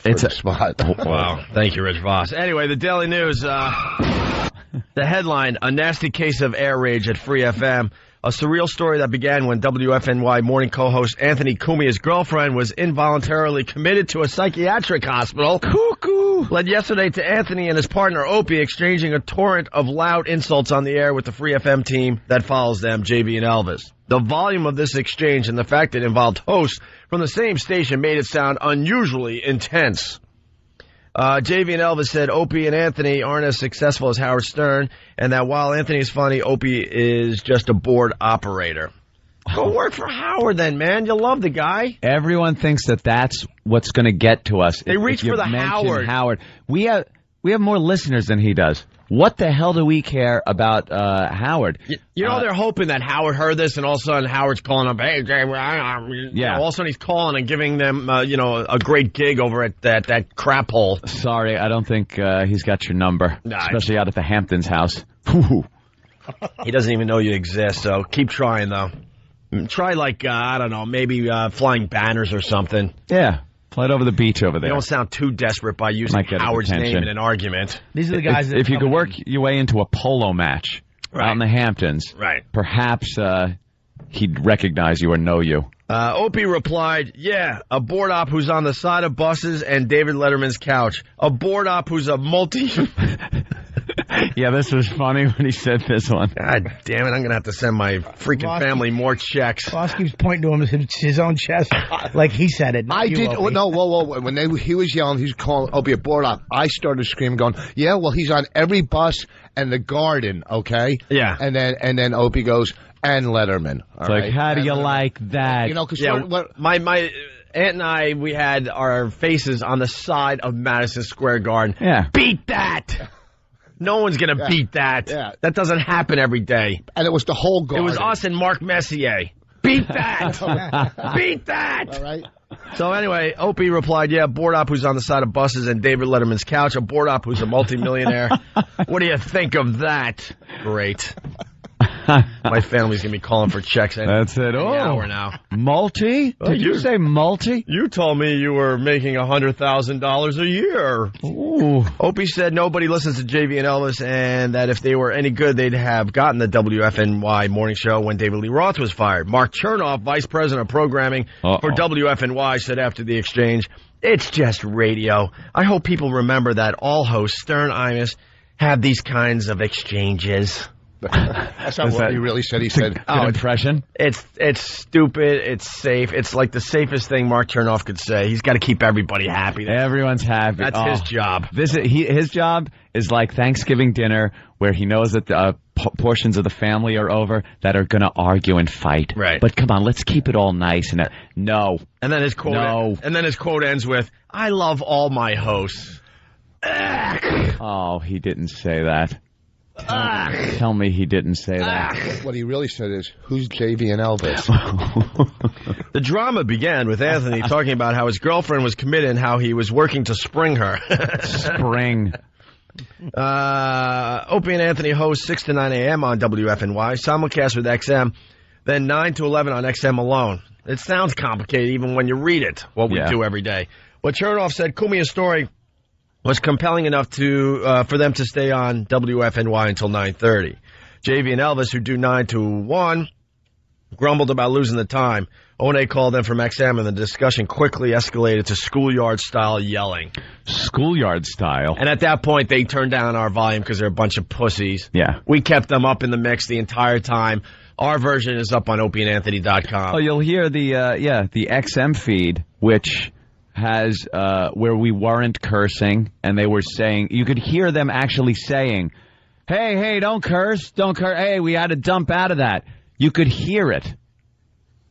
It's a spot. Wow. Thank you, Rich Voss. Anyway, the Daily News, the headline, a nasty case of air rage at Free FM. A surreal story that began when WFNY morning co-host Anthony Cumia's girlfriend was involuntarily committed to a psychiatric hospital. Cuckoo! Led yesterday to Anthony and his partner Opie exchanging a torrent of loud insults on the air with the Free FM team that follows them, JV and Elvis. The volume of this exchange and the fact it involved hosts from the same station made it sound unusually intense. JV and Elvis said Opie and Anthony aren't as successful as Howard Stern, and that while Anthony is funny, Opie is just a bored operator. Go work for Howard then, man. You love the guy. Everyone thinks that that's what's going to get to us. They reach for the Howard. We have more listeners than he does. What the hell do we care about Howard? You know, they're hoping that Howard heard this, and all of a sudden Howard's calling up, hey, Jay, yeah. All of a sudden he's calling and giving them, a great gig over at that crap hole. Sorry, I don't think he's got your number, especially out at the Hamptons house. He doesn't even know you exist, so keep trying, though. Try, I don't know, maybe flying banners or something. Yeah. Right over the beach over there. You don't sound too desperate by using Howard's name in an argument. These are the guys that if you could work your way into a polo match out in the Hamptons, perhaps he'd recognize you or know you. Opie replied, yeah, a board op who's on the side of buses and David Letterman's couch. A board op who's a multi... Yeah, this was funny when he said this one. God damn it, I'm going to have to send my freaking family more checks. Boss keeps pointing to him his own chest like he said it. I did. Opie. No, whoa. When he was yelling, he was calling Opie a board op. I started screaming, going, yeah, well, he's on every bus and the Garden, okay? Yeah. And then Opie goes, and Letterman. It's like, how do you like that? You know, because my aunt and I, we had our faces on the side of Madison Square Garden. Yeah. Beat that! No one's going to beat that. Yeah. That doesn't happen every day. And it was the whole Garden. It was us and Mark Messier. Beat that! Beat that! All right. So anyway, Opie replied, yeah, board op who's on the side of buses and David Letterman's couch. A board op who's a multimillionaire. What do you think of that? Great. My family's going to be calling for checks That's it. Any hour now. Multi? Did you say multi? You told me you were making $100,000 a year. Ooh. Opie said nobody listens to JV and Elvis, and that if they were any good, they'd have gotten the WFNY morning show when David Lee Roth was fired. Mark Chernoff, vice president of programming for WFNY, said after the exchange, it's just radio. I hope people remember that all hosts, Stern, Imus, have these kinds of exchanges. That's not what he really said. He said, good impression. It's stupid. It's safe. It's like the safest thing Mark Chernoff could say. He's got to keep everybody happy. Everyone's happy. That's his job. His job is like Thanksgiving dinner, where he knows that portions of the family are over that are going to argue and fight. Right. But come on, let's keep it all nice. No. And then his quote ends with, "I love all my hosts." Oh, he didn't say that. Tell me he didn't say that. What he really said is, who's JV and Elvis? The drama began with Anthony talking about how his girlfriend was committed and how he was working to spring her. Spring. Opie and Anthony host 6 to 9 a.m. on WFNY, simulcast with XM, then 9 to 11 on XM alone. It sounds complicated even when you read it, what we do every day. But Chernoff said Kumia's story was compelling enough to for them to stay on WFNY until 9:30. JV and Elvis, who do 9 to 1, grumbled about losing the time. O&A called them from XM, and the discussion quickly escalated to schoolyard-style yelling. Schoolyard-style? And at that point, they turned down our volume because they're a bunch of pussies. Yeah. We kept them up in the mix the entire time. Our version is up on opieandanthony.com. Oh, you'll hear the XM feed, which has where we weren't cursing, and they were saying, you could hear them actually saying, hey, don't curse, hey, we had to dump out of that. You could hear it.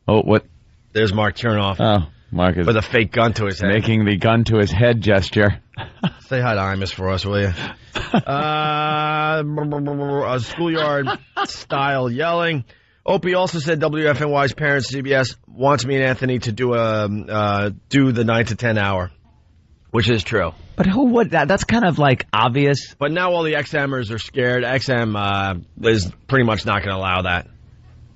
Oh, what? There's Mark Chernoff. Oh, Mark is with a fake gun to his head. Making the gun to his head gesture. Say hi to Imus for us, will you? A schoolyard-style yelling. Opie also said WFNY's parents, CBS, wants me and Anthony to do the 9 to 10 hour, which is true. But who would that? That's kind of like obvious. But now all the XMers are scared. XM is pretty much not going to allow that.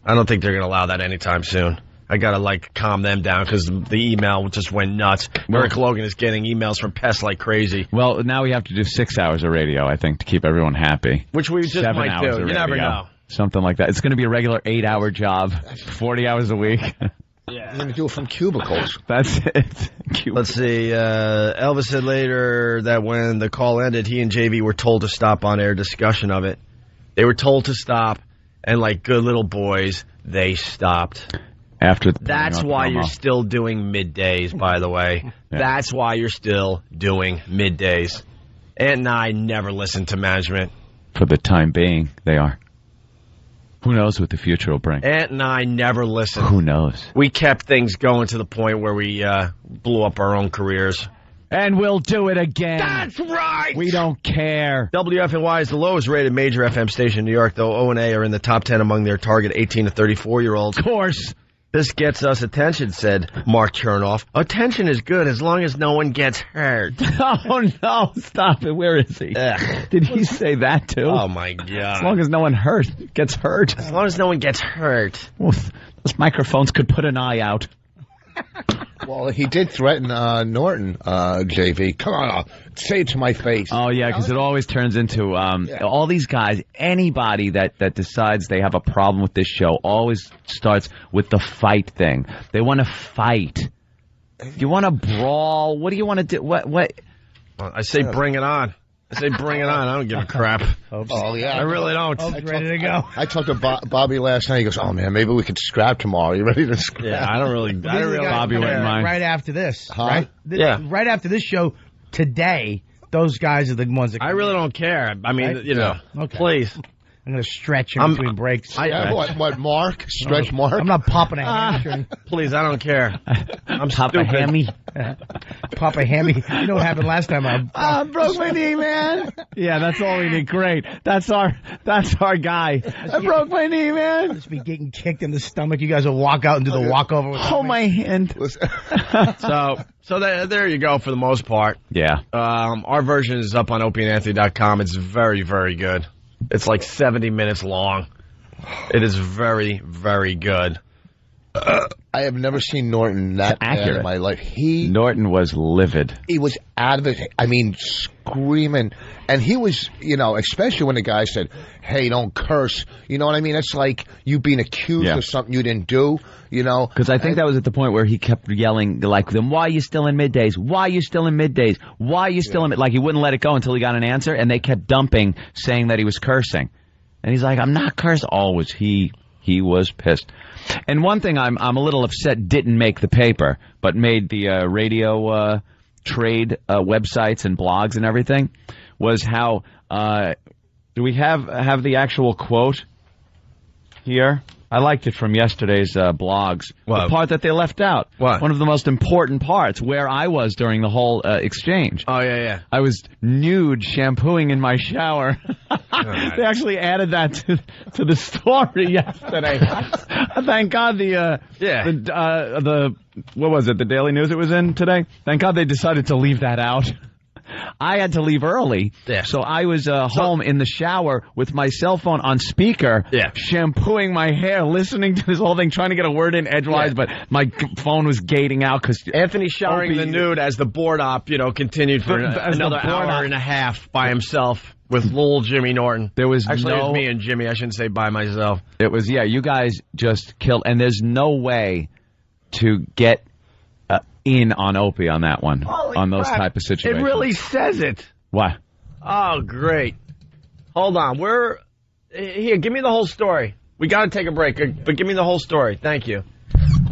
I don't think they're going to allow that anytime soon. I got to, calm them down because the email just went nuts. Eric Logan is getting emails from pests like crazy. Well, now we have to do 6 hours of radio, I think, to keep everyone happy. Which we just 7 might hours do. You never know. Something like that. It's going to be a regular 8-hour job, 40 hours a week. Yeah. You're going to do it from cubicles. That's it. Let's see. Elvis said later that when the call ended, he and JV were told to stop on-air discussion of it. They were told to stop, and like good little boys, they stopped. That's why you're still doing middays, by the way. Yeah. That's why you're still doing middays. Ant and I never listen to management. For the time being, they are. Who knows what the future will bring? Ant and I never listened. Who knows? We kept things going to the point where we blew up our own careers. And we'll do it again. That's right! We don't care. WFNY is the lowest rated major FM station in New York, though O&A are in the top 10 among their target 18 to 34-year-olds. Of course. This gets us attention, said Mark Chernoff. Attention is good as long as no one gets hurt. Oh, no. Stop it. Where is he? Did he say that, too? Oh, my God. As long as no one gets hurt. As long as no one gets hurt. Well, those microphones could put an eye out. Well, he did threaten Norton, JV. Come on, say it to my face. Oh, yeah, because it always turns into all these guys, anybody that decides they have a problem with this show always starts with the fight thing. They want to fight. You want to brawl? What do you want to do? What? Well, I say bring it on. I say bring it on. I don't give a crap. Oh, yeah. I really don't. Hope's ready to go. I talked to Bobby last night. He goes, oh, man, maybe we could scrap tomorrow. You ready to scrap? Yeah, I don't really. Bobby wouldn't mind. Right after this. Huh? Right? Yeah. Right after this show today, those guys are the ones that... I really don't care. I mean, right? you know, okay. Please. I'm going to stretch in between breaks. What, Mark? Stretch Mark? I'm not popping a hamstring. Please, I don't care. I'm Papa Hammy. Papa Hammy. You know what happened last time? I broke my knee, man. Yeah, that's all we need. Great. That's our guy. I broke my knee, man. Just be getting kicked in the stomach. You guys will walk out and do the walkover. Hold my hand. So there you go for the most part. Yeah. Our version is up on opieandanthony.com. It's very, very good. It's like 70 minutes long. It is very, very good. I have never seen Norton that bad in my life. Norton was livid. He was out of it. I mean, screaming. And he was, especially when the guy said, hey, don't curse. You know what I mean? It's like you being accused of something you didn't do, Because I think that was at the point where he kept yelling, then why are you still in middays? Why are you still in middays? Why are you still in Like, he wouldn't let it go until he got an answer, and they kept dumping, saying that he was cursing. And he's like, I'm not cursing. Always. He was pissed. And one thing I'm a little upset didn't make the paper, but made the radio trade websites and blogs and everything, was how do we have the actual quote here? I liked it from yesterday's blogs. What? The part that they left out. What? One of the most important parts, where I was during the whole exchange. Oh, yeah. I was nude shampooing in my shower. Right. They actually added that to the story yesterday. Thank God the what was it, the Daily News it was in today? Thank God they decided to leave that out. I had to leave early, so I was home in the shower with my cell phone on speaker, shampooing my hair, listening to this whole thing, trying to get a word in edgewise, but my phone was gating out because Anthony showering the nude as the board op, continued for another hour and a half by himself with little Jimmy Norton. There was Actually, it was me and Jimmy. I shouldn't say by myself. It was, you guys just killed, and there's no way to get in on Opie on that one, on those type of situations. It really says it. What? Oh, great. Hold on. Here, give me the whole story. We got to take a break, but give me the whole story. Thank you.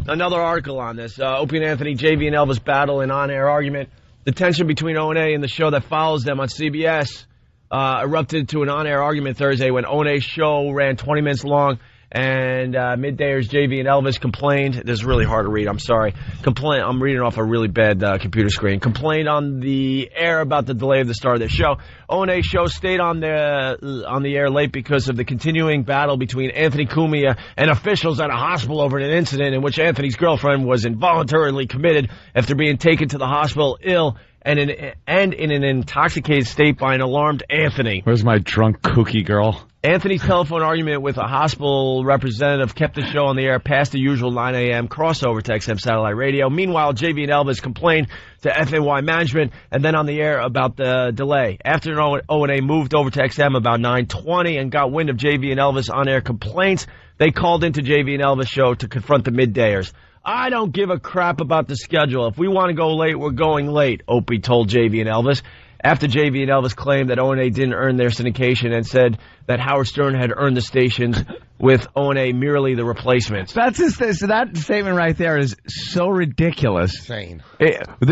Another article on this. Opie and Anthony, JV and Elvis battle in on-air argument. The tension between O&A and the show that follows them on CBS erupted to an on-air argument Thursday when O&A's show ran 20 minutes long. And middayers JV and Elvis complained. This is really hard to read. I'm sorry. I'm reading off a really bad computer screen. Complained on the air about the delay of the start of the show. O&A show stayed on the air late because of the continuing battle between Anthony Cumia and officials at a hospital over an incident in which Anthony's girlfriend was involuntarily committed after being taken to the hospital ill and in an intoxicated state by an alarmed Anthony. Where's my drunk kooky girl? Anthony's telephone argument with a hospital representative kept the show on the air past the usual 9 a.m. crossover to XM satellite radio. Meanwhile, JV and Elvis complained to FAY management and then on the air about the delay. After O&A moved over to XM about 9:20 and got wind of JV and Elvis on-air complaints, they called into JV and Elvis show to confront the middayers. I don't give a crap about the schedule. If we want to go late, we're going late, Opie told JV and Elvis. After JV and Elvis claimed that O&A didn't earn their syndication and said that Howard Stern had earned the stations with O&A merely the replacements. That statement right there is so ridiculous. Insane.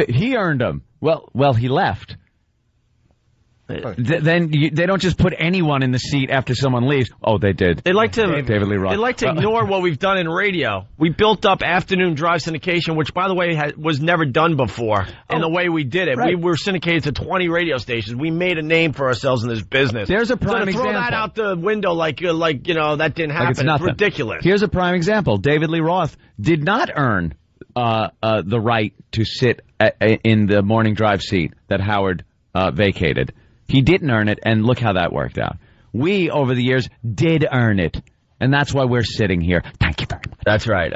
He earned them. Well, he left. Then they don't just put anyone in the seat after someone leaves. Oh, they did. They like to David Lee Roth. They like to ignore what we've done in radio. We built up afternoon drive syndication, which, by the way, was never done before. In the way we did it, we were syndicated to 20 radio stations. We made a name for ourselves in this business. There's a prime example. Throw that out the window like that didn't happen. It's ridiculous. Here's a prime example. David Lee Roth did not earn the right to sit in the morning drive seat that Howard vacated. He didn't earn it, and look how that worked out. We, over the years, did earn it, and that's why we're sitting here. Thank you very much. That's right.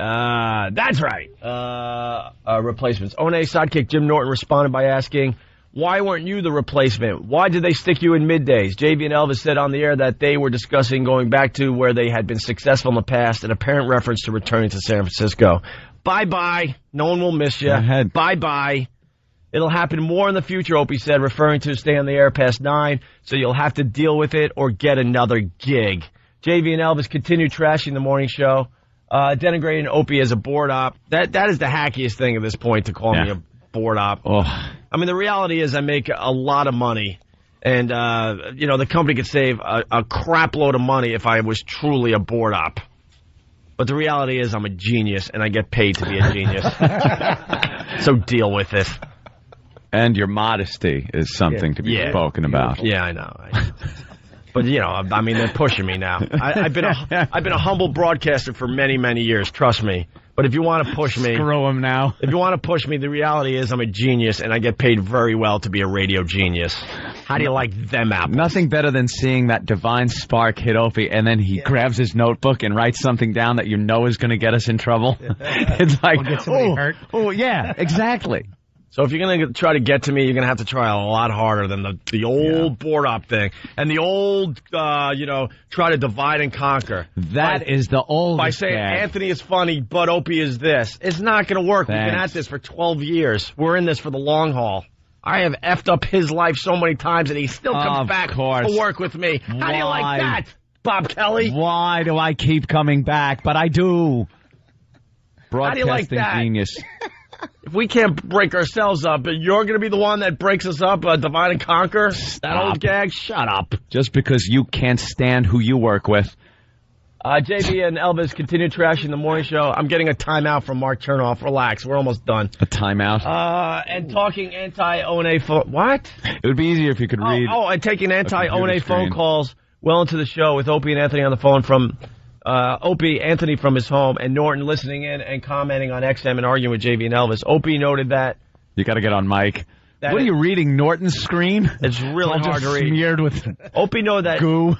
Replacements. O&A sidekick Jim Norton responded by asking, why weren't you the replacement? Why did they stick you in middays? JV and Elvis said on the air that they were discussing going back to where they had been successful in the past, an apparent reference to returning to San Francisco. Bye-bye. No one will miss you. Bye-bye. It'll happen more in the future, Opie said, referring to stay on the air past 9, so you'll have to deal with it or get another gig. JV and Elvis continued trashing the morning show, denigrating Opie as a board op. That is the hackiest thing at this point, to call me a board op. Oh. I mean, the reality is I make a lot of money, and, the company could save a crap load of money if I was truly a board op. But the reality is I'm a genius, and I get paid to be a genius. So deal with it. And your modesty is something to be spoken about. Yeah, I know. But they're pushing me now. I've been a humble broadcaster for many, many years. Trust me. But if you want to push me, screw them now. If you want to push me, the reality is I'm a genius, and I get paid very well to be a radio genius. How do you like them apples? Nothing better than seeing that divine spark hit Opie, and then he grabs his notebook and writes something down that is going to get us in trouble. It's like, hurt. Oh, yeah, exactly. So if you're going to try to get to me, you're going to have to try a lot harder than the old board op thing. And the old, try to divide and conquer. That is the old. By saying Anthony is funny, but Opie is this. It's not going to work. Thanks. We've been at this for 12 years. We're in this for the long haul. I have effed up his life so many times, and he still comes back to work with me. How do you like that, Bob Kelly? Why do I keep coming back? But I do. Broadcasting How do you like that? Genius. If we can't break ourselves up, you're going to be the one that breaks us up, divide and conquer? Stop. That old gag? Shut up. Just because you can't stand who you work with, JV and Elvis continue trashing the morning show. I'm getting a timeout from Mark Chernoff. Relax, we're almost done. A timeout? And talking anti-One phone... What? It would be easier if you could read... and taking anti-One phone calls well into the show with Opie and Anthony on the phone from... Opie Anthony from his home and Norton listening in and commenting on XM and arguing with JV and Elvis. Opie noted that... You got to get on mic. What are you reading, Norton's screen? It's really hard to read. Smeared with Opie noted that goo.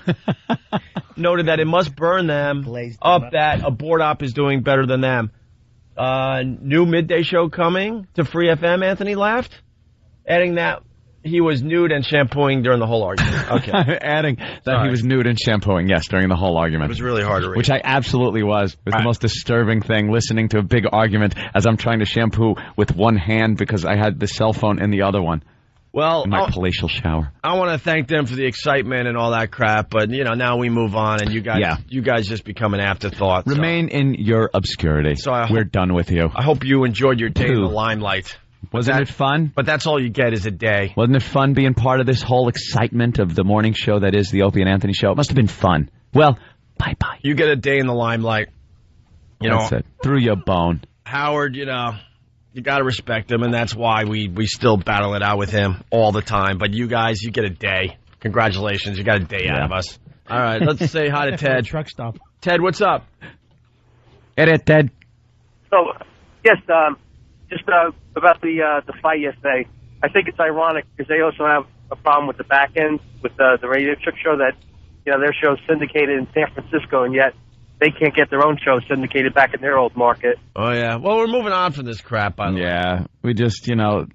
Noted that it must burn them up that a board op is doing better than them. New midday show coming to Free FM, Anthony laughed. Adding that he was nude and shampooing during the whole argument. Okay. Adding that he was nude and shampooing, yes, during the whole argument. It was really hard to read. Which I absolutely was. It was the most disturbing thing, listening to a big argument as I'm trying to shampoo with one hand because I had the cell phone in the other one. Well, in my palatial shower. I want to thank them for the excitement and all that crap, but now we move on, and you guys just become an afterthought. Remain in your obscurity. So we're done with you. I hope you enjoyed your day in the limelight. Wasn't it fun? But that's all you get is a day. Wasn't it fun being part of this whole excitement of the morning show that is the Opie and Anthony show? It must have been fun. Well, bye-bye. You get a day in the limelight. That's it. Through your bone. Howard, you got to respect him, and that's why we still battle it out with him all the time. But you guys, you get a day. Congratulations. You got a day out of us. All right, let's say hi to Ted. Truck stop. Ted, what's up? Edit, Ted. So, yes, just about the fight yesterday. I think it's ironic because they also have a problem with the back end with the radio show that their show's syndicated in San Francisco, and yet they can't get their own show syndicated back in their old market. Oh yeah. Well, we're moving on from this crap. By the way. Yeah, we just enough.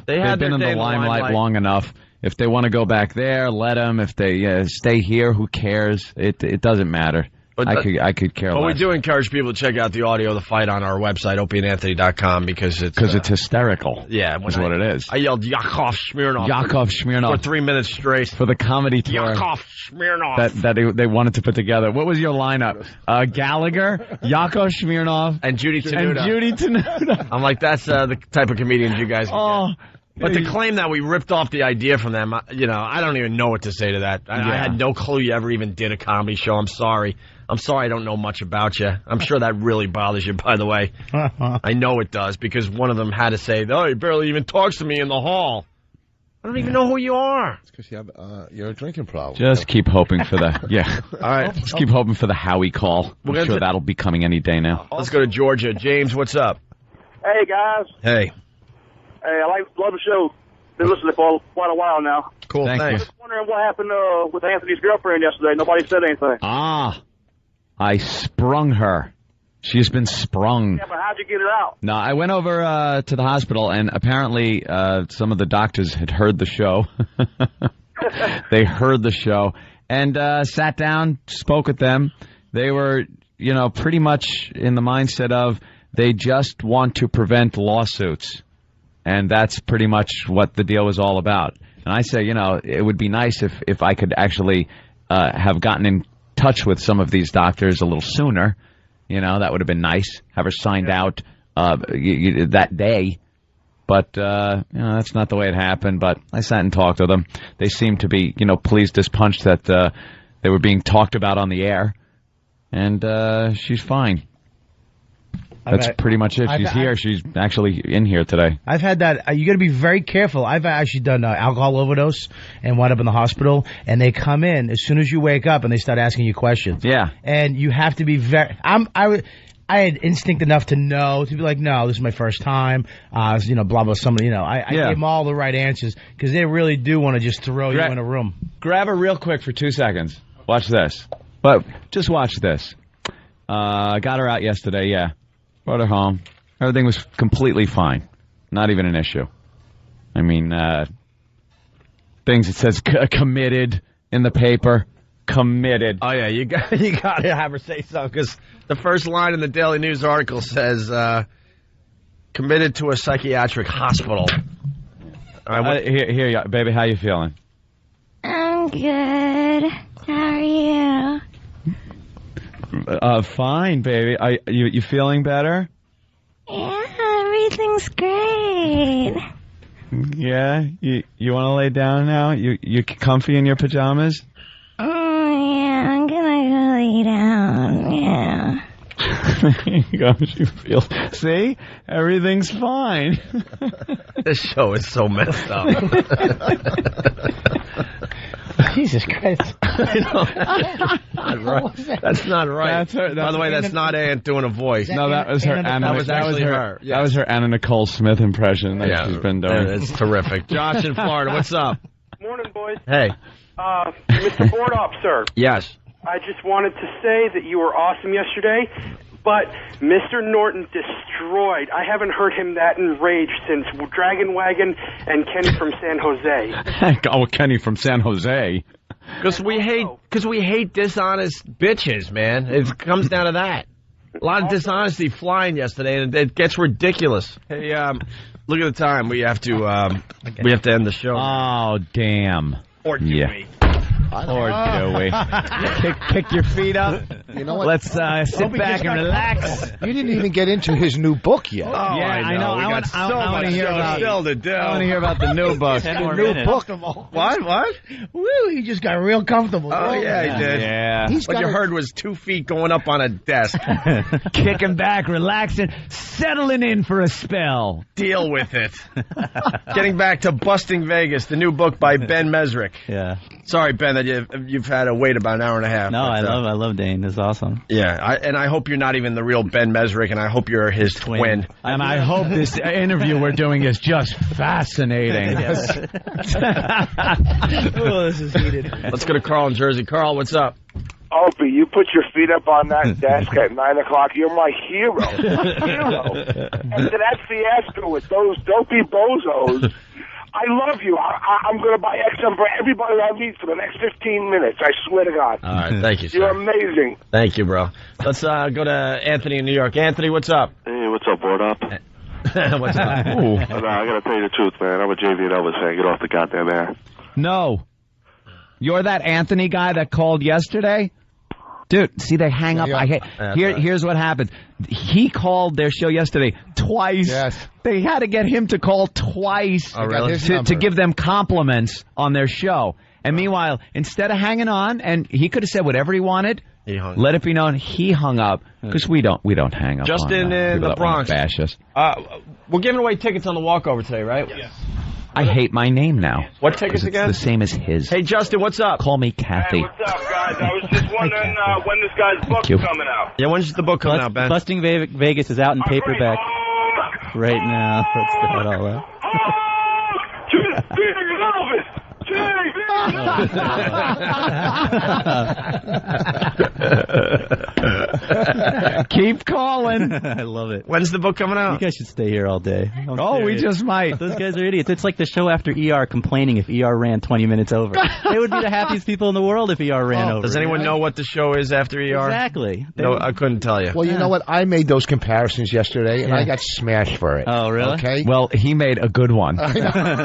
They've been in the limelight long enough. If they want to go back there, let them. If they stay here, who cares? It doesn't matter. But I could care less. We do encourage people to check out the audio of the fight on our website, opieandanthony.com, because it's hysterical. Yeah, is what it is. I yelled Yakov Smirnoff. For 3 minutes straight. For the comedy tour. Yakov Smirnoff. That they wanted to put together. What was your lineup? Gallagher, Yakov Smirnoff, and Judy Tenuta. I'm like, that's the type of comedians you guys can get. But to claim that we ripped off the idea from them, I don't even know what to say to that. I had no clue you ever even did a comedy show. I'm sorry. I don't know much about you. I'm sure that really bothers you, by the way. I know it does, because one of them had to say, oh, he barely even talks to me in the hall. I don't even know who you are. It's because you have a drinking problem. Just keep hoping for the All right. Just keep hoping for the Howie call. I'm sure that'll be coming any day now. Let's go to Georgia. James, what's up? Hey, guys. Hey. Hey, love the show. Been listening for quite a while now. Cool, thanks. I was just wondering what happened with Anthony's girlfriend yesterday. Nobody said anything. I sprung her. She's been sprung. Yeah, but how'd you get it out? No, I went over to the hospital, and apparently some of the doctors had heard the show. They heard the show and sat down, spoke with them. They were, pretty much in the mindset of they just want to prevent lawsuits. And that's pretty much what the deal was all about. And I say, it would be nice if I could actually have gotten in touch with some of these doctors a little sooner. That would have been nice. Have her signed out that day. But, that's not the way it happened. But I sat and talked to them. They seemed to be, pleased as punch that they were being talked about on the air. And she's fine. That's pretty much it. She's here. She's actually in here today. I've had that. You got to be very careful. I've actually done alcohol overdose and wound up in the hospital. And they come in as soon as you wake up and they start asking you questions. Yeah. And you have to be very. I had instinct enough to know, to be like, no, this is my first time. Blah blah. Somebody, I gave them all the right answers because they really do want to just throw you in a room. Grab her real quick for 2 seconds. Watch this. But just watch this. Got her out yesterday. Yeah. Brought her home. Everything was completely fine. Not even an issue. I mean, things it says committed in the paper. Committed. Oh, yeah, you got to have her say something, because the first line in the Daily News article says, committed to a psychiatric hospital. All right, here, baby, how you feeling? I'm good. How are you? Fine, baby. You feeling better? Yeah, everything's great. Yeah, you want to lay down now? You comfy in your pajamas? Oh yeah, I'm gonna go lay down, yeah. She feels. See, everything's fine. This show is so messed up. Jesus Christ. That's not right. By the way, that's not Aunt doing a voice. No, that was her. That was actually her. Yes. That was her Anna Nicole Smith impression that she's been doing. It's terrific. Josh in Florida, what's up? Morning, boys. Hey. Mr. Bordoff, sir. Yes. I just wanted to say that you were awesome yesterday, but Mr. Norton destroyed. I haven't heard him that enraged since Dragon Wagon and Kenny from San Jose. Oh, Kenny from San Jose. Because we hate dishonest bitches, man. It comes down to that. A lot of dishonesty flying yesterday, and it gets ridiculous. Hey, look at the time. We have to end the show. Oh, damn. Or do we? Or do we? Pick your feet up. You know what? Let's sit back and relax. You didn't even get into his new book yet. Oh, I know. I want to hear about the new book. The new book. What? Woo, he just got real comfortable. Oh, yeah, he did. Yeah. What you heard was 2 feet going up on a desk. Kicking back, relaxing, settling in for a spell. Deal with it. Getting back to Busting Vegas, the new book by Ben Mesrick. Yeah. Sorry, Ben, that you've had to wait about an hour and a half. No, I love Dane. This is awesome. Yeah, I hope you're not even the real Ben Mesrick, and I hope you're his twin. And I hope this interview we're doing is just fascinating. Oh, this is heated. Let's go to Carl in Jersey. Carl, what's up? Opie, you put your feet up on that desk at 9 o'clock. You're my hero. After that fiasco with those dopey bozos, I love you. I'm going to buy XM for everybody I meet for the next 15 minutes. I swear to God. All right, thank you, sir. You're amazing. Thank you, bro. Let's go to Anthony in New York. Anthony, what's up? Hey, what's up, Board Up? What's up? I got to tell you the truth, man. I'm a JV Elvis fan. Get off the goddamn air. No. You're that Anthony guy that called yesterday? Dude, see, they hang up. Here's what happened. He called their show yesterday twice. Yes. They had to get him to call twice to give them compliments on their show. And meanwhile, instead of hanging on, and he could have said whatever he wanted, let it be known he hung up, because we don't hang up. Justin in the Bronx. Bash us. We're giving away tickets on the walkover today, right? Yes. I hate my name now. What tickets again? It's the same as his. Hey, Justin, what's up? Call me Kathy. Hey, what's up, guys? I was just wondering when this guy's book's coming out. Yeah, when's the book coming out, Ben? Busting Vegas is out in paperback right now. Let's get that all out. Keep calling. I love it. When's the book coming out? You guys should stay here all day. We just might. Those guys are idiots. It's like the show after ER complaining if ER ran 20 minutes over. They would be the happiest people in the world if ER ran over. Does anyone know what the show is after ER? Exactly. No, I couldn't tell you. Well, you know what? I made those comparisons yesterday, and I got smashed for it. Oh, really? Okay. Well, he made a good one.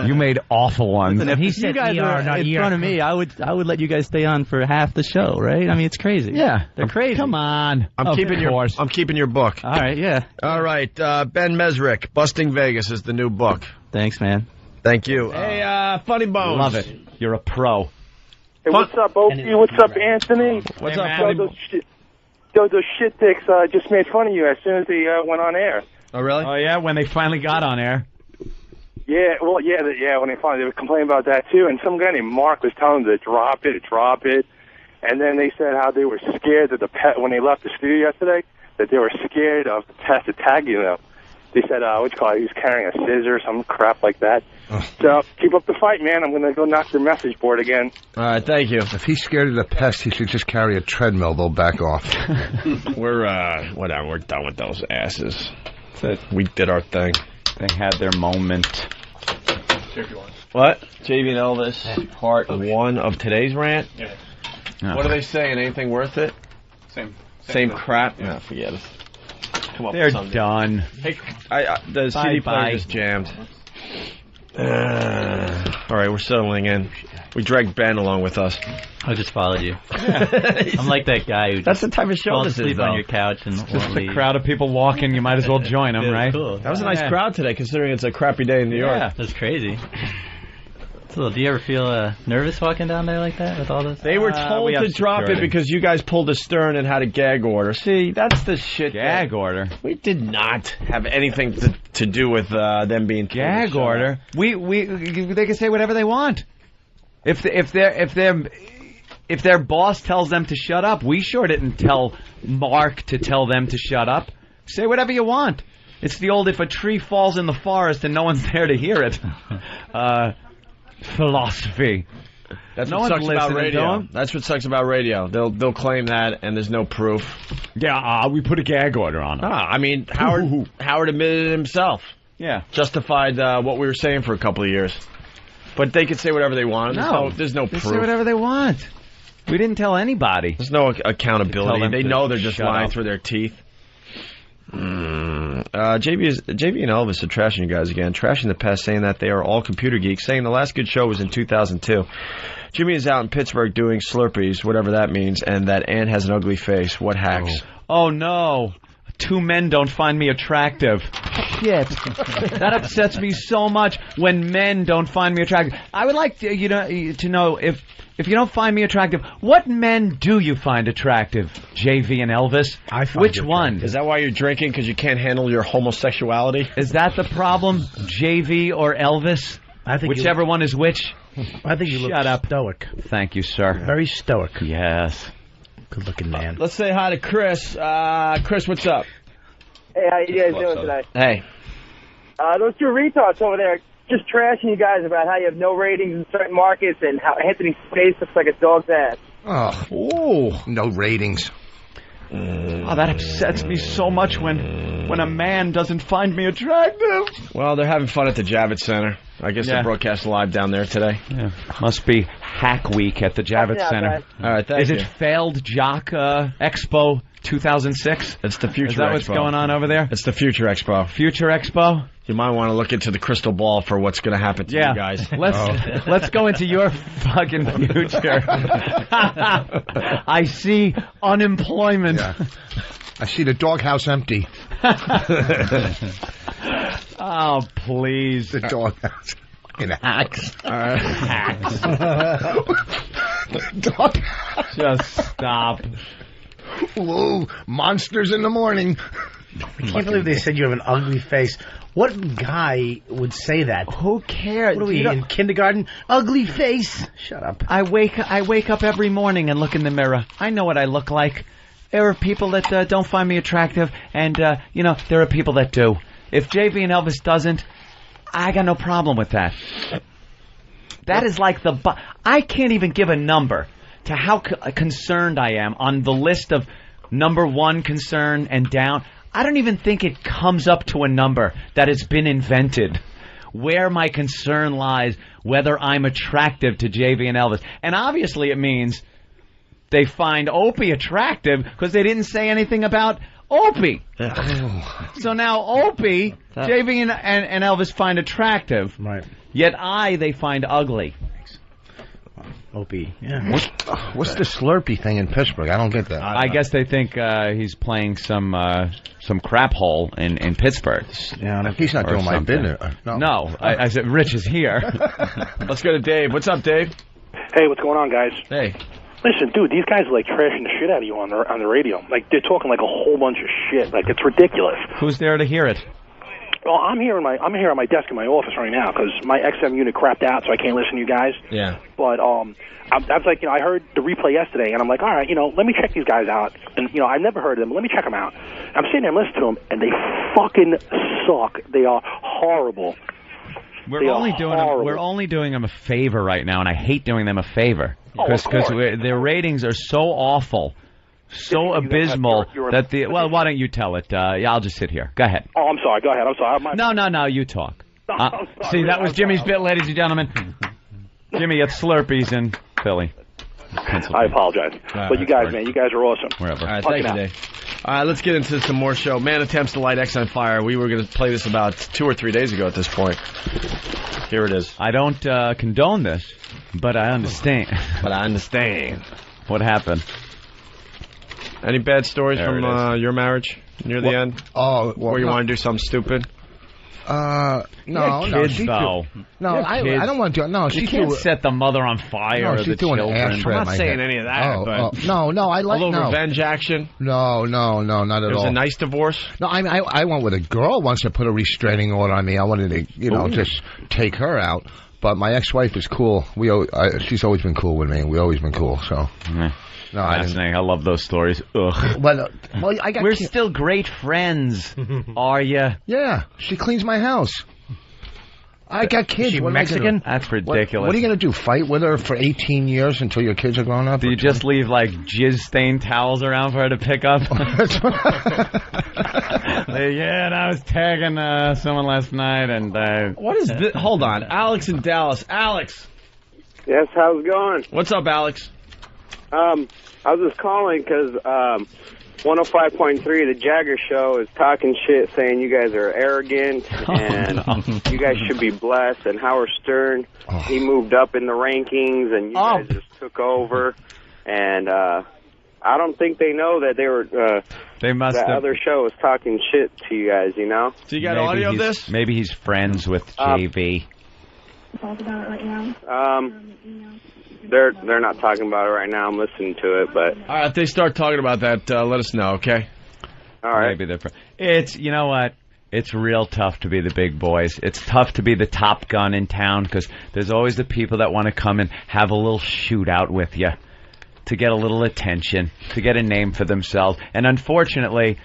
You made awful ones. Listen, if he said ER, not in front of me, I would let you guys stay on for half the show, right? I mean, it's crazy. Yeah, they're crazy. Come on, I'm keeping your book. All right, yeah. All right, Ben Mesrick, Busting Vegas is the new book. Thanks, man. Thank you. Hey, Funny Bones. Love it. You're a pro. Hey, what's up, Opie? What's up, Anthony? What's up, Funny Bones? Those shit dicks just made fun of you as soon as they went on air. Oh, really? Oh, yeah, when they finally got on air. Yeah, well, yeah, when they were complaining about that, too. And some guy named Mark was telling them to drop it. And then they said how they were scared that when they left the studio yesterday, that they were scared of the pest attacking them. They said, he was carrying a scissor, some crap like that. So keep up the fight, man. I'm going to go knock your message board again. All right, thank you. If he's scared of the pest, he should just carry a treadmill. They'll back off. We're done with those asses. We did our thing. They had their moment. What? JV and Elvis, part 1 of today's rant? Yeah. What are they saying? Anything worth it? Same crap? No, forget it. Come up They're with something. done. Hey, the CD player is jammed. All right, we're settling in. We dragged Ben along with us. I just followed you. I'm like that guy who That's the type of show falls this is, asleep though. on your couch and Just won't a leave. crowd of people walking. You might as well join them, right? Cool. That was a nice crowd today, considering it's a crappy day in New York. Yeah, that's crazy. So, do you ever feel nervous walking down there like that with all this? They were told to drop it because you guys pulled a stern and had a gag order. See, that's the shit. Gag order? We did not have anything to do with them being gag order. They can say whatever they want. If their boss tells them to shut up, we sure didn't tell Mark to tell them to shut up. Say whatever you want. It's the old if a tree falls in the forest and no one's there to hear it philosophy. That's what sucks about radio. That's what sucks about radio. They'll claim that, and there's no proof. Yeah, we put a gag order on them. I mean, Howard admitted it himself. Yeah. Justified what we were saying for a couple of years. But they could say whatever they want. There's no proof. They say whatever they want. We didn't tell anybody. There's no accountability. They know they're just lying through their teeth. JV and Elvis are trashing you guys again. Trashing the past, saying that they are all computer geeks, saying the last good show was in 2002. Jimmy is out in Pittsburgh doing Slurpees, whatever that means, and that Ann has an ugly face. What hacks? Oh no. 2 men don't find me attractive. Shit. That upsets me so much when men don't find me attractive. I would like to know if you don't find me attractive, what men do you find attractive? JV and Elvis? Which one? Is that why you're drinking? Because you can't handle your homosexuality? Is that the problem? JV or Elvis? I think whichever one is which. I think you look stoic. Thank you, sir. Very stoic. Yes. Good-looking man. Let's say hi to Chris. Chris, what's up? Hey, how you guys doing today? Hey. Those two retards over there just trashing you guys about how you have no ratings in certain markets and how Anthony's face looks like a dog's ass. Oh, no ratings. Oh, that upsets me so much when a man doesn't find me attractive. Well, they're having fun at the Javits Center. I guess they're broadcasting live down there today. Yeah. Must be Hack Week at the Javits Center. All right, thank you. Is it Failed Jock Expo 2006? It's the Future Expo. Is that what's going on over there? It's the Future Expo. Future Expo? You might want to look into the crystal ball for what's going to happen to you guys. Let's go into your fucking future. I see unemployment. Yeah. I see the doghouse empty. Oh, please. The doghouse. In hacks. Hacks. Doghouse. Just stop. Whoa, monsters in the morning. I can't believe they said you have an ugly face. What guy would say that? Who cares? What are we in kindergarten? Ugly face. Shut up. I wake up every morning and look in the mirror. I know what I look like. There are people that don't find me attractive, and there are people that do. If JV and Elvis doesn't, I got no problem with that. That is like I can't even give a number to how concerned I am on the list of number 1 concern and down. I don't even think it comes up to a number that has been invented where my concern lies, whether I'm attractive to JV and Elvis. And obviously it means they find Opie attractive because they didn't say anything about Opie. So now Opie, JV and Elvis find attractive, right? Yet they find ugly. Opie, yeah. What's the Slurpee thing in Pittsburgh? I don't get that. I guess they think he's playing some crap hole in Pittsburgh. Yeah, he's not doing my business. No, I said Rich is here. Let's go to Dave. What's up, Dave? Hey, what's going on, guys? Hey. Listen, dude, these guys are like trashing the shit out of you on the radio. Like they're talking like a whole bunch of shit. Like it's ridiculous. Who's there to hear it? Well, I'm here on my desk in my office right now because my XM unit crapped out, so I can't listen to you guys. Yeah. But I was like, I heard the replay yesterday, and I'm like, all right, let me check these guys out. And I've never heard of them. Let me check them out. I'm sitting there and listening to them, and they fucking suck. They are horrible. We're only doing them a favor right now, and I hate doing them a favor because their ratings are so awful. So abysmal that why don't you tell it? I'll just sit here. Go ahead. Oh, I'm sorry. Go ahead. I'm sorry. No, you talk. See, that was Jimmy's bit, ladies and gentlemen. Jimmy gets Slurpees in Philly. I apologize. But you guys, man, you guys are awesome. Wherever. All right, thank you, Dave. All right, let's get into some more show. Man attempts to light X on fire. We were going to play this about 2 or 3 days ago at this point. Here it is. I don't condone this, but I understand. What happened? Any bad stories from your marriage near the end? Oh, where you want to do something stupid? No, kids, though. No, I don't want to do it. No, you can't set the mother on fire. No, or she's the doing children. ass I'm not saying any of that. But no, I like a little revenge action. No, not at all. It was a nice divorce. No, I went with a girl once to put a restraining order on me. I wanted to, just take her out. But my ex-wife is cool. She's always been cool with me. We've always been cool. So. No, I love those stories. Ugh. Well, We're still great friends. Are you? Yeah. She cleans my house. I got kids. Is she Mexican? That's ridiculous. What are you going to do? Fight with her for 18 years until your kids are grown up? Do you just leave, jizz-stained towels around for her to pick up? And I was tagging someone last night, and... What is this? Hold on. Alex in Dallas. Alex. Yes, how's it going? What's up, Alex? I was just calling because 105.3, the Jagger Show, is talking shit, saying you guys are arrogant and you guys should be blessed. And Howard Stern, he moved up in the rankings, and you guys just took over. And I don't think they know that they were. They must. That other show was talking shit to you guys. So you got audio of this? Maybe he's friends with JV. Talk about it right now. They're not talking about it right now. I'm listening to it, but all right, if they start talking about that, let us know, okay? All right. Maybe it's you know what? It's real tough to be the big boys. It's tough to be the top gun in town because there's always the people that want to come and have a little shootout with you to get a little attention, to get a name for themselves. And unfortunately,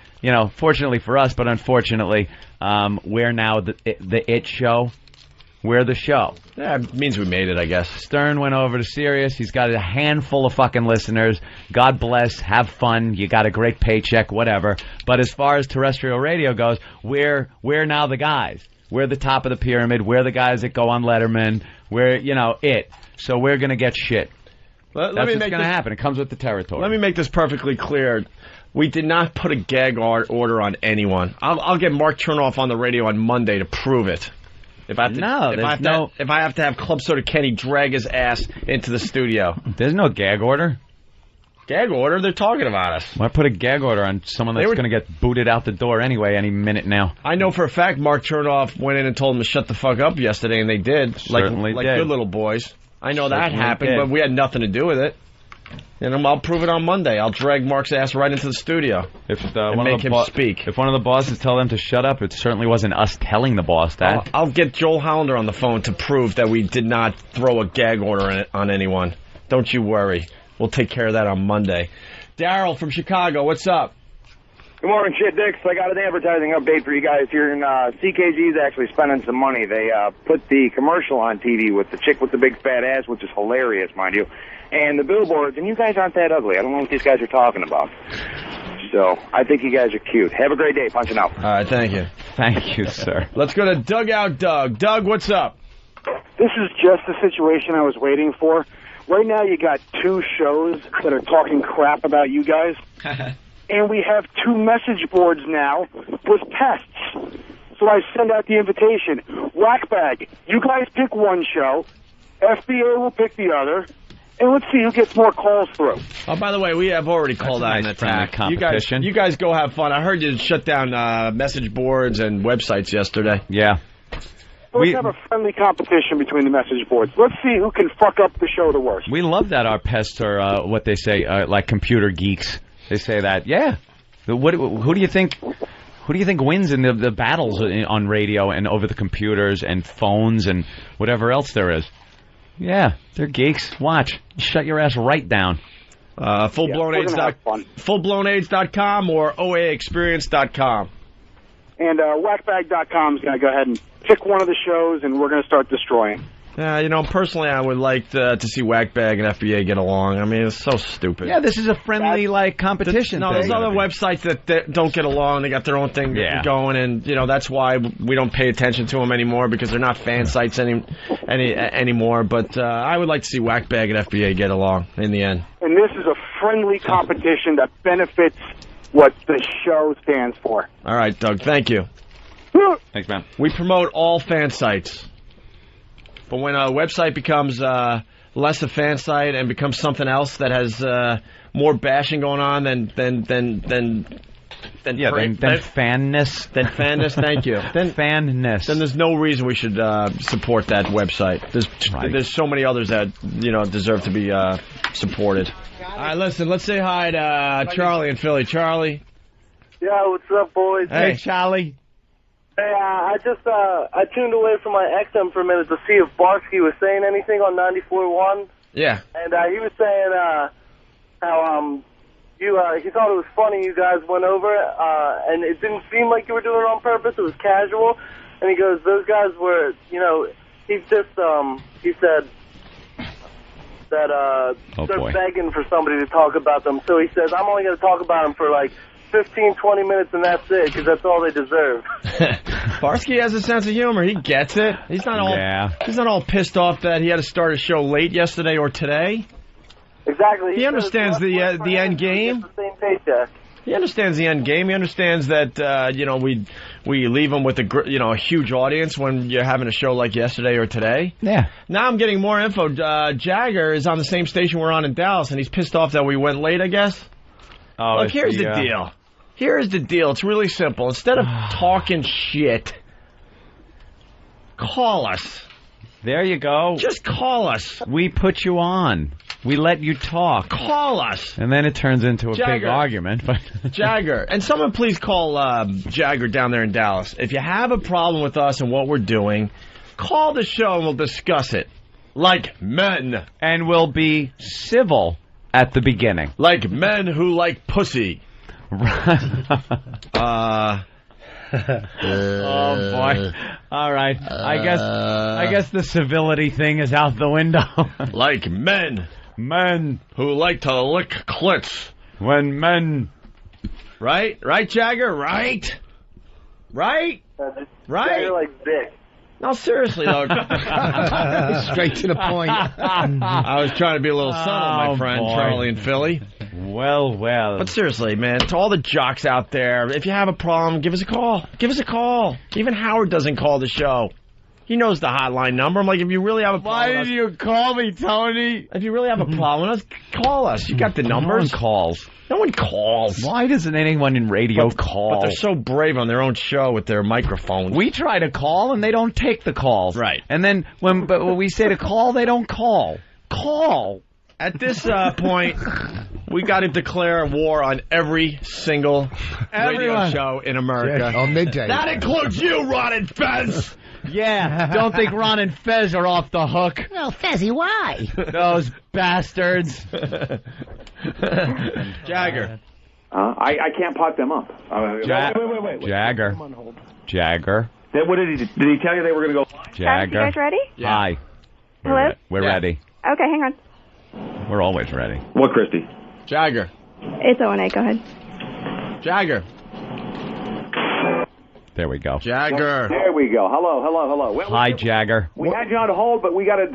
fortunately for us, but unfortunately, we're now the it show. We're the show. Yeah, it means we made it, I guess. Stern went over to Sirius. He's got a handful of fucking listeners. God bless. Have fun. You got a great paycheck, whatever. But as far as terrestrial radio goes, we're now the guys. We're the top of the pyramid. We're the guys that go on Letterman. We're, it. So we're going to get shit. That's what's going to happen. It comes with the territory. Let me make this perfectly clear. We did not put a gag order on anyone. I'll get Mark Chernoff on the radio on Monday to prove it. If I have to have Club Soda Kenny drag his ass into the studio. There's no gag order. Gag order? They're talking about us. Why put a gag order on someone that's going to get booted out the door anyway any minute now? I know for a fact Mark Chernoff went in and told them to shut the fuck up yesterday, and they did. Certainly like did. Good little boys. I know that Certainly happened, did. but we had nothing to do with it. And I'll prove it on Monday. I'll drag Mark's ass right into the studio and make him speak. If one of the bosses tell them to shut up, it certainly wasn't us telling the boss that. I'll get Joel Hollander on the phone to prove that we did not throw a gag order on anyone. Don't you worry. We'll take care of that on Monday. Daryl from Chicago, what's up? Good morning, Shit Dicks. I got an advertising update for you guys here. CKG's actually spending some money. They put the commercial on TV with the chick with the big fat ass, which is hilarious, mind you, and the billboards, and you guys aren't that ugly. I don't know what these guys are talking about. So I think you guys are cute. Have a great day. Punching out. All right, thank you. Thank you, sir. Let's go to Dugout Doug. Doug, what's up? This is just the situation I was waiting for. Right now you got two shows that are talking crap about you guys. And we have two message boards now with pests. So I send out the invitation. Whackbag, you guys pick one show. FBA will pick the other. And let's see who gets more calls through. Oh, by the way, we have already called out in that time. Competition. You guys go have fun. I heard you shut down message boards and websites yesterday. Yeah. Let's have a friendly competition between the message boards. Let's see who can fuck up the show the worst. We love that our pests are what they say, like computer geeks. They say that. Yeah. Who do you think? Who do you think wins in the battles on radio and over the computers and phones and whatever else there is? Yeah, they're geeks. Watch. Shut your ass right down. Fullblownaids.com or oaexperience.com. And whackbag.com is going to go ahead and pick one of the shows, and we're going to start destroying. Personally, I would like to see Whackbag and FBA get along. I mean, it's so stupid. Yeah, this is a friendly, competition. There's other websites that don't get along. They got their own thing going, and, that's why we don't pay attention to them anymore, because they're not fan sites anymore. But I would like to see Whackbag and FBA get along in the end. And this is a friendly competition that benefits what the show stands for. All right, Doug, thank you. Thanks, man. We promote all fan sites. But when a website becomes less a fan site and becomes something else that has more bashing going on than Then fanness. Then fanness, thank you. Then fanness. Then there's no reason we should support that website. There's so many others that, deserve to be supported. All right, listen, let's say hi to Charlie in Philly. Charlie. Yeah, what's up, boys? Hey, Charlie. Hey, I tuned away from my XM for a minute to see if Barsky was saying anything on 94.1. Yeah. And he was saying how he thought it was funny you guys went over, and it didn't seem like you were doing it on purpose. It was casual. And he goes, those guys were, he said that they're begging for somebody to talk about them. So he says, I'm only going to talk about them for like 15, 20 minutes, and that's it, because that's all they deserve. Barsky has a sense of humor. He gets it. He's not all pissed off that he had to start a show late yesterday or today. Exactly. He understands the end game. The same paycheck. He understands the end game. He understands that we leave him with a huge audience when you're having a show like yesterday or today. Yeah. Now I'm getting more info. Jagger is on the same station we're on in Dallas, and he's pissed off that we went late, I guess. Oh, look, here's the deal. Here's the deal. It's really simple. Instead of talking shit, call us. There you go. Just call us. We put you on. We let you talk. Call us. And then it turns into a big argument. But Jagger. And someone please call Jagger down there in Dallas. If you have a problem with us and what we're doing, call the show and we'll discuss it. Like men. And we'll be civil at the beginning. Like men who like pussy. Oh boy! All right, I guess the civility thing is out the window. Like men who like to lick clits. When men, right, Jagger, right. Jagger like dick. No, seriously though. Straight to the point. I was trying to be a little subtle, my friend, Charlie in Philly. Well. But seriously, man, to all the jocks out there, if you have a problem, give us a call. Even Howard doesn't call the show. He knows the hotline number. I'm like, if you really have a problem... Why did you call me, Tony? If you really have a problem with us, call us. You got the numbers. No one calls. Why doesn't anyone in radio call? But they're so brave on their own show with their microphones. We try to call, and they don't take the calls. Right. And then when we say to call, they don't call. Call. At this point, we got to declare war on every single radio show in America. On midday. That includes you, Ron and Fez. Yeah, don't think Ron and Fez are off the hook. Well, Fezzy, why? Those bastards. Jagger. I can't pot them up. Wait. Jagger. I'm on hold. Jagger. What did he tell you they were going to go? Jagger. You guys ready? Yeah. Hi. Hello? We're ready. Okay, hang on. We're always ready. What, Christy? Jagger. It's O&A, go ahead. Jagger. There we go. Jagger. There we go. Hello. Hi, Jagger. We had you on hold, but we got a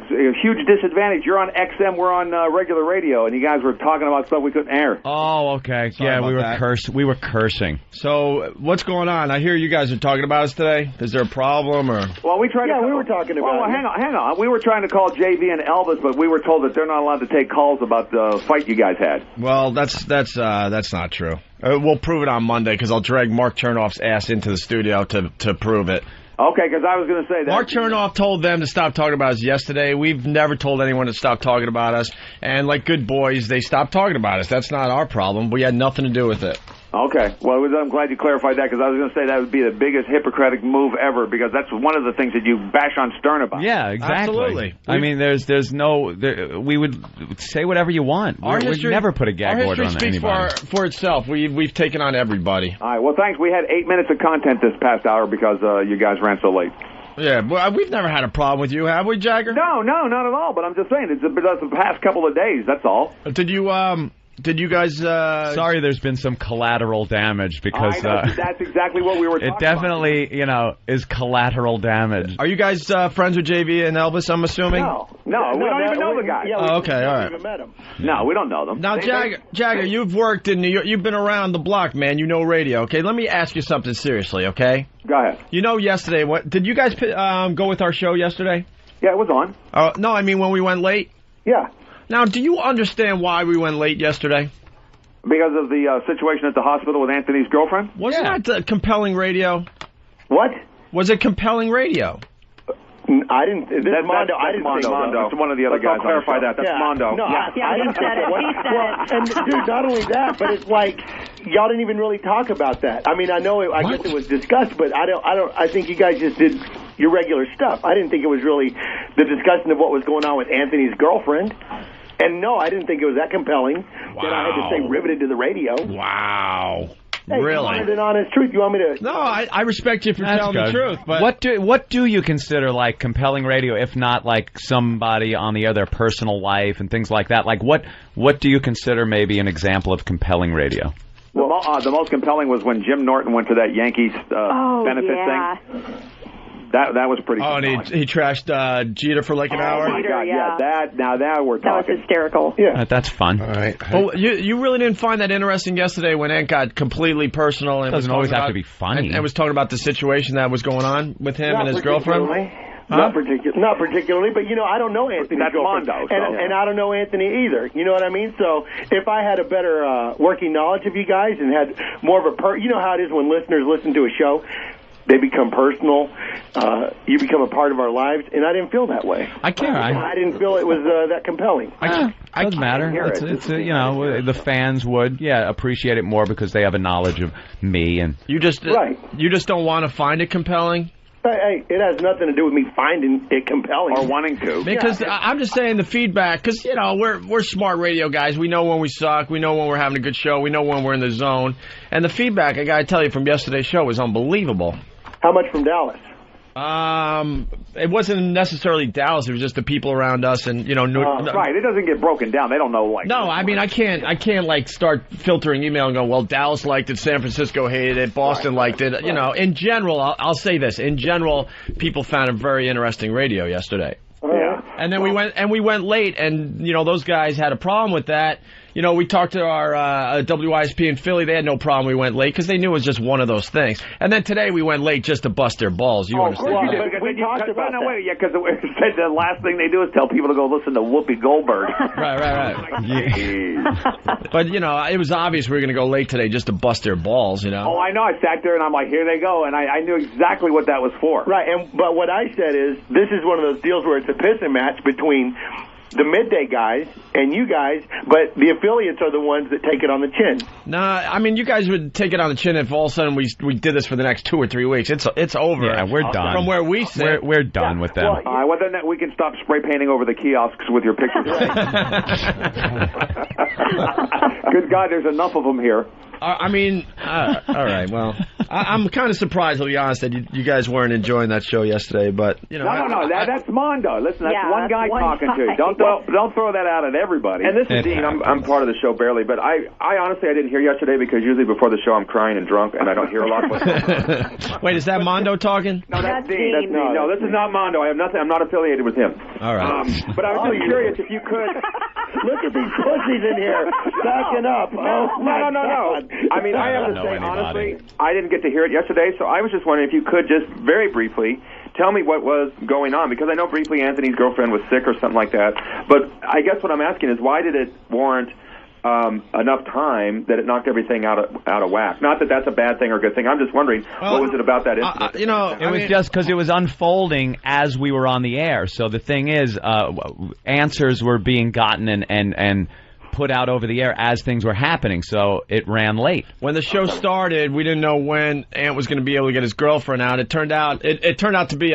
huge disadvantage. You're on XM, we're on regular radio, and you guys were talking about stuff we couldn't air. Oh, okay. Sorry about we were cursing. So, what's going on? I hear you guys are talking about us today. Is there a problem, or? Well, we tried. we were talking about. Well, hang on. We were trying to call JV and Elvis, but we were told that they're not allowed to take calls about the fight you guys had. Well, that's not true. We'll prove it on Monday because I'll drag Mark Chernoff's ass into the studio to prove it. Okay, because I was going to say that. Mark Chernoff told them to stop talking about us yesterday. We've never told anyone to stop talking about us. And like good boys, they stopped talking about us. That's not our problem. We had nothing to do with it. Okay. Well, I'm glad you clarified that because I was going to say that would be the biggest Hippocratic move ever because that's one of the things that you bash on Stern about. Yeah, exactly. Absolutely. I mean, we would say whatever you want. We'd never put a gag order on anybody. Our history speaks for itself. We've taken on everybody. All right. Well, thanks. We had 8 minutes of content this past hour because you guys ran so late. Yeah, well, we've never had a problem with you, have we, Jagger? No, not at all. But I'm just saying, it's the past couple of days. That's all. Did you guys... Sorry there's been some collateral damage because... that's exactly what we were talking about. It definitely, is collateral damage. Are you guys friends with JV and Elvis, I'm assuming? No, we don't even know the guy. Yeah, okay, all right. Even met him. No, we don't know them. Now, Jagger, you've worked in New York. You've been around the block, man. You know radio, okay? Let me ask you something seriously, okay? Go ahead. Yesterday, did you guys go with our show yesterday? Yeah, it was on. No, I mean when we went late? Yeah. Now, do you understand why we went late yesterday? Because of the situation at the hospital with Anthony's girlfriend? Wasn't that compelling radio? What? Was it compelling radio? I didn't. That's Mondo. I didn't say Mondo. It's one of the other guys. I'll clarify that. That's Mondo. No, I didn't say that. Well, and dude, not only that, but it's like y'all didn't even really talk about that. I mean, I know. I guess it was discussed, but I don't. I think you guys just did your regular stuff. I didn't think it was really the discussion of what was going on with Anthony's girlfriend. And no, I didn't think it was that compelling that I had to stay riveted to the radio. Wow. Hey, really? You wanted an honest truth. You want me to? No, I respect you for telling the truth. But what do you consider like compelling radio, if not like somebody on the other personal life and things like that? Like what do you consider maybe an example of compelling radio? Well, the most compelling was when Jim Norton went to that Yankees benefit thing. That was pretty. Oh, and he trashed Jeter for like an hour. Oh my God! Yeah, that we're talking. That was hysterical. Yeah, that's fun. All right. Well, you really didn't find that interesting yesterday when Ant got completely personal and doesn't always have to be funny. And was talking about the situation that was going on with him and his girlfriend. Not particularly, but I don't know Anthony. That's Mondo, and I don't know Anthony either. You know what I mean? So if I had a better working knowledge of you guys and had more of a how it is when listeners listen to a show. They become personal. You become a part of our lives, and I didn't feel that way. I didn't feel it was that compelling. Doesn't matter. It's the fans would appreciate it more because they have a knowledge of me and you just don't want to find it compelling. Hey, it has nothing to do with me finding it compelling or wanting to. Because I'm just saying the feedback. Because we're smart radio guys. We know when we suck. We know when we're having a good show. We know when we're in the zone. And the feedback I got to tell you from yesterday's show was unbelievable. How much from Dallas? It wasn't necessarily Dallas. It was just the people around us, and right. It doesn't get broken down. They don't know No, I mean I can't like start filtering email and go, well, Dallas liked it, San Francisco hated it, Boston liked it. In general, I'll say this. In general, people found it very interesting radio yesterday. Yeah. And then we went late, and those guys had a problem with that. We talked to our WISP in Philly. They had no problem we went late because they knew it was just one of those things. And then today we went late just to bust their balls. You understand? Of course you did. We talked about that. Because the last thing they do is tell people to go listen to Whoopi Goldberg. Right. But, it was obvious we were going to go late today just to bust their balls, Oh, I know. I sat there and I'm like, here they go. And I knew exactly what that was for. Right. But what I said is, this is one of those deals where it's a pissing match between the midday guys and you guys, but the affiliates are the ones that take it on the chin. Nah, I mean, you guys would take it on the chin if all of a sudden we did this for the next 2 or 3 weeks. It's over. Yeah, we're done. From where we sit. We're done with them. Well, then we can stop spray painting over the kiosks with your pictures. Good God, there's enough of them here. All right, well, I'm kind of surprised, to be honest, that you guys weren't enjoying that show yesterday, but, No, that's Mondo. Listen, that's one guy talking to you. Don't throw that out at everybody. And this is Dean. I'm part of the show barely, but I honestly, I didn't hear yesterday because usually before the show I'm crying and drunk, and I don't hear a lot. Wait, is that Mondo talking? No, that's Dean. That's Dean. No, this is not Mondo. I have nothing. I'm not affiliated with him. All right. But I was just curious if you could... Look at these pussies in here backing up. Oh, no. I mean, I have to say, honestly, I didn't get to hear it yesterday, so I was just wondering if you could just very briefly tell me what was going on, because I know briefly Anthony's girlfriend was sick or something like that, but I guess what I'm asking is why did it warrant enough time that it knocked everything out of whack? Not that that's a bad thing or a good thing. I'm just wondering, what was it about that incident? It was just because it was unfolding as we were on the air. So the thing is, answers were being gotten and put out over the air as things were happening, so it ran late. When the show started, we didn't know when Ant was going to be able to get his girlfriend out. It turned out to be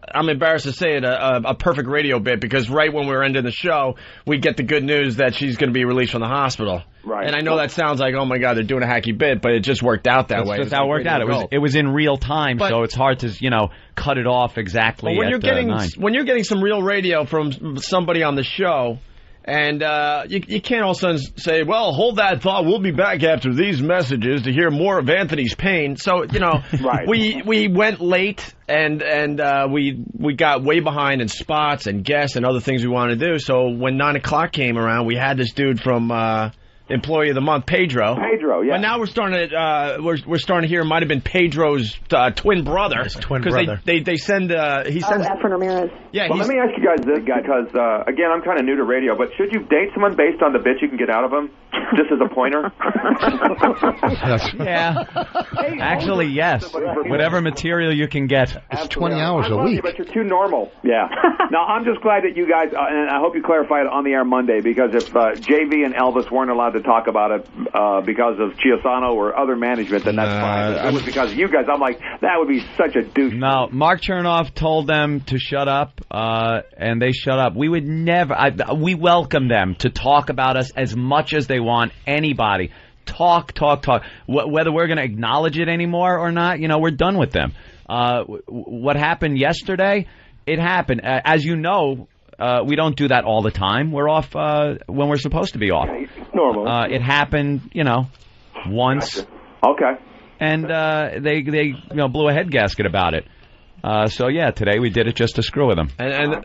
I'm embarrassed to say it, a perfect radio bit, because right when we were ending the show, we get the good news that she's going to be released from the hospital. Right. And I know that sounds like, oh my God, they're doing a hacky bit, but it just worked out that way. That's just how it worked out. It was in real time, so it's hard to cut it off exactly. But when you're getting some real radio from somebody on the show. And you can't all of a sudden say, well, hold that thought. We'll be back after these messages to hear more of Anthony's pain. So, right. we went late and we got way behind in spots and guests and other things we wanted to do. So when 9 o'clock came around, we had this dude from Employee of the Month, Pedro. Yeah. But now we're starting to we're starting to hear it might have been Pedro's twin brother. His twin brother. They send he sends Efren Ramirez. Yeah. Well, let me ask you guys this, because again, I'm kind of new to radio, but should you date someone based on the bit you can get out of them? Just as a pointer? Yeah. Actually, yes. Whatever material you can get. It's 20 hours I a love week. You, but you're too normal. Yeah. No, I'm just glad that you guys, and I hope you clarify it on the air Monday, because if JV and Elvis weren't allowed to talk about it because of Chiusano or other management, then that's fine. If it was because of you guys, I'm like, that would be such a douche. No, Mark Chernoff told them to shut up, and they shut up. We would never. We welcome them to talk about us as much as they want. Anybody. Talk. Whether we're going to acknowledge it anymore or not, we're done with them. What happened yesterday, it happened. As you know, we don't do that all the time. We're off when we're supposed to be off. Normal. It happened, once. Okay. And they blew a head gasket about it. So yeah, today we did it just to screw with them. And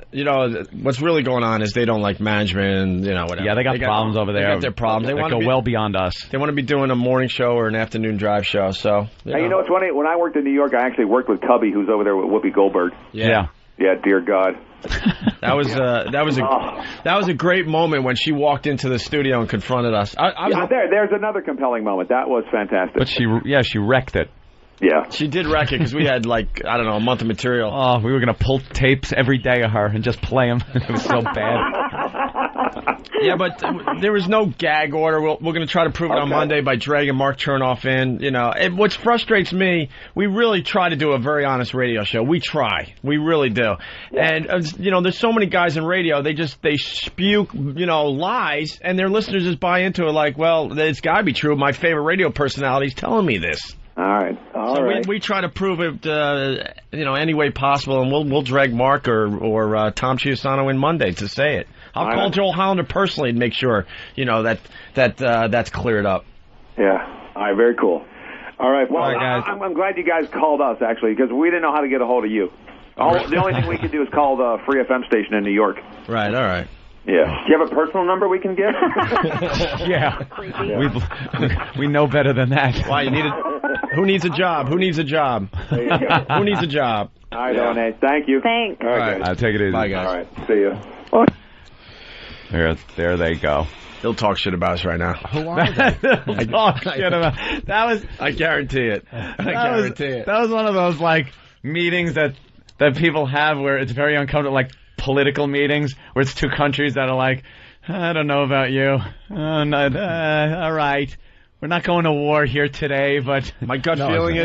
what's really going on is they don't like management and whatever. Yeah, they got problems over there. They got their problems. They want to go well beyond us. They want to be doing a morning show or an afternoon drive show. So Hey, it's funny. When I worked in New York, I actually worked with Cubby, who's over there with Whoopi Goldberg. Yeah. Yeah, dear God. That was a great moment when she walked into the studio and confronted us. There's another compelling moment. That was fantastic. But she wrecked it. Yeah. She did wreck it because we had, a month of material. Oh, we were going to pull tapes every day of her and just play them. It was so bad. Yeah, but there was no gag order. We're going to try to prove it on Monday by dragging Mark Chernoff in. And what frustrates me, we really try to do a very honest radio show. We try. We really do. Yeah. And, there's so many guys in radio, they spew, lies, and their listeners just buy into it like, well, it's got to be true. My favorite radio personality's telling me this. All right. We try to prove it, any way possible, and we'll drag Mark or Tom Chiusano in Monday to say it. I'll call Joel Hollander personally and make sure, that's cleared up. Yeah. All right. Very cool. All right. Well, all right, guys. I'm glad you guys called us, actually, because we didn't know how to get a hold of you. The only thing we could do is call the Free FM station in New York. Right. All right. Yeah. Do you have a personal number we can get? Yeah. We know better than that. Why, who needs a job? Who needs a job? Who needs a job? All right, Donate. Thank you. Thanks. All right, I'll take it easy. Bye, guys. All right. See you. There they go. He'll talk shit about us right now. Who are they? Talk shit about that was. I guarantee it. That was one of those meetings that people have where it's very uncomfortable, like political meetings where it's two countries that are like, I don't know about you. All right. We're not going to war here today, but my gut feeling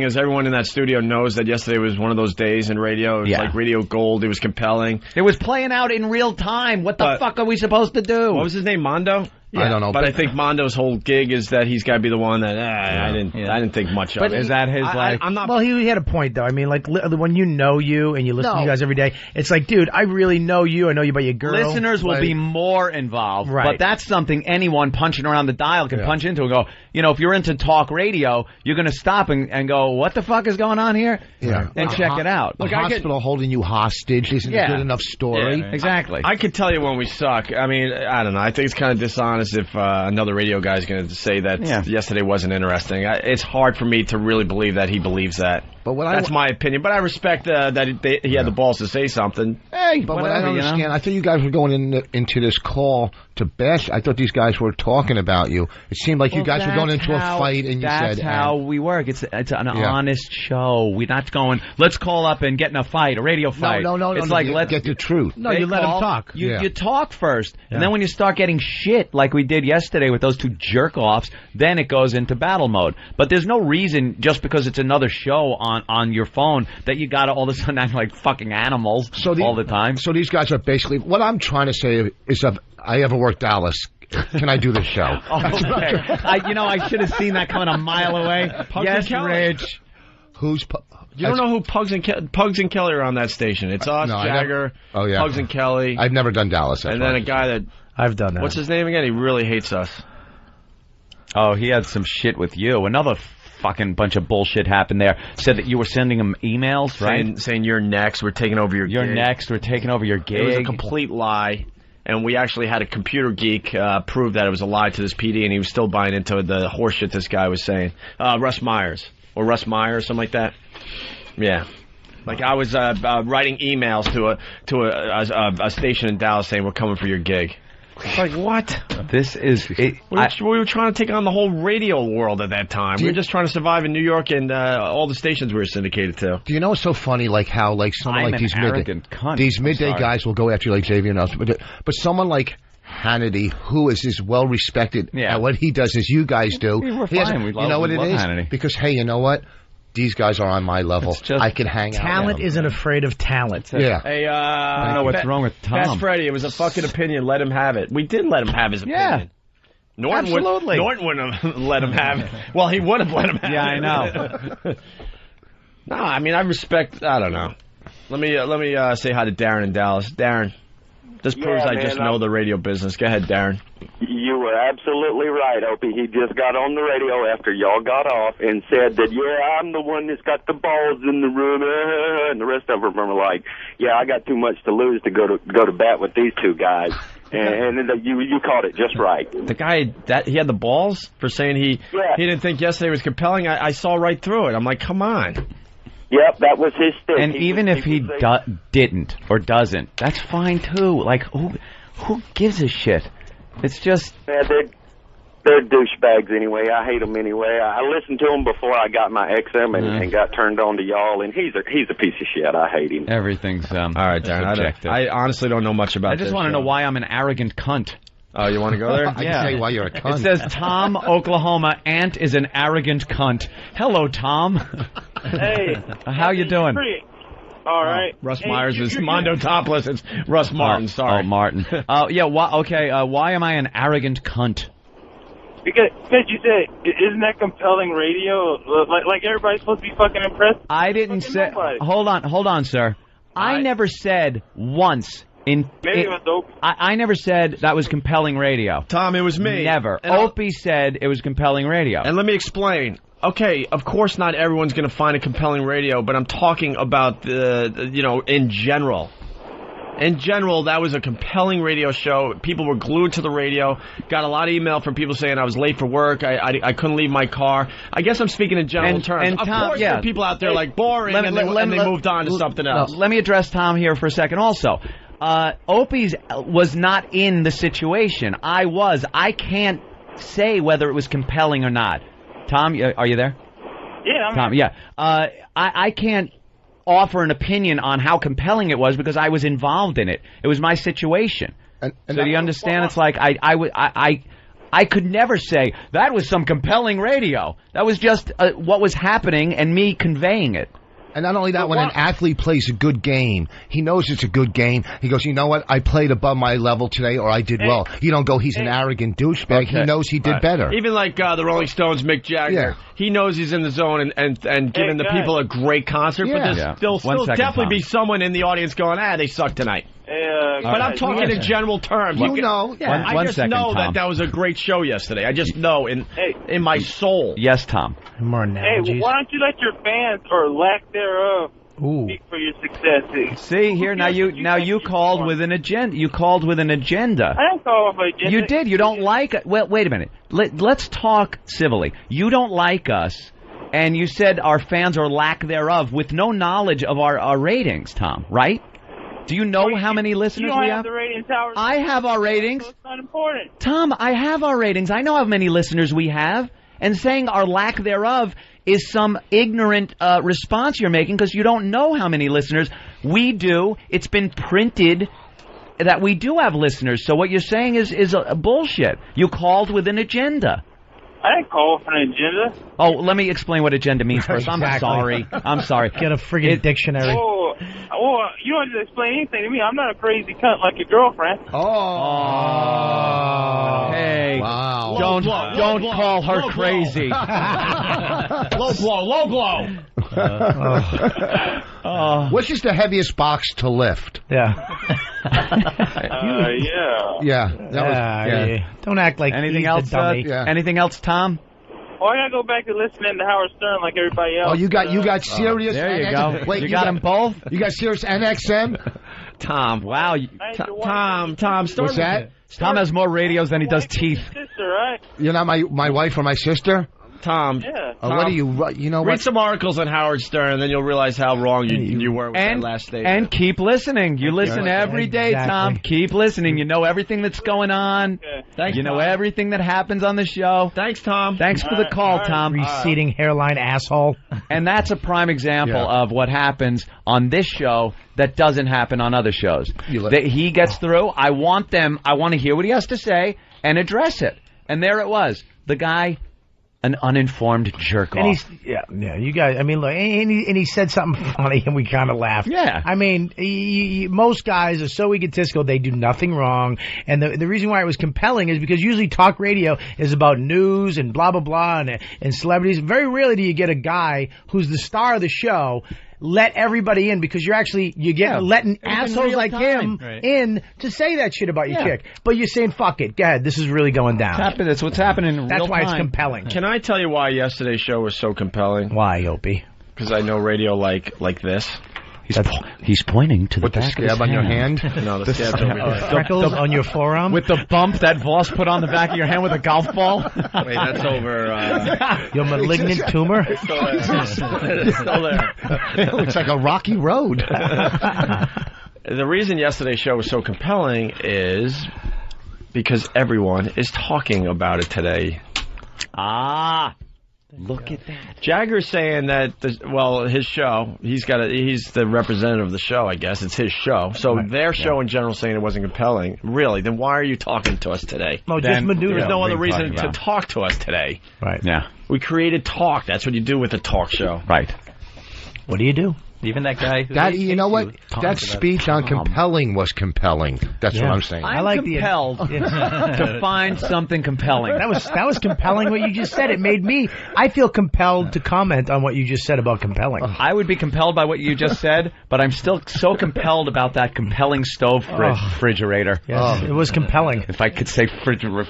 is everyone in that studio knows that yesterday was one of those days in radio. It was like radio gold. It was compelling. It was playing out in real time. What the fuck are we supposed to do? What was his name? Mondo? Yeah. I don't know. But I think Mondo's whole gig is that he's got to be the one that I didn't think much of. But is that his I'm not. Well, he had a point though. I mean, when you know you and you listen to you guys every day, it's like, dude, I really know you. I know you by your girl. Listeners will be more involved, right? But that's something anyone punching around the dial can punch into and go. If you're into talk radio, you're going to stop and go, what the fuck is going on here? Yeah, and check it out. The hospital holding you hostage isn't a good enough story. Yeah, exactly. I could tell you when we suck. I mean, I don't know. I think it's kind of dishonest if another radio guy is going to say that yesterday wasn't interesting. It's hard for me to really believe that he believes that. But that's my opinion. But I respect that he had the balls to say something. Hey, but what I don't understand, I thought you guys were going into this call to bash. I thought these guys were talking about you. It seemed like you guys were going into a fight, and you said... That's how we work. It's an honest show. We're not going, let's call up and get in a fight, a radio fight. No. It's like, let's get the truth. No, you let them talk. You talk first. And then when you start getting shit, like we did yesterday with those two jerk-offs, then it goes into battle mode. But there's no reason, just because it's another show on your phone, that you got to all of a sudden act like fucking animals all the time. So these guys are basically... What I'm trying to say is I ever worked Dallas. Can I do the show? Okay. I should have seen that coming a mile away. Yes, Rich. You don't know who Pugs and Kelly are on that station. It's us, Jagger, Pugs and Kelly. I've never done Dallas. And then a guy that... I've done that. What's his name again? He really hates us. Oh, he had some shit with you. Another fucking bunch of bullshit happened there. Said that you were sending him emails, right? Saying you're next, we're taking over your gig. You're next, we're taking over your gig. It was a complete lie. And we actually had a computer geek prove that it was a lie to this PD, and he was still buying into the horseshit this guy was saying. Russ Myers, something like that. Yeah. Like I was writing emails to a station in Dallas saying we're coming for your gig. It's like, what? This is... We were trying to take on the whole radio world at that time. We were just trying to survive in New York and all the stations we were syndicated to. Do you know what's so funny, like how like someone like these midday guys will go after you like JV and us, but someone like Hannity, who is as well respected at what he does as you guys do, We're fine. you know what it is? Hannity. Because, hey, you know what? These guys are on my level. I can hang out. Talent isn't afraid of talent. Yeah. Hey, I don't know what's wrong with Tom. Best Freddie, it was a fucking opinion. Let him have it. We did let him have his opinion. Norton wouldn't have let him have it. Well, he would have let him have it. Yeah, I know. No, I mean, I respect... I don't know. Let me say hi to Darren in Dallas. Darren, this proves I just know the radio business. Go ahead, Darren. You were absolutely right, Opie. He just got on the radio after y'all got off and said that, yeah, I'm the one that's got the balls in the room, and the rest of them are like, yeah, I got too much to lose to go to bat with these two guys. And you caught it just right. The guy, he had the balls for saying he didn't think yesterday was compelling. I saw right through it. I'm like, come on. Yep, that was his stick. And even if he didn't or doesn't, that's fine too. Like, who gives a shit? It's just... Yeah, they're douchebags anyway. I hate them anyway. I listened to them before I got my XM and got turned on to y'all, and he's a piece of shit. I hate him. Everything's all right, Darren. I honestly don't know much about this. I just want to know why I'm an arrogant cunt. Oh, you want to go there? I can tell you why you're a cunt. It says, Tom, Oklahoma, Ant is an arrogant cunt. Hello, Tom. Hey. How you doing? All right. Russ Myers is Mondo Topless. It's Russ Martin. Sorry. Oh, Martin. Why am I an arrogant cunt? Because you said, isn't that compelling radio? Like everybody's supposed to be fucking impressed? I didn't say... Hold on, sir. I never said once... I never said that was compelling radio. Tom, it was me. Never. Opie said it was compelling radio. And let me explain. Okay, of course not everyone's going to find a compelling radio, but I'm talking about in general. In general, that was a compelling radio show. People were glued to the radio. Got a lot of email from people saying I was late for work. I couldn't leave my car. I guess I'm speaking in general terms. And of Tom, course, there are people out there like boring, and they moved on to something else. Let me address Tom here for a second also. Opie's was not in the situation. I was. I can't say whether it was compelling or not. Tom, are you there? Yeah, I'm Tom, here. yeah. I can't offer an opinion on how compelling it was because I was involved in it. It was my situation. So do you understand? It's like I could never say that was some compelling radio. That was just what was happening and me conveying it. And not only that, when an athlete plays a good game, he knows it's a good game. He goes, you know what? I played above my level today, or I did well. You don't go, he's an arrogant douchebag. Okay. He knows he did better. Even like the Rolling Stones, Mick Jagger, he knows he's in the zone and giving the people a great concert. But there'll still definitely be someone in the audience going, they suck tonight. But I'm talking in general terms. You know. I just know that was a great show yesterday. I just know in my soul. Yes, Tom. More analogies. Hey, why don't you let your fans, or lack thereof, speak for your success? See, here, now you called with an agenda. You called with an agenda. I didn't call with an agenda. You did. You don't like it. Well, wait a minute. Let's talk civilly. You don't like us, and you said our fans or lack thereof with no knowledge of our ratings, Tom, right? Do you know how many listeners we have? The ratings, Howard. I have our ratings. So it's not important. Tom, I have our ratings. I know how many listeners we have. And saying our lack thereof is some ignorant response you're making because you don't know how many listeners we do. It's been printed that we do have listeners. So what you're saying is a bullshit. You called with an agenda. I didn't call for an agenda. Oh, let me explain what agenda means first. Exactly. I'm sorry. Get a friggin' dictionary. Oh, you don't have to explain anything to me. I'm not a crazy cunt like your girlfriend. Hey. Wow. Don't call her crazy. Low blow. Which is the heaviest box to lift? Yeah. Yeah. Don't act like anything else. Anything else, Tom? Oh, I gotta go back to listening to Howard Stern like everybody else. Oh, you got Sirius. There you go. Wait, you got them both. You got Sirius and XM. Tom, wow. Tom, what's that? Tom has more radios than he does teeth. Sister, right? You're not my wife or my sister. Tom. Yeah. Tom, what do you know? Read some articles on Howard Stern, then you'll realize how wrong you were with that last statement. And keep listening. You listen every day, Tom. Keep listening. You know everything that's going on. Okay. Thanks, you know Tom. everything that happens on the show. Thanks, Tom. Thanks for the call, Tom. Receding hairline asshole. And that's a prime example of what happens on this show that doesn't happen on other shows. That he gets through. I want to hear what he has to say and address it. And there it was. The guy, an uninformed jerk off. You guys. I mean, look, and he said something funny, and we kind of laughed. Yeah. I mean, most guys are so egotistical; they do nothing wrong. And the reason why it was compelling is because usually talk radio is about news and blah blah blah and celebrities. Very rarely do you get a guy who's the star of the show let everybody in, because you get letting assholes like him in to say that shit about your chick. But you're saying, fuck it, go ahead, this is really going down. That's what's happening in real time. That's why it's compelling. Can I tell you why yesterday's show was so compelling? Why, Opie? Because I know radio like this. He's pointing to the back scab of his on your hand. No, the scab's over here. Freckles on your forearm? With the bump that Voss put on the back of your hand with a golf ball? Wait, that's over... your malignant tumor? It's still there. It's still there. It looks like a rocky road. The reason yesterday's show was so compelling is because everyone is talking about it today. Look at that. Jagger's saying that, his show, he's the representative of the show, I guess. It's his show. So their show in general saying it wasn't compelling. Really? Then why are you talking to us today? No, just Medusa. There's no other reason to talk to us today. Right. Yeah. We created talk. That's what you do with a talk show. Right. What do you do? Even that guy who... You know what? That speech on compelling was compelling. That's what I'm saying. I like compelled to find something compelling. That was compelling what you just said. It made me... I feel compelled to comment on what you just said about compelling. I would be compelled by what you just said, but I'm still so compelled about that compelling stove refrigerator. Yes, it was compelling. If I could say refrigerator.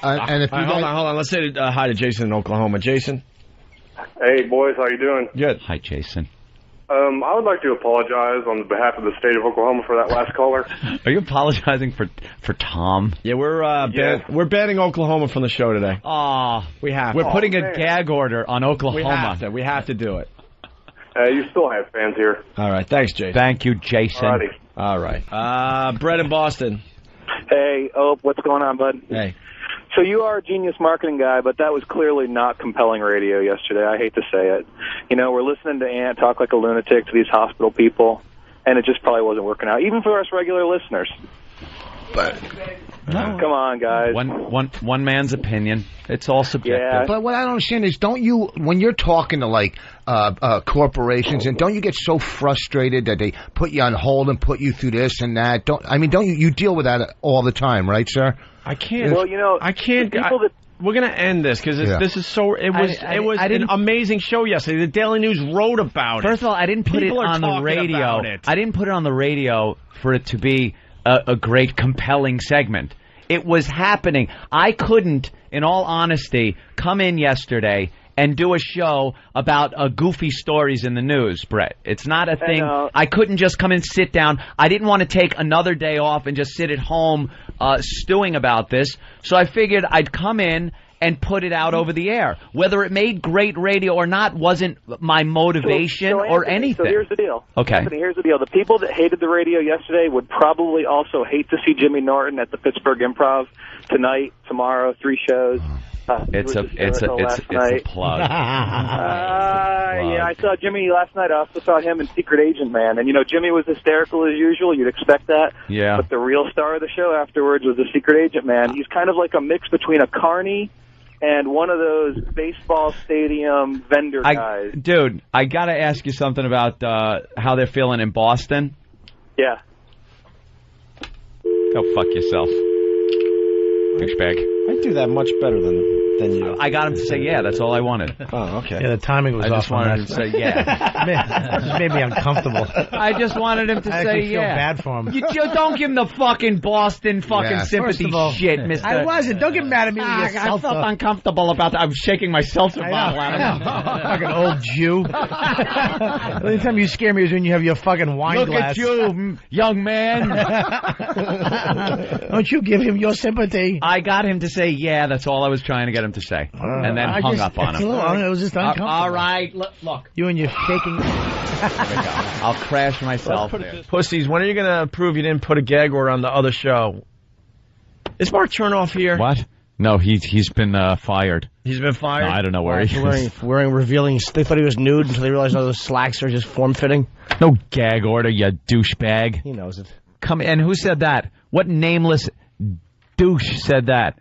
And if hold on. Let's say hi to Jason in Oklahoma. Jason? Hey, boys. How you doing? Good. Hi, Jason. I would like to apologize on behalf of the state of Oklahoma for that last caller. Are you apologizing for Tom? Yeah, we're banning Oklahoma from the show today. We have. We're putting a gag order on Oklahoma. We have to do it. You still have fans here. All right, thanks, Jason. Thank you, Jason. Alrighty. All right. Brett in Boston. Hey, what's going on, bud? Hey. So you are a genius marketing guy, but that was clearly not compelling radio yesterday. I hate to say it. We're listening to Ant talk like a lunatic to these hospital people, and it just probably wasn't working out, even for us regular listeners. But come on, guys. One man's opinion. It's all subjective. Yeah. But what I don't understand is, don't you, when you're talking to corporations, and don't you get so frustrated that they put you on hold and put you through this and that? Don't you deal with that all the time, right, sir? I can't. Well, I can't. We're gonna end this because this is so. It was an amazing show yesterday. The Daily News wrote about it. First of all, I didn't put it on the radio. I didn't put it on the radio for it to be a great, compelling segment. It was happening. I couldn't, in all honesty, come in yesterday and do a show about goofy stories in the news, Brett. It's not a thing. I couldn't just come and sit down. I didn't want to take another day off and just sit at home stewing about this. So I figured I'd come in and put it out over the air. Whether it made great radio or not wasn't my motivation or anything. So here's the deal. Okay. Anthony, here's the deal. The people that hated the radio yesterday would probably also hate to see Jimmy Norton at the Pittsburgh Improv tonight, tomorrow, 3 shows. It's a plug. Yeah, I saw Jimmy last night. I also saw him in Secret Agent Man. And, Jimmy was hysterical as usual. You'd expect that. Yeah. But the real star of the show afterwards was the Secret Agent Man. He's kind of like a mix between a carny and one of those baseball stadium vendor guys. Dude, I got to ask you something about how they're feeling in Boston. Yeah. Go fuck yourself. Douchebag. I do that much better than you. I got him to say yeah. That's all I wanted. Oh, okay. Yeah, the timing was off. I just wanted him to say yeah. It just made me uncomfortable. I just wanted him to say I feel yeah. bad for him. You don't give him the fucking Boston sympathy shit, Mr. I wasn't. Don't get mad at me. I felt uncomfortable about that. I'm shaking my seltzer bottle at him. Fucking old Jew. The only time you scare me is when you have your fucking wine glass. Look at you, young man. Don't you give him your sympathy. I got him to say yeah. That's all I was trying to get him him to say, and then hung up on him. It was just uncomfortable. All right, look. You and your faking... I'll crash myself. Pussies, when are you going to prove you didn't put a gag order on the other show? Is Mark Chernoff here? What? No, he's been fired. He's been fired? No, I don't know where he is. Wearing revealing... They thought he was nude until they realized all those slacks are just form-fitting. No gag order, you douchebag. He knows it. Come and who said that? What nameless douche said that?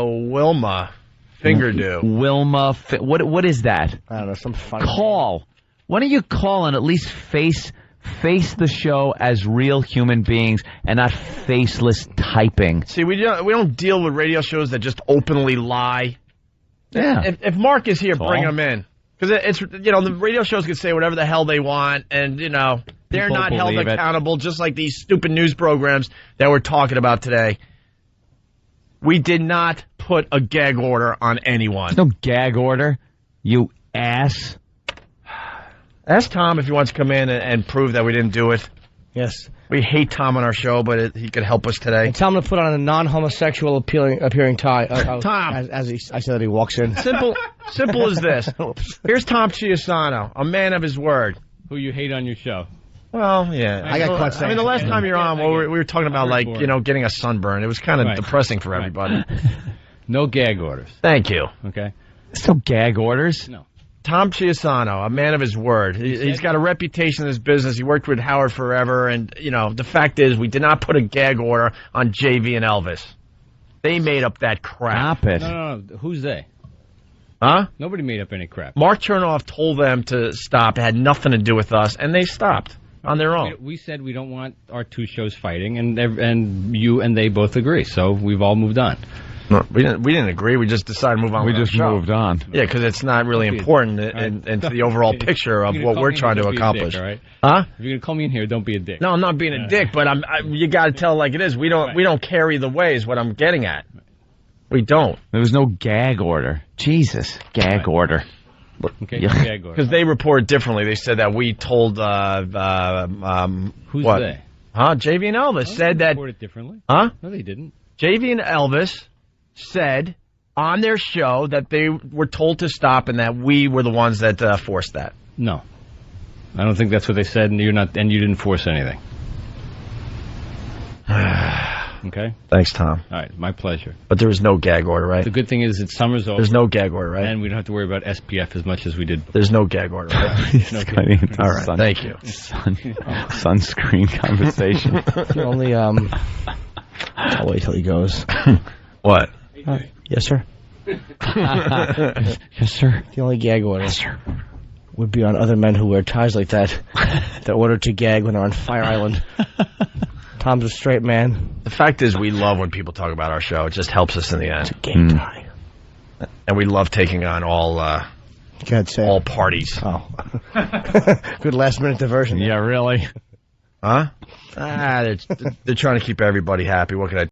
Wilma. Fingerdo. Wilma. What is that? I don't know. Some funny call. Why don't you call and at least face the show as real human beings and not faceless typing? See, we don't deal with radio shows that just openly lie. Yeah. If Mark is here, bring him in. Because it's, the radio shows can say whatever the hell they want, and, they're People not held believe it. accountable, just like these stupid news programs that we're talking about today. We did not put a gag order on anyone. No gag order, you ass. Ask Tom if he wants to come in and prove that we didn't do it. Yes. We hate Tom on our show, but he could help us today. And tell him to put on a non-homosexual appearing tie. Tom. I said that he walks in. Simple as this. Here's Tom Chiusano, a man of his word. Who you hate on your show. Well, yeah. I got caught saying the last time you were on, we were talking about, getting a sunburn. It was kind of depressing for everybody. No gag orders. Thank you. Okay. There's no gag orders. No. Tom Chiusano, a man of his word. He's got a reputation in this business. He worked with Howard forever, and, the fact is we did not put a gag order on JV and Elvis. They made up that crap. Stop it. No. Who's they? Huh? Nobody made up any crap. Mark Chernoff told them to stop. It had nothing to do with us, and they stopped on their own. We said we don't want our two shows fighting, and you and they both agree, so we've all moved on. No, we didn't agree. We just decided to move on. We just moved on. Yeah, because it's not really important into the overall picture of what we're trying to accomplish. Dick, all right? Huh? If you're gonna call me in here, don't be a dick. No, I'm not being a dick, but you got to tell it like it is. We don't carry the way is what I'm getting at. We don't. There was no gag order. Jesus, gag order. Okay, gag order. Because they report differently. They said that we told Who's what? they? Huh? JV and Elvis said that. Reported differently. Huh? No, they didn't. JV and Elvis said on their show that they were told to stop and that we were the ones that forced that. No, I don't think that's what they said, and you didn't force anything. Okay. Thanks, Tom. All right, my pleasure. But there was no gag order, right? The good thing is that summer's over. There's no gag order, right? And we don't have to worry about SPF as much as we did. There's no gag order, right? All right, thank you. Sunscreen conversation. The only, I'll wait till he goes. What? Yes, sir. Yes, sir. The only gag order would be on other men who wear ties like that. They're ordered to gag when they're on Fire Island. Tom's a straight man. The fact is, we love when people talk about our show. It just helps us in the end. It's a gay tie. And we love taking on all parties. Oh. Good last-minute diversion. Yeah, really. Huh? They're trying to keep everybody happy. What can I